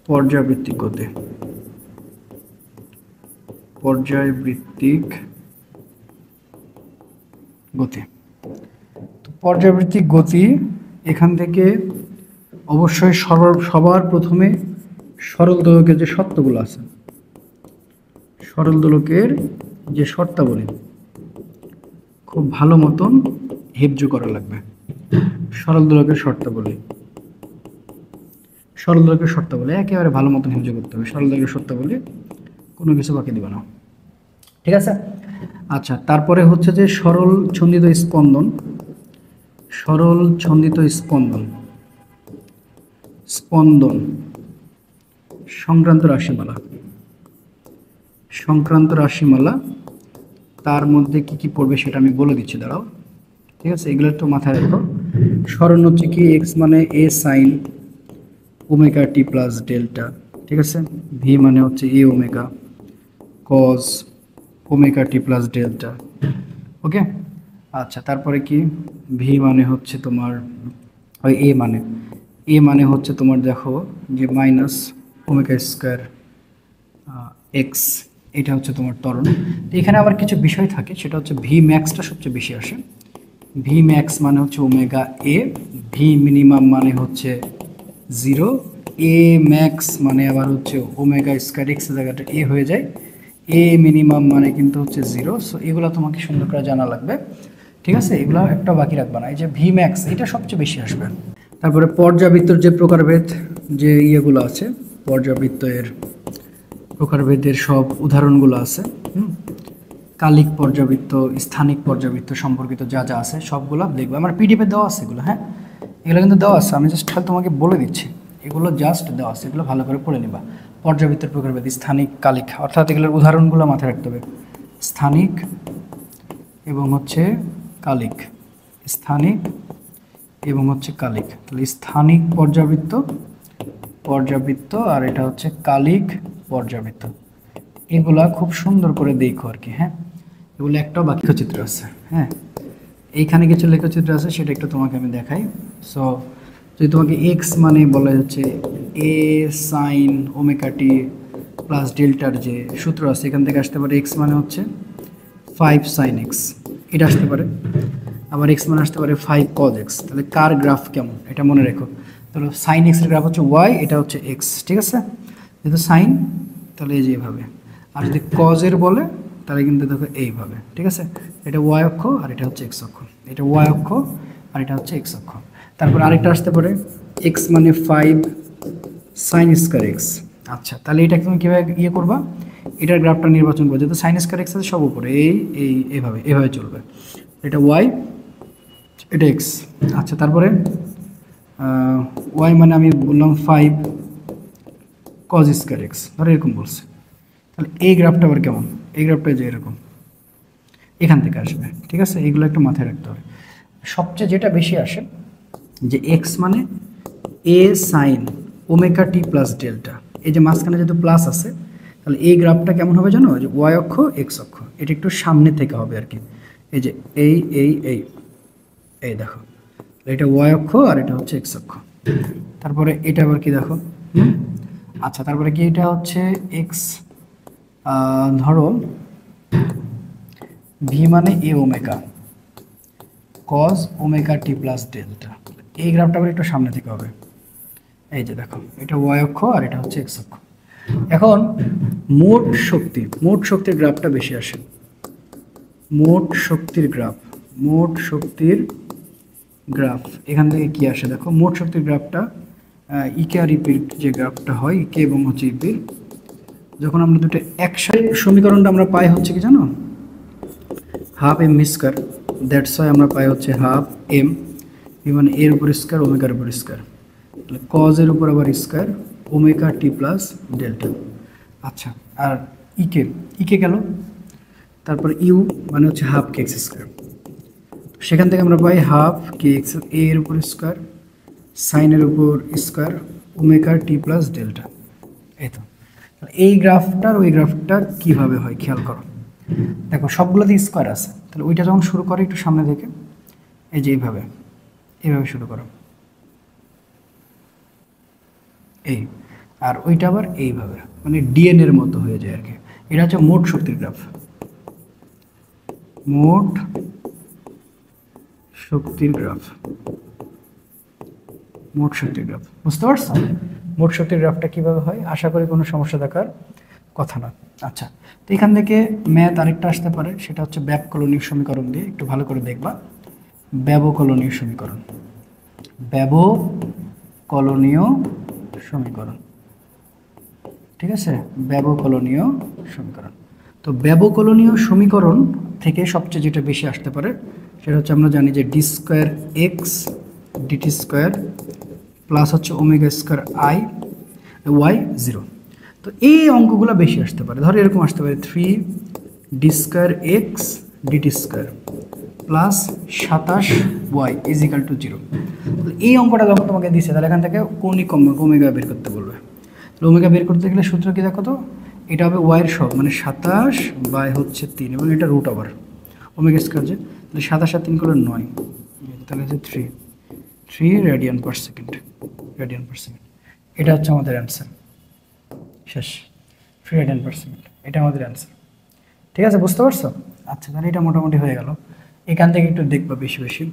পর্যাবৃত্তিক গতি, এখান থেকে অবশ্যই সবার প্রথমে সরল দোলকের যে শর্তগুলো আছে, সরল দোলকের যে শর্তাবলী খুব ভালো মতন হেফজ করা লাগবে। সরল দোলকের শর্তাবলী একেবারে ভালো মতন হেফজ করতে হবে। সরল দোলকের শর্তাবলী কোনো কিছু বাকি দিবা না, ঠিক আছে। আচ্ছা, তারপরে হচ্ছে যে সরল ছন্দিত স্পন্দন সংক্রান্ত রাশিমালা, তার মধ্যে কি কি পড়বে সেটা আমি বলে দিচ্ছি, দাঁড়াও, ঠিক আছে। এগুলো একটু মাথায় রাখো। সরণ হচ্ছে কি x মানে a sin omega t plus delta, ঠিক আছে। v মানে হচ্ছে a omega cos omega t plus delta, okay. আচ্ছা, তারপরে কি v মানে হচ্ছে তোমার ওই a মানে হচ্ছে তোমার দেখো যে মাইনাস ওমেগা স্কোয়ার এক্স, এটা হচ্ছে তোমার ত্বরণ। তো এখানে আবার কিছু বিষয় থাকে, সেটা হচ্ছে ভি ম্যাক্সটা সবচেয়ে বেশি আসে। ভি ম্যাক্স মানে হচ্ছে ওমেগা এ, ভি মিনিমাম মানে হচ্ছে 0, এ ম্যাক্স মানে আবার হচ্ছে ওমেগা স্কোয়ার এক্স জায়গাটা এ হয়ে যায়, এ মিনিমাম মানে কিন্তু হচ্ছে 0। সো এগুলো তোমাকে সুন্দর করে জানা লাগবে, ঠিক আছে। এগুলো একটা বাকি রাখবে না। এই যে ভি ম্যাক্স এটা সবচেয়ে বেশি আসবে। তারপরে পর্যাবৃত্তর যে প্রকারভেদ যে ইয়েগুলো আছে, পর্যাবৃত্তের প্রকারভেদের সব উদাহরণগুলো আছে। কালিক পর্যাবৃত্ত, স্থানিক পর্যাবৃত্ত সম্পর্কিত যা যা আছে সবগুলো দেখবে আমার পিডিএফে দেওয়া আছে এগুলো, হ্যাঁ, এগুলো কিন্তু দেওয়া আছে। আমি জাস্ট তোমাকে বলে দিচ্ছি, এগুলো জাস্ট দেওয়া আছে, এগুলো ভালো করে পড়ে নিবা। পর্যাবৃত্তের প্রকারভেদ, স্থানিক, কালিক, অর্থাৎ এগুলোর উদাহরণগুলো মাথায় রাখতে হবে। স্থানিক এবং হচ্ছে কালিক, স্থানিক এবং হচ্ছে কালিক। তাহলে স্থানিক পর্যাবৃত্ত আর এটা হচ্ছে কালিক পর্যাবৃত্ত, এগুলা খুব সুন্দর করে দেখো আর কি, হ্যাঁ। এগুলো একটাও বাকি লেখচিত্র আছে, হ্যাঁ, এইখানে কিছু লেখচিত্র আছে, সেটা একটু তোমাকে আমি দেখাই। সো যদি তোমাকে এক্স মানে বলা হচ্ছে এ সাইন ওমেগা টি প্লাস ডেল্টার যে সূত্র আছে, এখান থেকে আসতে পারে এক্স মানে হচ্ছে 5 সাইন এক্স, এটা আসতে পারে। আবার এক্স মানে আসতে পারে 5 কজ এক্স। তাহলে কার গ্রাফ কেমন এটা মনে রেখো। তাহলে সাইন এক্সের গ্রাফ হচ্ছে ওয়াই, এটা হচ্ছে এক্স, ঠিক আছে। যেহেতু সাইন তাহলে এই যে এইভাবে, আর যদি কজের বলে তাহলে কিন্তু দেখো এইভাবে, ঠিক আছে। এটা ওয়াই অক্ষ আর এটা হচ্ছে এক্স অক্ষ, এটা ওয়াই অক্ষ আর এটা হচ্ছে এক্স অক্ষ। তারপর আরেকটা আসতে পারে এক্স মানে 5 সাইন স্কয়ার এক্স। আচ্ছা, তাহলে এটা তুমি কীভাবে ইয়ে করবা, এটার গ্রাফটা নির্বাচন করবে। যেহেতু সাইন স্কয়ার এক্স আছে সব উপরে, এইভাবে চলবে। এটা ওয়াই, এটা এক্স। আচ্ছা, তারপরে ওয়াই মানে আমি বললাম 5 কজ স্কয়ার এক্স, ধরো এরকম বলছে। তাহলে এই গ্রাফটা আবার কেমন, এই গ্রাফটা যে এরকম এখান থেকে আসবে, ঠিক আছে। এইগুলো একটু মাথায় রাখতে হবে। সবচেয়ে যেটা বেশি আসে যে এক্স মানে এ sine omega t plus delta, এই যে মাঝখানে যেহেতু প্লাস আছে, তাহলে এই গ্রাফটা কেমন হবে জানো, যে ওয়াই অক্ষ এক্স অক্ষ, এটা একটু সামনে থেকে হবে আর কি। এই যে এই দেখো, এটা ওয়াই অক্ষ আর এটা হচ্ছে এক্স অক্ষ। তারপরে এটা আবার কি দেখো, আচ্ছা তারপরে কি এটা হচ্ছে এক্স, ধরো ভি মানে এ omega cause omega t plus delta, এই গ্রাফটা আবার একটু সামনে থেকে হবে। এই যে দেখো, এটা ওয়াই অক্ষ আর এটা হচ্ছে এক্স অক্ষ। এখন মোট শক্তির গ্রাফটা বেশি আসে, মোট শক্তির গ্রাফ এখান থেকে কি আসে দেখো, মোট শক্তির গ্রাফটা ইকে আর ইপির যে গ্রাফটা হয়, ইকে এবং হচ্ছে ইপির, যখন আমরা দুটো একসাথে সমীকরণটা আমরা পাই হচ্ছে কি জানো, half M square, that's why আমরা পাই হচ্ছে হাফ এম মানে এর উপর স্কয়ার ওমেগার উপর স্কয়ার, তাহলে কজ এর উপর আবার square omega t plus delta. আচ্ছা, আর ইকে গেল, তারপর ইউ মানে হচ্ছে হাফ কে এক্স স্কয়ার, সেখান থেকে আমরা পাই হাফ কে এক্স এর উপর স্কয়ার সাইনের উপর square omega t plus delta. এই তো, এই গ্রাফটার ওই গ্রাফটার কিভাবে হয় খেয়াল করো, দেখো সবগুলোতে স্কয়ার আছে, তাহলে ওইটা যখন শুরু করে একটু সামনে থেকে, এই যে এইভাবে শুরু করো, এই, আর ওইটা আবার এইভাবে মানে ডিএন এর মতো হয়ে যায় আর কি। এটা হচ্ছে মোট শক্তির গ্রাফ, বুঝতে পারছো? মোট শক্তির গ্রাফটা কিভাবে হয়, আশা করি কোনো সমস্যা দেখার কথা না। আচ্ছা, তো এখান থেকে ম্যাথ আরেকটা আসতে পারে, সেটা হচ্ছে ব্যবকলনীয় সমীকরণ দিয়ে, একটু ভালো করে দেখবা, ব্যবকলনীয় সমীকরণ, ঠিক আছে, ব্যবকলনীয় সমীকরণ। তো ব্যবকলনীয় সমীকরণ থেকে সবচেয়ে যেটা বেশি আসতে পারে সেটা হচ্ছে আমরা জানি যে D square X DT square plus হচ্ছে omega square I Y zero. তো এই অঙ্কগুলো বেশি আসতে পারে, ধরো এরকম আসতে পারে 3 D square X DT square plus 27 Y is equal to 0। এই অঙ্কটা যখন তোমাকে দিচ্ছে, তাহলে এখান থেকে কৌণিক কম্পাঙ্ক ওমেগা বের করতে বলবে। ওমেগা বের করতে গেলে সূত্র কি দেখো তো, এটা হবে ওয়াইয়ের সব মানে 27 বাই হচ্ছে 3 এবং এটা রুট ওভার ওমেগা স্কয়ার, যে তাহলে 27 আর 3 করলে 9, তাহলে হচ্ছে 3 রেডিয়ান পার সেকেন্ড, এটা হচ্ছে আমাদের অ্যান্সার, শেষ, 3 রেডিয়ান পার সেকেন্ড, এটা আমাদের অ্যান্সার। ঠিক আছে, বুঝতে পারছো? আচ্ছা, তাহলে এটা মোটামুটি হয়ে গেল। এখান থেকে একটু দেখবা বেশি,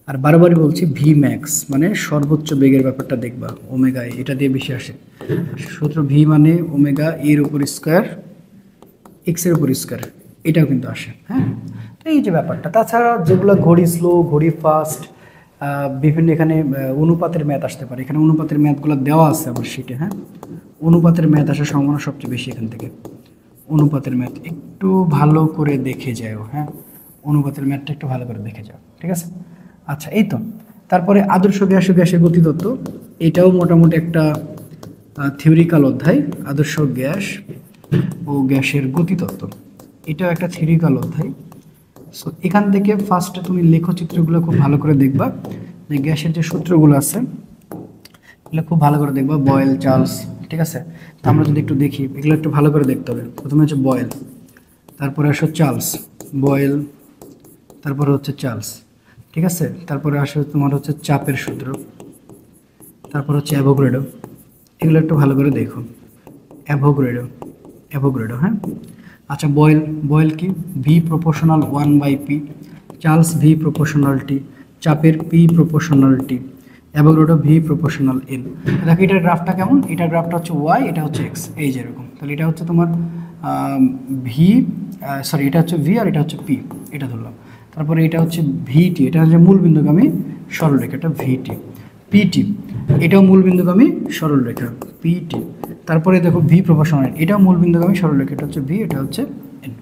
আর বারবারই বলছি ভি ম্যাক্স মানে সর্বোচ্চ বেগের ব্যাপারটা দেখবা, ওমেগা এটা দিয়ে বেশি আসে সূত্র, ভি মানে ওমেগা এর উপর স্কোয়ার এক্স এর উপর স্কোয়ার, এটাও কিন্তু আসে। হ্যাঁ, তো এই যে ব্যাপারটা, তাছাড়া যেগুলো ঘড়ি স্লো ঘড়ি ফাস্ট, বিভিন্ন এখানে অনুপাতের ম্যাথ আসতে পারে, এখানে অনুপাতের ম্যাথগুলো দেওয়া আছে আমার শিটে। হ্যাঁ, অনুপাতের ম্যাথ আসার সম্ভাবনা সবচেয়ে বেশি এখান থেকে, অনুপাতের ম্যাথ একটু ভালো করে দেখে যাও। হ্যাঁ, অনুপাতের ম্যাথটা একটু ভালো করে দেখে যাও, ঠিক আছে? আচ্ছা, এই তো, তারপরে আদর্শ গ্যাস ও গ্যাসের গতিতত্ত্ব, এটাও মোটামুটি একটা থিওরিক্যাল অধ্যায়, আদর্শ গ্যাস ও গ্যাসের গতিতত্ত্ব, এটাও একটা থিওরিক্যাল অধ্যায়। সো এখান থেকে ফার্স্টে তুমি লেখচিত্রগুলো খুব ভালো করে দেখবা, যে গ্যাসের যে সূত্রগুলো আছে এগুলো খুব ভালো করে দেখবা, বয়েল চার্লস, ঠিক আছে? তো আমরা যদি একটু দেখি, এগুলো একটু ভালো করে দেখতে হবে। প্রথমে হচ্ছে বয়েল, তারপরে আসো চার্লস, বয়েল, তারপরে হচ্ছে চার্লস, ঠিক আছে? তারপরে আসে তোমার হচ্ছে চাপের সূত্র, তারপর হচ্ছে অ্যাভোগাড্রো, এগুলো একটু ভালো করে দেখো, অ্যাভোগাড্রো। হ্যাঁ, আচ্ছা, বয়েল কি, V proportional 1/p, Charles V proportional T, চাপের P proportional T, Avogadro V proportional N. দেখো এটার গ্রাফটা কেমন, এটার গ্রাফটা হচ্ছে ওয়াই, এটা হচ্ছে এক্স, এই যে এরকম। তাহলে এটা হচ্ছে তোমার এটা হচ্ছে ভি আর এটা হচ্ছে পি, এটা ধরলাম। তারপরে এটা হচ্ছে ভিটি, এটা হচ্ছে মূল বিন্দুগামী সরলরেখা, এটা ভিটি। পিটি, এটাও মূল বিন্দুগামী সরলরেখা, পিটি। তারপরে দেখো ভি প্রপোর্শনাল, এটাও মূল বিন্দুগামী সরলরেখা, এটা হচ্ছে ভি, এটা হচ্ছে এন।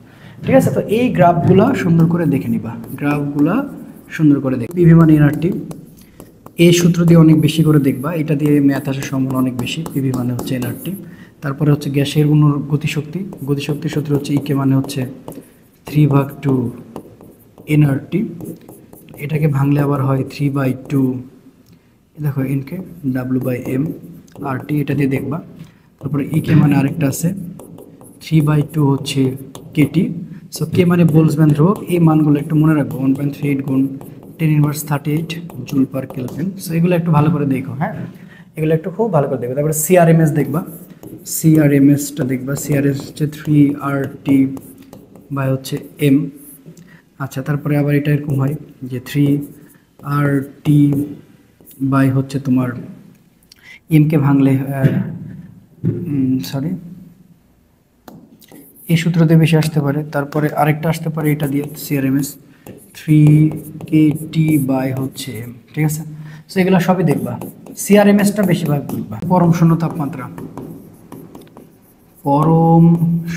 ঠিক আছে, তো এই গ্রাফগুলা সুন্দর করে দেখে নিবা, পিভি মানে এনআরটি, এই সূত্র দিয়ে অনেক বেশি করে দেখবা, এটা দিয়ে ম্যাথ আসার সম্ভাবনা অনেক বেশি। পিভি মানে হচ্ছে এনআরটি। তারপরে হচ্ছে গ্যাসের গতিশক্তির সূত্র হচ্ছে ইকে মানে হচ্ছে 3/2 এনআরটি, এটাকে ভাঙলে আবার হয় 3/2, দেখো এনকে W/m RT, এটা দিয়ে দেখবা। তারপরে ই কে মানে আরেকটা আছে 3/2 হচ্ছে কেটি। সো কে মানে বোলসম্যান ধ্রুবক, এই মানগুলো একটু মনে রাখবো, 1.38 গুণ 10⁻38 জুল পার কেলভিন। সো এগুলো একটু ভালো করে দেখো, হ্যাঁ এগুলো একটু খুব ভালো করে দেখবে। তারপরে সিআরএমএস দেখবা, সিআরএমএসটা দেখবা, সিআরএস হচ্ছে 3RT বাই হচ্ছে এম। আচ্ছা তারপরে আবার এটা এরকম হয় যে 3RT বাই হচ্ছে তোমার এমকে ভাঙলে সরি এই সূত্রতে বেশি আসতে পারে। তারপরে আরেকটা আসতে পারে এটা দিয়ে সিআরএমএস 3KT বাই হচ্ছে এম, ঠিক আছে। সো এগুলো সবই দেখবা, সিআরএমএসটা বেশিরভাগ দেখবা। পরম শূন্য তাপমাত্রা, পরম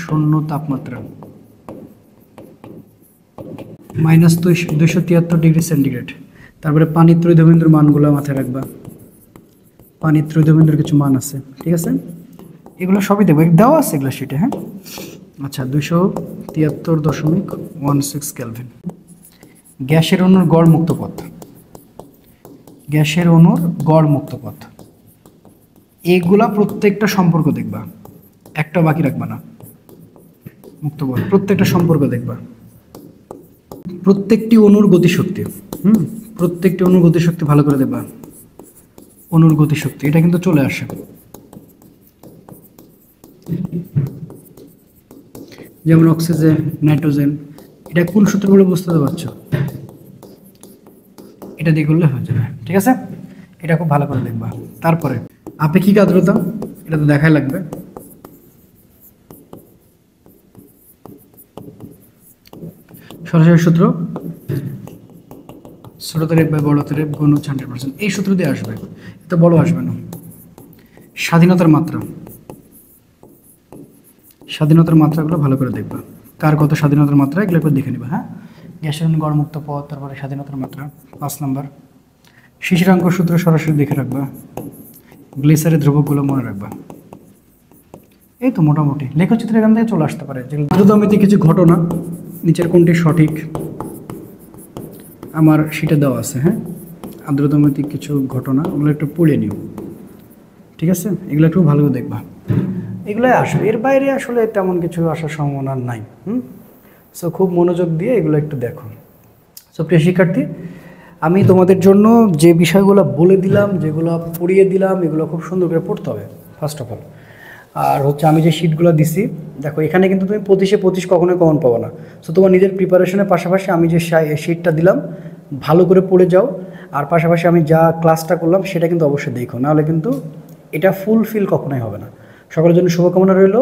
শূন্য তাপমাত্রা -273°C। তারপরে পানির ত্রৈধবিন্দুর মানগুলো মাথায় রাখবা, পানির ত্রৈধবিন্দুর কিছু মান আছে, ঠিক আছে। এগুলো সবই দেবো, দেওয়া আছে এগুলো শিটে, হ্যাঁ। আচ্ছা 273.16 কেলভিন। গ্যাসের অণুর গড় মুক্ত পথ, গ্যাসের অণুর গড় মুক্ত পথ, এগুলা প্রত্যেকটা সম্পর্ক দেখবা, একটা বাকি রাখবা না। মুক্ত পথ প্রত্যেকটা সম্পর্ক দেখবা, প্রত্যেকটি অণুর গতিশক্তি, প্রত্যেকটি অণুর গতিশক্তি ভালো করে দেখবা। অণুর গতিশক্তি এটা কিন্তু চলে আসে, যেমন অক্সিজেন, নাইট্রোজেন, এটা কোন সূত্রগুলো বুঝতে পারছো, এটা দিয়ে করলে হয়ে যাবে, ঠিক আছে। এটা খুব ভালো করে দেখবা। তারপরে আপেক্ষিক আর্দ্রতা, এটা তো দেখাই লাগবে। সরাসরি সূত্র ছোটদের বাই বড়দের গুণ হচ্ছে 100%, এই সূত্র দিয়ে আসবে, এটা বড় আসবে না। স্বাধীনতার মাত্রা, স্বাধীনতার মাত্রাগুলো ভালো করে দেখবা, কার কত স্বাধীনতার মাত্রা এগুলো একবার দেখে নিবা, হ্যাঁ। গ্যাসের গড় মুক্ত পথ, তারপরে স্বাধীনতার মাত্রা 5 নম্বর। শিশিরাঙ্ক সূত্র সরাসরি দেখে রাখবা, গ্লেসারের ধ্রুবকগুলো মনে রাখবা। এই তো মোটামুটি লেখচিত্র এখান থেকে চলে আসতে পারে। যেগুলো আর্দ্রতামিতি কিছু ঘটনা, নিচের কোনটি সঠিক আমার সেটা দেওয়া আছে, হ্যাঁ। আর্দ্রতামিতিক কিছু ঘটনা, ওগুলো একটু পড়ে নিও, ঠিক আছে। এগুলো একটু ভালো করে দেখবা, এগুলোই আসবে, এর বাইরে আসলে তেমন কিছু আসার সম্ভাবনা নাই। সো খুব মনোযোগ দিয়ে এগুলো একটু দেখো। সো প্রিয় শিক্ষার্থী, আমি তোমাদের জন্য যে বিষয়গুলো বলে দিলাম, যেগুলো পড়িয়ে দিলাম, এগুলো খুব সুন্দর করে পড়তে হবে ফার্স্ট অফ অল। আর হচ্ছে আমি যে শিটগুলো দিছি, দেখো এখানে কিন্তু তুমি 25-এ 25 কখনোই কমন পাবো না। সো তোমার নিজের প্রিপারেশনের পাশাপাশি আমি যে শিটটা দিলাম ভালো করে পড়ে যাও, আর পাশাপাশি আমি যা ক্লাসটা করলাম সেটা কিন্তু অবশ্যই দেখো, নাহলে কিন্তু এটা ফুলফিল কখনোই হবে না। সকলের জন্য শুভকামনা রইল।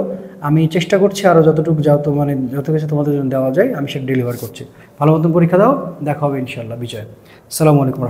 আমি চেষ্টা করছি আরও যতটুকু যত কিছু তোমাদের জন্য দেওয়া যায় আমি সেটা ডেলিভার করছি। ভালো মতন পরীক্ষা দাও, দেখা হবে ইনশাআল্লাহ। বিজয়। আসসালামু আলাইকুম।